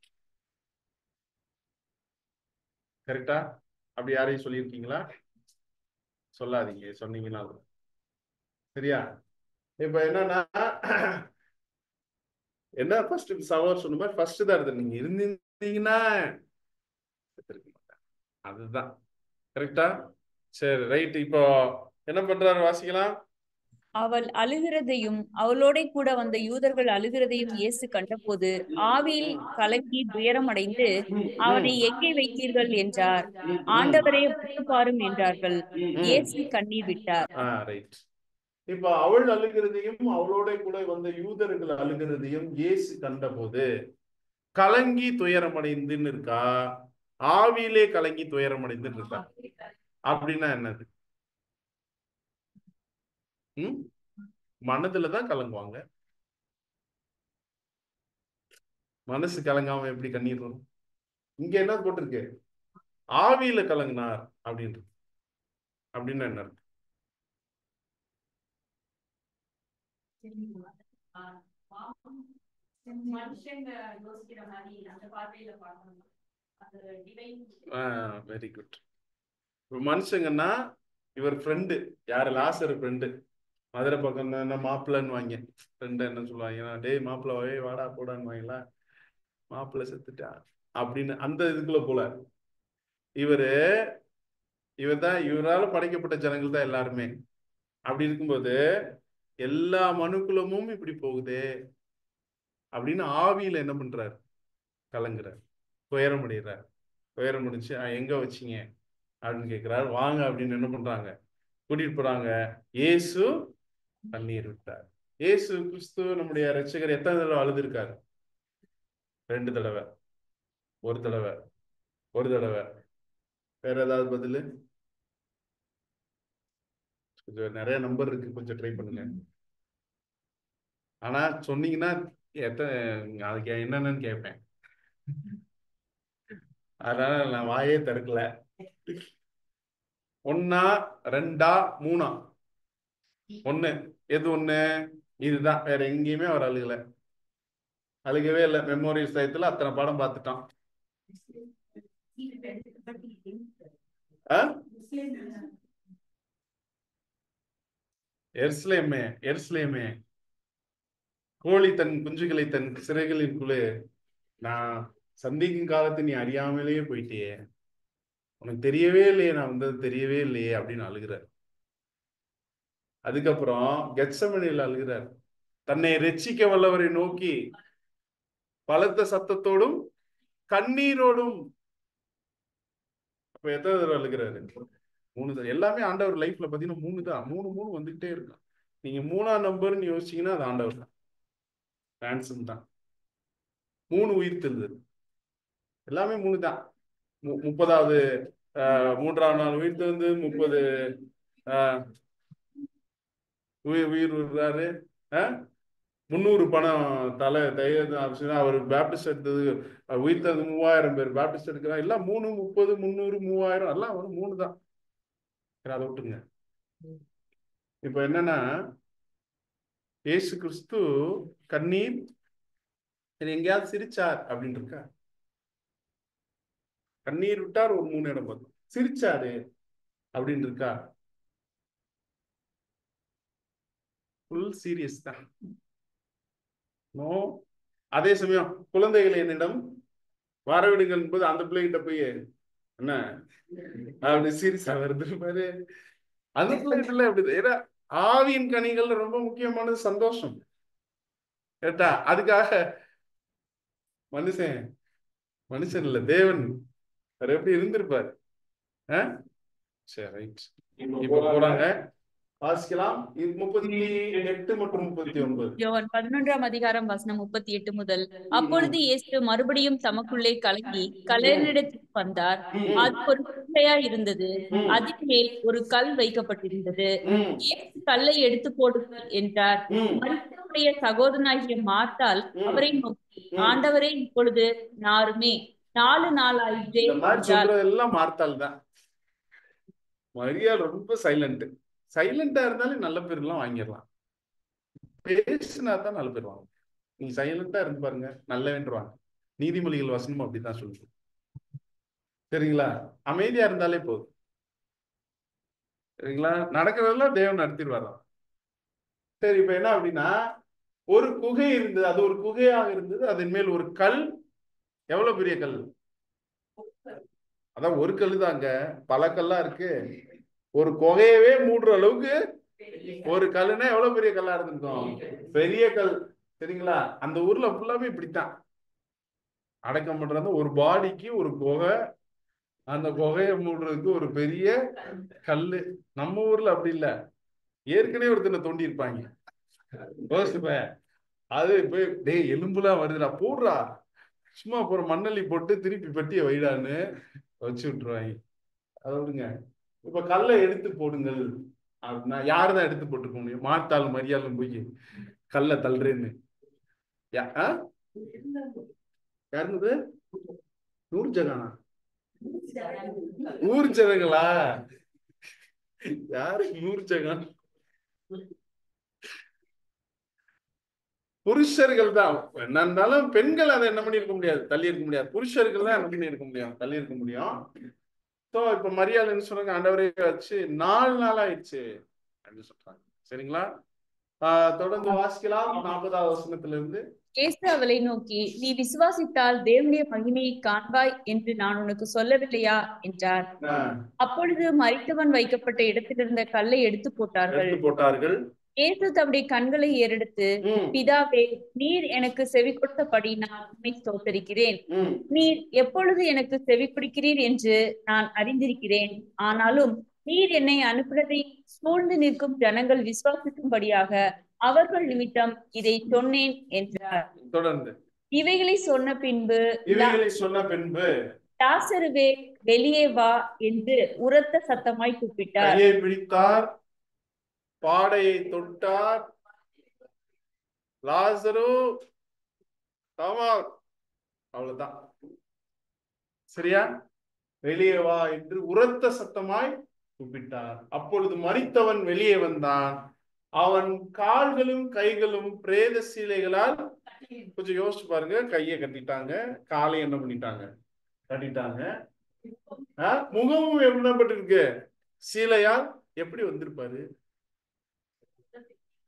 கரெக்டா? அப்படி யாரையும் சொல்லியிருக்கீங்களா? சொல்லாதீங்க, சொன்னீங்கன்னா சரியா? இப்ப என்னன்னா, என்ன ஃபர்ஸ்ட் சவர் சொன்ன மாதிரி ஃபர்ஸ்ட் தான் இருக்கு. நீங்க இருந்தீங்கன்னா அதுதான் கரெக்டா? சரி, ரைட். இப்போ என்ன பண்றாரு வாசிக்கலாம். அவள் அழுகிறதையும் அவளோட கூட வந்த யூதர்கள் அழுகிறதையும் இயேசு கண்டபோது ஆவியில் கலங்கி துயரம் அடைந்து, அவனை எங்கே வைத்தீர்கள் என்றார். ஆண்டவரே, வந்து பாரும் என்றார்கள். இயேசு கண்ணீர் விட்டார். ரைட். இப்ப அவள் அழுகிறதையும் அவளோட கூட வந்த யூதர்கள் அழுகிறதையும் இயேசு கண்டபோது கலங்கி துயரம் அடைந்துன்னு இருக்கா, ஆவியிலே கலங்கி துயரம் அடைந்துன்னு இருக்கா? அப்படின்னா என்னது? மனதுலதான் கலங்குவாங்க. மனசு கலங்காம எப்படி கண்ணீர் வரும்? இங்க என்ன போட்டிருக்கு? ஆவியில கலங்கினார் அப்படின்றது. அப்படின்னு என்ன இருக்கு? மனுஷங்க யோசிக்கிற மாதிரி அந்த பார்வையில பார்க்கணும். அது டிவைன். Very good. மனுஷங்கன்னா இவர் ஃப்ரெண்டு யாரு? லாசர் ஃப்ரெண்டு. மதுரை பக்கம் தான் மாப்பிள்ளைன்னு வாங்க ஃப்ரெண்டு என்ன சொல்லுவாங்க, டேய் மாப்பிள்ளை வே வாடா போடான்னு வாங்களா, மாப்பிள்ளை செத்துட்டா அப்படின்னு அந்த இதுக்குள்ள போல. இவர் தான், இவரால் படைக்கப்பட்ட ஜனங்கள் தான் எல்லாருமே. அப்படி இருக்கும்போது எல்லா மனுக்குலமும் இப்படி போகுதே அப்படின்னு ஆவியில என்ன பண்றாரு? கலங்குறார், துயரம் அடைகிறார். துயரம் முடிச்சு எங்க வச்சீங்க அப்படின்னு கேட்கிறாரு. வாங்க அப்படின்னு என்ன பண்றாங்க? கூட்டிட்டு போறாங்க. இயேசு கண்ணீர் விட்டார். இயேசு கிறிஸ்து நம்முடைய ரட்சகர் எத்தனை தடவை அழுதுருக்காரு? 2 தடவை, 1 தடவை, 1 தடவை. வேற ஏதாவது பதில்? கொஞ்சம் நிறைய நம்பர் இருக்கு, கொஞ்சம் ட்ரை பண்ணுங்க. ஆனா சொன்னீங்கன்னா அதுக்கு என்னன்னு கேட்பேன். அதனால நான் வாயே திறக்கல. 1, 2, 3? 1. எது 1? இதுதான். வேற எங்கேயுமே அவர் அழுகவே இல்லை. மெமோரிஸ் டயத்துல அத்தனை படம் பார்த்துட்டான். எருசலேமே, எருசலேமே, கோழி தன் குஞ்சுகளை தன் சிறைகளின்குள்ளே நான் சந்திக்கும் காலத்தை நீ அறியாமலேயே போயிட்டியே, உனக்கு தெரியவே இல்லையே, நான் வந்தது தெரியவே இல்லையே அப்படின்னு அழுகிறார். அதுக்கப்புறம் கெத்செமனேல அழுகிறார். தன்னை ரட்சிக்க வல்லவரை நோக்கி பலத்த சத்தத்தோடும் கண்ணீரோடும். அப்ப எத்தனை தடவை அழுகிறாரு? 3 தடவை. எல்லாமே ஆண்டவர் லைஃப்ல பாத்தீங்கன்னா 3 தான். 3 வந்துகிட்டே இருக்கும். நீங்க 3ஆம் நம்பர்னு யோசிச்சீங்கன்னா அது ஆண்டவர் தான், ரான்சம் தான். 3 உயிர் தெழுதல் எல்லாமே 3 தான். 30வது 3ஆம் நாள் உயிர் தெழுந்து 30 உயிர் விடுறாரு. 300 பணம் தலை அவர் பேப்டிஸ்ட் எடுத்தது, உயிர் தந்து 3000 பேர் பேப்டிஸ்ட் எடுக்கிறார். எல்லாம் 3, 30, 300, 3000 எல்லாம் வரும். 3 தான். அதை விட்டுங்க. இப்ப என்னன்னா இயேசு கிறிஸ்து கண்ணீர் எங்கேயாவது சிரிச்சார் அப்படின்னு இருக்கா? கண்ணீர் விட்டார் ஒரு 3 இடம் பார்த்து. சிரிச்சாரு அப்படின்னு இருக்கா? ஃபுல் சீரியஸ் தான். நோ. அதே சமயம் குழந்தைகள் என்னிடம் வரவிடுங்கள் என்பது அந்த பிள்ளைகிட்ட போய் என்ன அப்படி சீரியஸா வருது பாரு. அந்த பிள்ளைகிட்ட அப்படி. ஏன்னா ஆவியின் கனிகள் ரொம்ப முக்கியமானது சந்தோஷம் கேட்டா. அதுக்காக மனுஷன் இல்ல, தேவன் அவர் எப்படி இருந்திருப்பாரு. சரி, ரைட். இப்ப போறாங்க, வாசிக்கலாம். 38 மற்றும் 39. யோவான் 11ஆம் அதிகாரம் வசனம் 38 முதல். அப்பொழுது இயேசு மறுபடியும் தமக்குள்ளே கலங்கி கல்லறையிடத்துக்கு வந்தார். அது ஒரு குட்டையா இருந்தது. அதன் மேல் ஒரு கல் வைக்கப்பட்டிருந்தது. இயேசு கல்லை எடுத்து போடுங்கள் என்றார். மரியாளுடைய சகோதரனாகிய மார்த்தாள் அவரை நோக்கி, ஆண்டவரே, இப்பொழுது நாருமே 4 நாள் ஆயிற்றே என்றார். எல்லாம் மார்த்தாள் தான். மரியாள் ரொம்ப சைலண்டா இருந்தாலும் நல்ல பேர் எல்லாம் வாங்கிடலாம். பேசினா தான் நல்ல பேர் வாங்க. நீங்க சைலண்டா இருந்து பாருங்க, நல்ல வேண்டுவாங்க. நீதிமொழிகள் வசனம் அப்படித்தான் சொல்லுது. சரிங்களா? அமைதியா இருந்தாலே போதும். சரிங்களா? நடக்கிறதெல்லாம் தேவன் நடத்திடுவாராம். சரி, இப்ப என்ன அப்படின்னா ஒரு குகை இருந்தது. அது ஒரு குகையாக இருந்தது. அதன் மேல் ஒரு கல். எவ்வளவு பெரிய கல்? அதான் ஒரு கல் தாங்க, பல கல்லா இருக்கு. ஒரு குகையவே மூடுற அளவுக்கு ஒரு கல்லுன்னா எவ்வளவு பெரிய கல்லா இருந்திருக்கும்? பெரிய கல். சரிங்களா? அந்த ஊர்ல ஃபுல்லாமே இப்படித்தான் அடக்கம் பண்றது. ஒரு பாடிக்கு ஒரு குகை, அந்த குகையை மூடுறதுக்கு ஒரு பெரிய கல்லு. நம்ம ஊர்ல அப்படி இல்ல, ஏற்கனவே ஒருத்தனை தோண்டி இருப்பாங்க. அது போய் டேய் எலும்புலாம் வருதுடா போடுறா, சும்மா போற மண்ணள்ளி போட்டு திருப்பி பெட்டியை வைடான்னு வச்சு விட்டுருவாங்க. அதை விடுங்க. இப்ப கல்லை எடுத்து போடுங்கள் அப்படின்னா யாருதான் எடுத்து போட்டுக்க முடியும்? மார்த்தாள் மரியாளும் போய் கல்லை தள்ளுறேன்னு யாருந்தது? நூர்ஜஹானா? ஊர் ஜனங்களா? யாரு ஊர் ஜனம்? புருஷர்கள் தான். என்ன இருந்தாலும் பெண்கள் அதை என்ன பண்ணிருக்க முடியாது, தள்ளி இருக்க முடியாது. புருஷர்கள் தான் என்ன பண்ணி இருக்க முடியும், தள்ளி இருக்க முடியும். ஸோ இப்ப மரியாதைன்னு சொன்னாங்க, ஆண்டவரே வச்சு 4 நாள் ஆயிடுச்சு அப்படின்னு சொல்றாங்க. சரிங்களா? தொடர்ந்து வாசிக்கலாம் 40வது வசனத்திலிருந்து. இயேசு அவளை நோக்கி, நீ விசுவாசித்தால் தேவனுடைய மகிமையை காண்பாய் என்று நான் உனக்கு சொல்லவில்லையா என்றார். அப்பொழுது மரித்தவன் வைக்கப்பட்ட இடத்திலிருந்த கல்லை எடுத்து போட்டார்கள். இயேசு தம்முடைய கண்களை ஏறெடுத்து, பிதாவே, நீர் எனக்கு செவி கொடுத்தபடி நான் உம்மை ஸ்தோத்தரிக்கிறேன். நீர் எப்பொழுது எனக்கு செவி கொடுக்கிறீர் என்று நான் அறிந்திருக்கிறேன். ஆனாலும் நீர் என்னை அனுப்பினதை சூழ்ந்து நிற்கும் ஜனங்கள் விசுவாசிக்கும்படியாக அவர்கள் நிமித்தம் இதை சொன்னேன் என்றார். தொடர்ந்து இவைகளை சொன்ன பின்பு லாசருவே, வெளியே வா என்று உரத்த சத்தமாய் கூப்பிட்டார். கையை பிடித்தார், பாடையை தொட்டார். லாசரு அவ்வளவுதான். சரியா? வெளியே வா என்று உரத்த சத்தமாய் கூப்பிட்டார். அப்பொழுது மரித்தவன் வெளியே வந்தான். அவன் கால்களும் கைகளும் பிரேத சீலைகளால், கொஞ்சம் யோசிச்சு பாருங்க, கையை கட்டிட்டாங்க, காலை என்ன பண்ணிட்டாங்க, கட்டிட்டாங்க. முகமும் என்னப்பட்டிருக்கு, சீலையால். எப்படி வந்திருப்பாரு?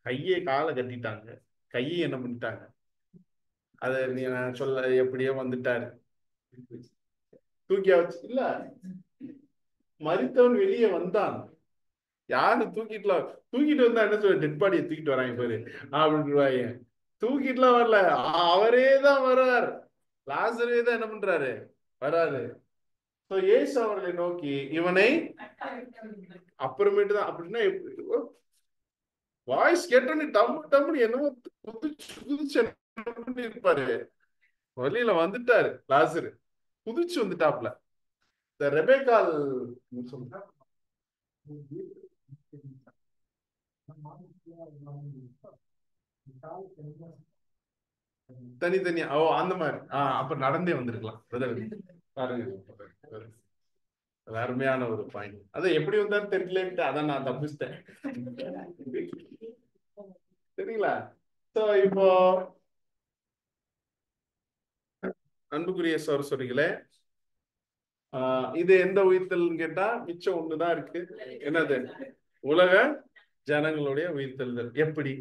கையை காலை கட்டிட்டாங்க, கையை என்ன பண்ணிட்டாங்க, அத நீ சொல்ல, எப்படியோ வந்துட்டாரு, தூக்கியா வச்சு இல்ல. மரித்தவன் வெளியே வந்தான். யாரு தூக்கிட்டு வந்தா என்ன சொல்ல, டெட் பாடியை தூக்கிட்டு வராங்க பாரு அப்படின்னு. தூக்கிட்டுலாம் வரல, அவரே தான் வர்றார். லாசரே தான் என்ன பண்றாரு, வராரு. இயேசு அவர்களை நோக்கி, இவனை அப்புறமேட்டு தான் அப்படின்னா, வாய்ஸ் கேட்டோன்னு டம்னு என்னமோ குதிச்சு இருப்பாரு. வழியில வந்துட்டாரு லாசரு, குதிச்சு வந்துட்டாப்ல. இந்த ரெபேக்கால் தனித்தனியா அந்த மாதிரி அப்ப நடந்தே வந்திருக்கலாம். பாருங்க, அருமையான ஒரு பாயிண்ட். அது எப்படி வந்தாலும் தெரியல, அதான் நான் தப்பிச்சிட்டேன். சரிங்களா? இப்போ அன்புக்குரிய சகோதரிகளே, இது எந்த உயிர்த்தல் கேட்டா மிச்சம் ஒண்ணுதான் இருக்கு. என்னது? உலக ஜனங்களுடைய உயிர்த்தெழுதல். எப்படி?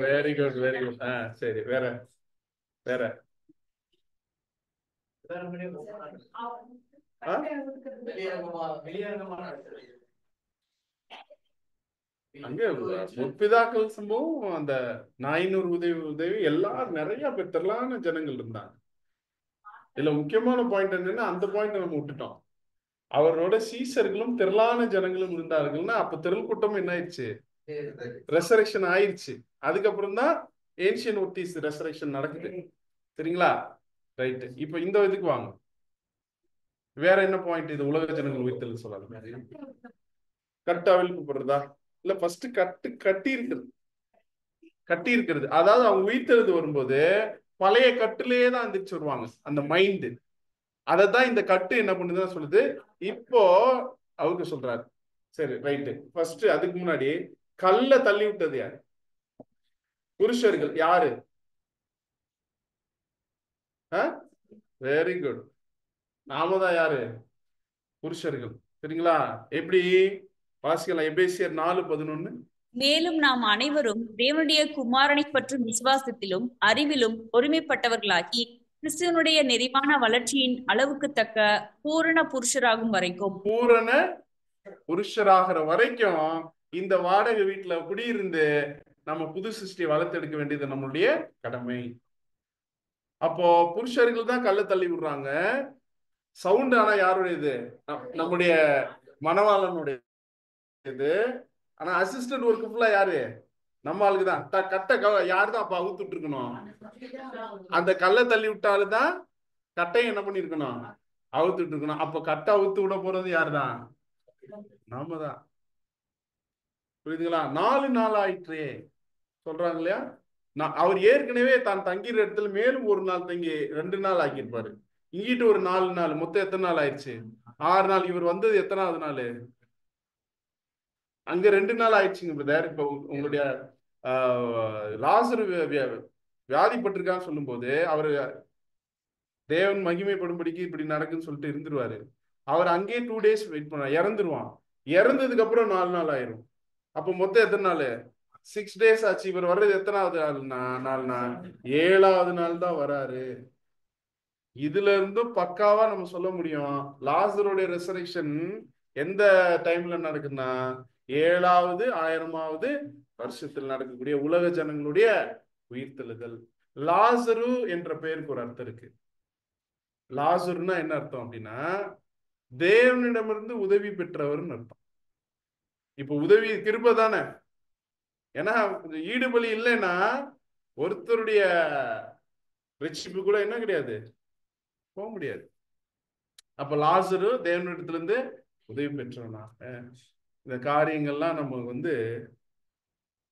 Very good, very good. சரி, வேற வேற அங்க முற்பிதாக்கள் சம்பவம், அந்த 400 உதவி எல்லாரும் நிறைய பேர் திரளான ஜனங்கள் இருந்தாங்க. இதுல முக்கியமான பாயிண்ட் என்னன்னா, அந்த பாயிண்ட் நம்ம விட்டுட்டோம். அவரோட சீசர்களும் திரளான ஜனங்களும் இருந்தார்கள்னா, அப்ப திரள் கூட்டம் என்ன ஆயிடுச்சு, ரெசரக்ஷன் ஆயிடுச்சு. அதுக்கப்புறம் தான் ஏன்ஷியன் ஒர்டிஸ் ரெசரக்ஷன் நடக்குது. சரிங்களா? ரைட். இப்ப இந்த இதுக்கு வாங்க. வேற என்ன பாயிண்ட்? இது உலக ஜனங்கள் உயிர்த்தல் சொல்லலாம். கட்டாவில்படுறதா இல்ல? ஃபர்ஸ்ட் கட்டி இருக்கிறது. அதாவது அவங்க உயிர்த்தெழுது வரும்போது பழைய கட்டுலயே தான் எந்திரிச்சு வருவாங்க. அந்த மைண்ட் அததான் இந்த கட்டு என்ன பண்ணுதுன்னு சொல்லுது. இப்போ அவருக்கு சொல்றாரு. சரி, ரைட்டு. ஃபர்ஸ்ட் அதுக்கு முன்னாடி கல்ல தள்ளி விட்டது யாரு? புருஷர்கள். யாரு? Very good. நாம தான் யாரு? புருஷர்கள். சரிங்களா? எப்படி வாசிக்கலாம்? எபேசியர் 4:11. மேலும் நாம் அனைவரும் தேவனுடைய குமாரனை பற்றும் விசுவாசத்திலும் அறிவிலும் ஒருமைப்பட்டவர்களாகி கிறிஸ்துவனுடைய நிறைவான வளர்ச்சியின் அளவுக்கு தக்க பூரண புருஷராகும் வரைக்கும், பூரண புருஷராகிற வரைக்கும் இந்த வாடகை வீட்டுல குடியிருந்து நம்ம புது சிருஷ்டியை வளர்த்தெடுக்க வேண்டியது நம்மளுடைய கடமை. அப்போ புருஷர்கள் தான் கல்ல தள்ளி விடுறாங்க. சவுண்ட் ஆனா யாருடையது? நம்முடைய மணவாளனுடைய இது. ஆனா அசிஸ்டன்ட் ஒர்க் ஃபுல்லா யாரு? நம்ம ஆளுக்கு தான். கட்டை யாரு தான் அப்ப அவுத்துட்டு இருக்கணும்? அந்த கல்லை தள்ளி விட்டாலுதான் கட்டையை என்ன பண்ணிருக்கணும்? அவுத்துட்டு இருக்கணும். அப்ப கட்டை அவுத்து விட போறது யாரு தான்? நாம தான். புரியுதுங்களா? 4 நாள் ஆயிற்று சொல்றாங்க இல்லையா? அவர் ஏற்கனவே தான் தங்கிற இடத்துல மேலும் ஒரு நாள் தங்கி 2 நாள் ஆக்கியிருப்பாரு. இங்கிட்டு ஒரு 4 நாள், மொத்தம் எத்தனை நாள் ஆயிடுச்சு? 6 நாள். இவர் வந்தது எத்தனாவது நாள்? அங்க 2 நாள் ஆயிடுச்சுங்க பிரதர். இப்ப உங்களுடைய லாசரு வியாதிப்பட்டிருக்கான்னு சொல்லும் போது அவரு தேவன் மகிமைப்படும்படிக்கு இப்படி நடக்குன்னு சொல்லிட்டு இருந்துருவாரு. அவர் அங்கேயே 2 days வெயிட் பண்ண இறந்துருவான். இறந்ததுக்கு அப்புறம் 4 நாள் ஆயிரும். அப்ப மொத்தம் எத்தனை நாள்? 6 days ஆச்சு. இவர் வர்றது எத்தனாவது நாள்னா 7வது நாள் தான் வராரு. இதுல இருந்தும் பக்காவா நம்ம சொல்ல முடியும் லாசருடைய ரெசரக்ஷன் எந்த டைம்ல நடக்குதுன்னா 7வது 1000வது வருஷத்தில் நடக்கக்கூடிய உலக ஜனங்களுடைய உயிர்த்தெழுதல். லாசரு என்ற பெயருக்கு ஒரு அர்த்தம் இருக்கு. லாசருன்னா என்ன அர்த்தம் அப்படின்னா தேவனிடமிருந்து உதவி பெற்றவர்னு அர்த்தம். இப்ப உதவி கிருபை தானே. ஏன்னா ஈடுபலி இல்லைன்னா ஒருத்தருடைய ரட்சிப்பு கூட என்ன கிடையாது, போக முடியாது. அப்ப லாசரு தேவனிடத்துல இருந்து உதவி பெற்றவனா. இந்த காரியங்கள்லாம் நம்ம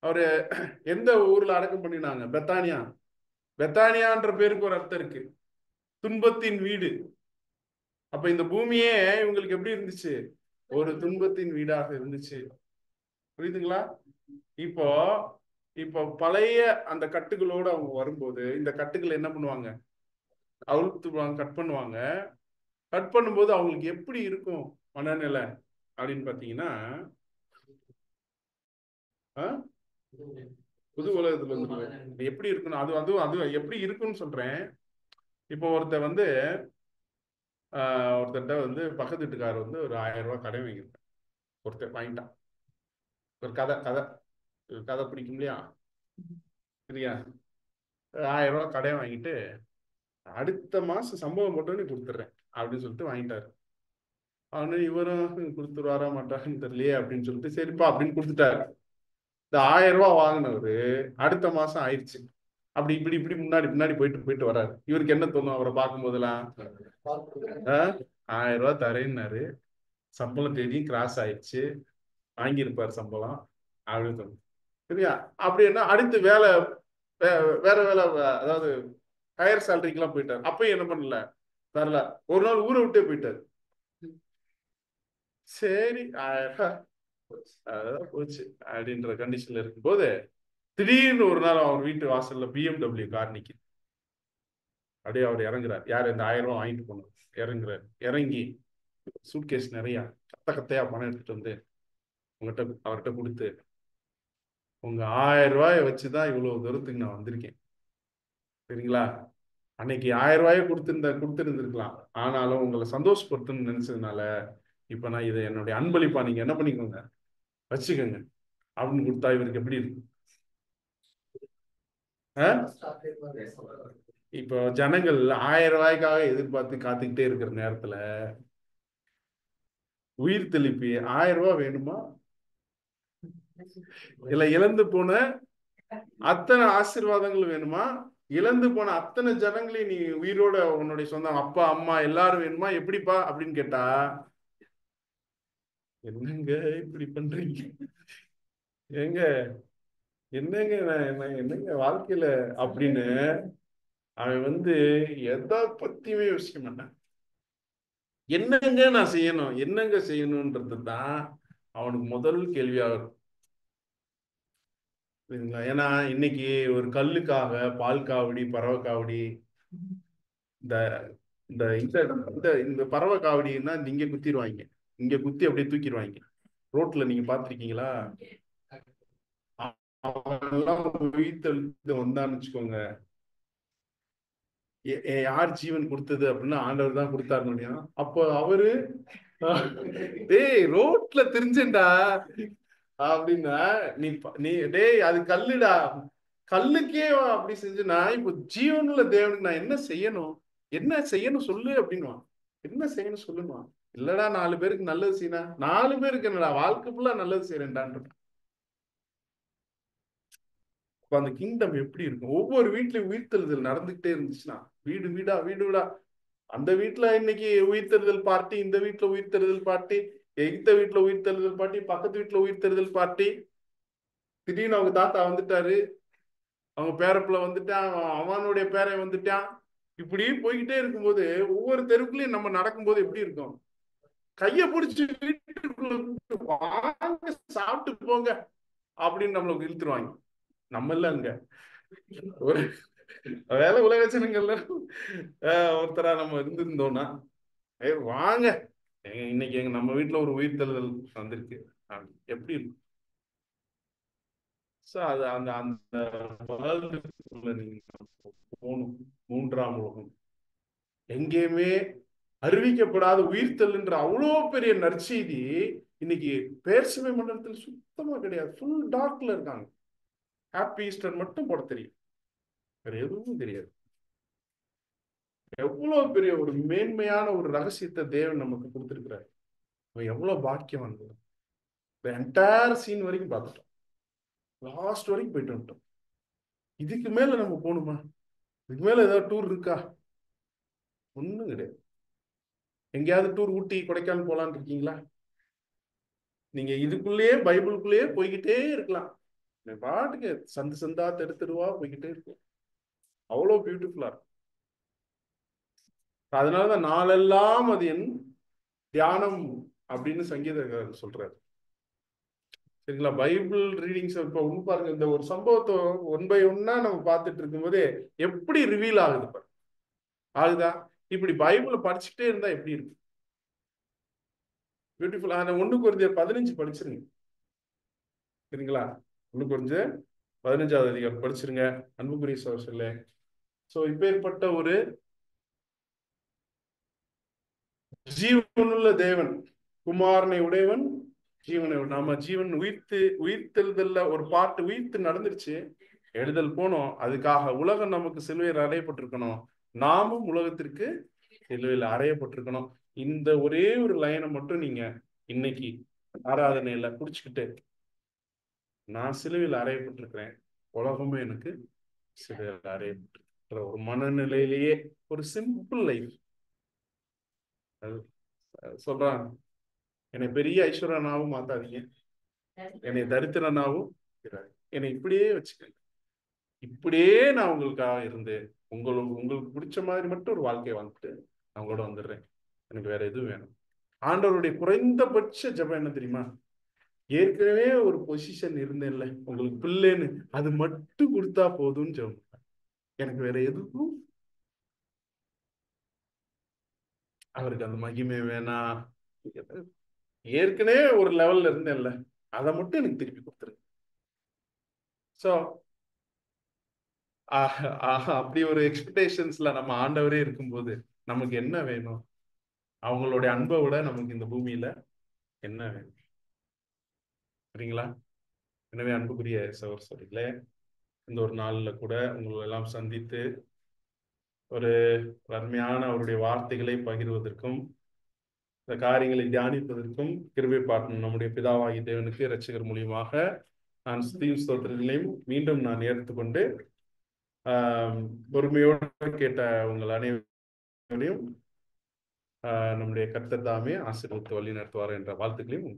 அவரு எந்த ஊர்ல அடக்கம் பண்ணினாங்க? பெத்தானியா. பெத்தானியான்ற பேருக்கு ஒரு அர்த்தம் இருக்கு, துன்பத்தின் வீடு. அப்ப இந்த பூமியே இவங்களுக்கு எப்படி இருந்துச்சு? ஒரு துன்பத்தின் வீடாக இருந்துச்சு. புரியுதுங்களா? இப்போ இப்போ பழைய அந்த கட்டுகளோடு அவங்க வரும்போது இந்த கட்டுகள் என்ன பண்ணுவாங்க? அவுழ்த்துவாங்க, கட் பண்ணுவாங்க. கட் பண்ணும்போது அவங்களுக்கு எப்படி இருக்கும் மனநிலை அப்படின்னு பாத்தீங்கன்னா, புது உலகத்துல வந்து எப்படி இருக்கணும், அது எப்படி இருக்குன்னு சொல்றேன். இப்போ ஒருத்தர்கிட்ட பக்கத்து வீட்டுக்காரர் ஒரு 1000 ரூபாய் கடை வாங்கியிருக்கான். ஒருத்தர் வாங்கிட்டான். ஒரு கதை பிடிக்கும் இல்லையா? சரியா? 1000 ரூபாய் கடை வாங்கிட்டு அடுத்த மாசம் சம்பவம் போட்டோன்னு கொடுத்துட்றேன் அப்படின்னு சொல்லிட்டு வாங்கிட்டாரு. அவனு இவரும் கொடுத்துருவாரா மாட்டாருன்னு தெரியலையே அப்படின்னு சொல்லிட்டு சரிப்பா அப்படின்னு கொடுத்துட்டாரு. இந்த 1000 ரூபாய் வாங்கினவரு அடுத்த மாசம் ஆயிடுச்சு. அப்படி இப்படி இப்படி முன்னாடி போயிட்டு வர்றாரு. இவருக்கு என்ன தோணும் அவரை பார்க்கும் போதெல்லாம்? 1000 ரூபாய் தரேன்னாரு, சம்பளம் தேதியும் கிராஸ் ஆயிடுச்சு, வாங்கியிருப்பாரு சம்பளம் அப்படின்னு தோணும். சரியா? அப்படின்னா அடுத்து வேற வேலை, அதாவது ஹையர் சேலரிக்கெல்லாம் போயிட்டாரு. அப்பயும் என்ன பண்ணல, தரல. ஒரு நாள் ஊரை விட்டே போயிட்டாரு. சரி 1000 அதான் போச்சு அப்படின்ற கண்டிஷன்ல இருக்கும்போது திடீர்னு ஒரு நாள் அவர் வீட்டு வாசல்ல BMW கார் நிக்குது. அப்படியே அவர் இறங்குறார். யார்? இந்த 1000 ரூபாய் வாங்கிட்டு போனார். இறங்குறாரு. இறங்கி சூட்கேஸ் நிறைய கத்தையா பணம் எடுத்துட்டு அவர்கிட்ட கொடுத்து, உங்க 1000 ரூபாயை வச்சுதான் இவ்வளவு தூரத்துக்கு நான் வந்திருக்கேன். சரிங்களா? அன்னைக்கு 1000 ரூபாயை கொடுத்துருந்துருக்கலாம். ஆனாலும் உங்களை சந்தோஷப்படுத்தணும்னு நினைச்சதுனால இப்ப நான் இதை என்னுடைய அன்பளிப்பா நீங்க என்ன பண்ணிக்கோங்க, வச்சுக்கோங்க அப்படின்னு கொடுத்தா இவருக்கு எப்படி இருக்கு? இப்போ ஜனங்கள் 1000 ரூபாய்க்காக எதிர்பார்த்து காத்துக்கிட்டே இருக்கிற நேரத்துல உயிர் தெளிப்பி 1000 ரூபாய் வேணுமா? இல்ல இழந்து போன அத்தனை ஆசீர்வாதங்கள் வேணுமா? இழந்து போன அத்தனை ஜனங்களையும் நீ உயிரோட உன்னுடைய சொந்தம் அப்பா அம்மா எல்லாரும் வேணுமா? எப்படிப்பா அப்படின்னு கேட்டா, என்னங்க இப்படி பண்றீங்க? என்னங்க வாழ்க்கையில அப்படின்னு அவன் எதை பத்தியுமே யோசிக்க மாட்டான். என்னங்க நான் செய்யணும், என்னங்க செய்யணும்ன்றது தான் அவனுக்கு முதல் கேள்வியாகும். சரிங்களா? ஏன்னா இன்னைக்கு ஒரு கல்லுக்காக பால் காவடி, பறவை காவடி, இந்த இந்த பறவை காவடின்னா இங்க குத்திடுவாங்க, இங்க குத்தி அப்படியே தூக்கிடுவாங்க. ரோட்ல நீங்க பாத்திருக்கீங்களா? அவெல்லாம் உயிர்த்தெழுந்து வந்தான்னு வச்சுக்கோங்க, யார் ஜீவன் கொடுத்தது அப்படின்னா ஆண்டவர் தான் கொடுத்தாரு. அப்போ அவரு டேய் ரோட்ல தெரிஞ்சேன்டா அப்படின்னா நீ டேய் அது கல்லுடா, கல்லுக்கே அப்படி செஞ்சுனா இப்போ ஜீவனுள்ள தேவனுக்கு நான் என்ன செய்யணும் சொல்லு அப்படின்னா, என்ன செய்யணும் சொல்லுமா? இல்லடா 4 பேருக்கு நல்லது செய்யணா. 4 பேருக்கு என்னடா, வாழ்க்கை ஃபுல்லா நல்லது செய்யறேன்டான். அந்த கிங்டம் எப்படி இருக்கும்? ஒவ்வொரு வீட்லயும் உயிர்த்தெழுதல் நடந்துகிட்டே இருந்துச்சுன்னா, வீடு வீடா அந்த வீட்டுல இன்னைக்கு உயிர்த்தெழுதல் பார்ட்டி, இந்த வீட்டுல உயிர்த்தெழுதல் பார்ட்டி, எகித்த வீட்டுல உயிர்த்தெழுதல் பார்ட்டி, பக்கத்து வீட்டுல உயிர்த்தெழுதல் பார்ட்டி. திடீர்னு அவங்க தாத்தா வந்துட்டாரு, அவங்க பேரப்புல வந்துட்டான், அவனுடைய பேரை வந்துட்டான். இப்படி போய்கிட்டே இருக்கும்போது ஒவ்வொரு தெருவுக்குள்ளயும் நம்ம நடக்கும்போது எப்படி இருக்கும்? கைய பிடிச்சி வீட்டுக்குள்ள வாங்க சாப்பிட்டு போங்க அப்படின்னு நம்மளுக்கு இழுத்துருவாங்க. நம்ம இல்ல அங்க ஒரு வேலை உலக ஜனங்கள்ல ஒருத்தரா நம்ம இருந்திருந்தோம்னா, வாங்க இன்னைக்கு நம்ம வீட்டுல ஒரு உயிர்த்தெழுதல் வந்திருக்கு எப்படி இருக்கும்? அது அந்த அந்த வேர்ல்டுக்குள்ள நீங்க போகணும். மூன்றாம் உலகம் எங்கேயுமே அறிவிக்கப்படாத உயிர்த்தெழுன்ற அவ்வளோ பெரிய நற்செய்தி இன்னைக்கு பேர்சுமை மண்டலத்தில் சுத்தமா கிடையாது. ஃபுல் டார்க்ல இருக்காங்க. ஹாப்பி ஈஸ்டர் மட்டும் போட தெரியும், வேற எதுவும் தெரியாது. எவ்வளவு பெரிய ஒரு மேன்மையான ஒரு ரகசியத்தை தேவன் நமக்கு கொடுத்திருக்கிறார். எவ்வளவு பாக்கியம் வந்தது. என்டையர் சீன் வரைக்கும் பார்த்துட்டோம், லாஸ்ட் வரைக்கும் போயிட்டு வந்துட்டோம். இதுக்கு மேல நம்ம போகணுமா? இதுக்கு மேல ஏதாவது டூர் இருக்கா? ஒண்ணும் கிடையாது. எங்கேயாவது டூர் ஊட்டி கொடைக்கானல் போலான்னு இருக்கீங்களா? நீங்க இதுக்குள்ளேயே பைபிளுக்குள்ளேயே போய்கிட்டே இருக்கலாம். பாட்டுக்கு சந்து சந்தா தெரு தெருவா போய்கிட்டே இருக்கும். அவ்வளவு பியூட்டிஃபுல்லா இருக்கும். அதனாலதான் நாளெல்லாம் அது என் தியானம் அப்படின்னு சங்கீதக்காரர் சொல்றாரு. சரிங்களா? பைபிள் ரீடிங்ஸ் இப்ப ஒண்ணு பாருங்க, இந்த ஒரு சம்பவத்தை ஒன் பை ஒன்னா நம்ம பார்த்துட்டு இருக்கும்போதே எப்படி ரிவீல் ஆகுது பாருங்க. ஆகுதா? இப்படி பைபிளை படிச்சுட்டே இருந்தா எப்படி இருக்கு? பியூட்டிஃபுல். 1 கொரிந்தியர் 15 படிச்சிருங்க. சரிங்களா? 1 கொரிந்தியர் 15வது அதிகாரம் படிச்சிருங்க அன்புக்குரிய சகோதரர்களே. சோ இப்பேற்பட்ட ஒரு ஜீவனுள்ள தேவன், குமாரனை உடையவன், ஜீவனை நாம ஜீவன் உயிர்த்தெழுதல்ல ஒரு பாட்டு உயிர்த்து நடந்துருச்சு, எழுதல் போனோம். அதுக்காக உலகம் நமக்கு சிலுவையில் அறையப்பட்டிருக்கணும், நாமும் உலகத்திற்கு சிலுவையில் அறையப்பட்டிருக்கணும். இந்த ஒரே ஒரு லைனை மட்டும் நீங்க இன்னைக்கு ஆராதனையில குடிச்சுக்கிட்டு, நான் சிலுவையில் அறையப்பட்டிருக்கிறேன், உலகமும் எனக்கு சிலுவையில் அறையப்பட்டிருக்கிற ஒரு மனநிலையிலேயே ஒரு சிம்பிள் லைஃப் சொல்றான். என்னை பெரிய ஐஸ்வர்யனாவும் மாத்தாதீங்க, என்னை தரித்திரனாவும் என்னை இப்படியே வச்சுக்கங்க. இப்படியே நான் உங்களுக்காக இருந்து உங்களுக்கு பிடிச்ச மாதிரி மட்டும் ஒரு வாழ்க்கையை வாழ்ந்துட்டு நான் கூட வந்துடுறேன். எனக்கு வேற எதுவும் வேணும். ஆண்டவருடைய குறைந்தபட்ச ஜெபம் என்ன தெரியுமா? ஏற்கனவே ஒரு பொசிஷன் இருந்தேன்ல உங்களுக்கு பிள்ளைன்னு, அது மட்டும் கொடுத்தா போதும்னு ஜெபம். எனக்கு வேற எதுவும் அவருக்கு அந்த மகிமை வேணாம். ஏற்கனவே ஒரு லெவல்ல இருந்தேன்ல, அதை மட்டும் எனக்கு திருப்பி கொடுத்துருங்க. சோ அப்படி ஒரு எக்ஸ்பெக்டேஷன்ஸ்ல நம்ம ஆண்டவரே இருக்கும்போது நமக்கு என்ன வேணும்? அவங்களுடைய அன்பை விட நமக்கு இந்த பூமியில என்ன வேணும்? சரிங்களா? எனவே அன்புக்குரிய சகோதரர்களே, இந்த ஒரு நாள்ல கூட உங்களை எல்லாம் சந்தித்து ஒரு அருமையான அவருடைய வார்த்தைகளை பகிர்வதற்கும் இந்த காரியங்களை தியானிப்பதற்கும் கிருபை பாட்டும் நம்முடைய பிதாவாகிய தேவனுக்கு இரட்சகர் மூலியமாக நான் ஸ்துதியும் ஸ்தோத்திரங்களையும் மீண்டும் நான் ஏற்றுக்கொண்டு பொறுமையோடு கேட்ட உங்கள் அனைவரையும் நம்முடைய கர்த்தர் தாமே ஆசீர்வதித்து வழி நடத்துவார் என்ற வாழ்த்துக்களையும்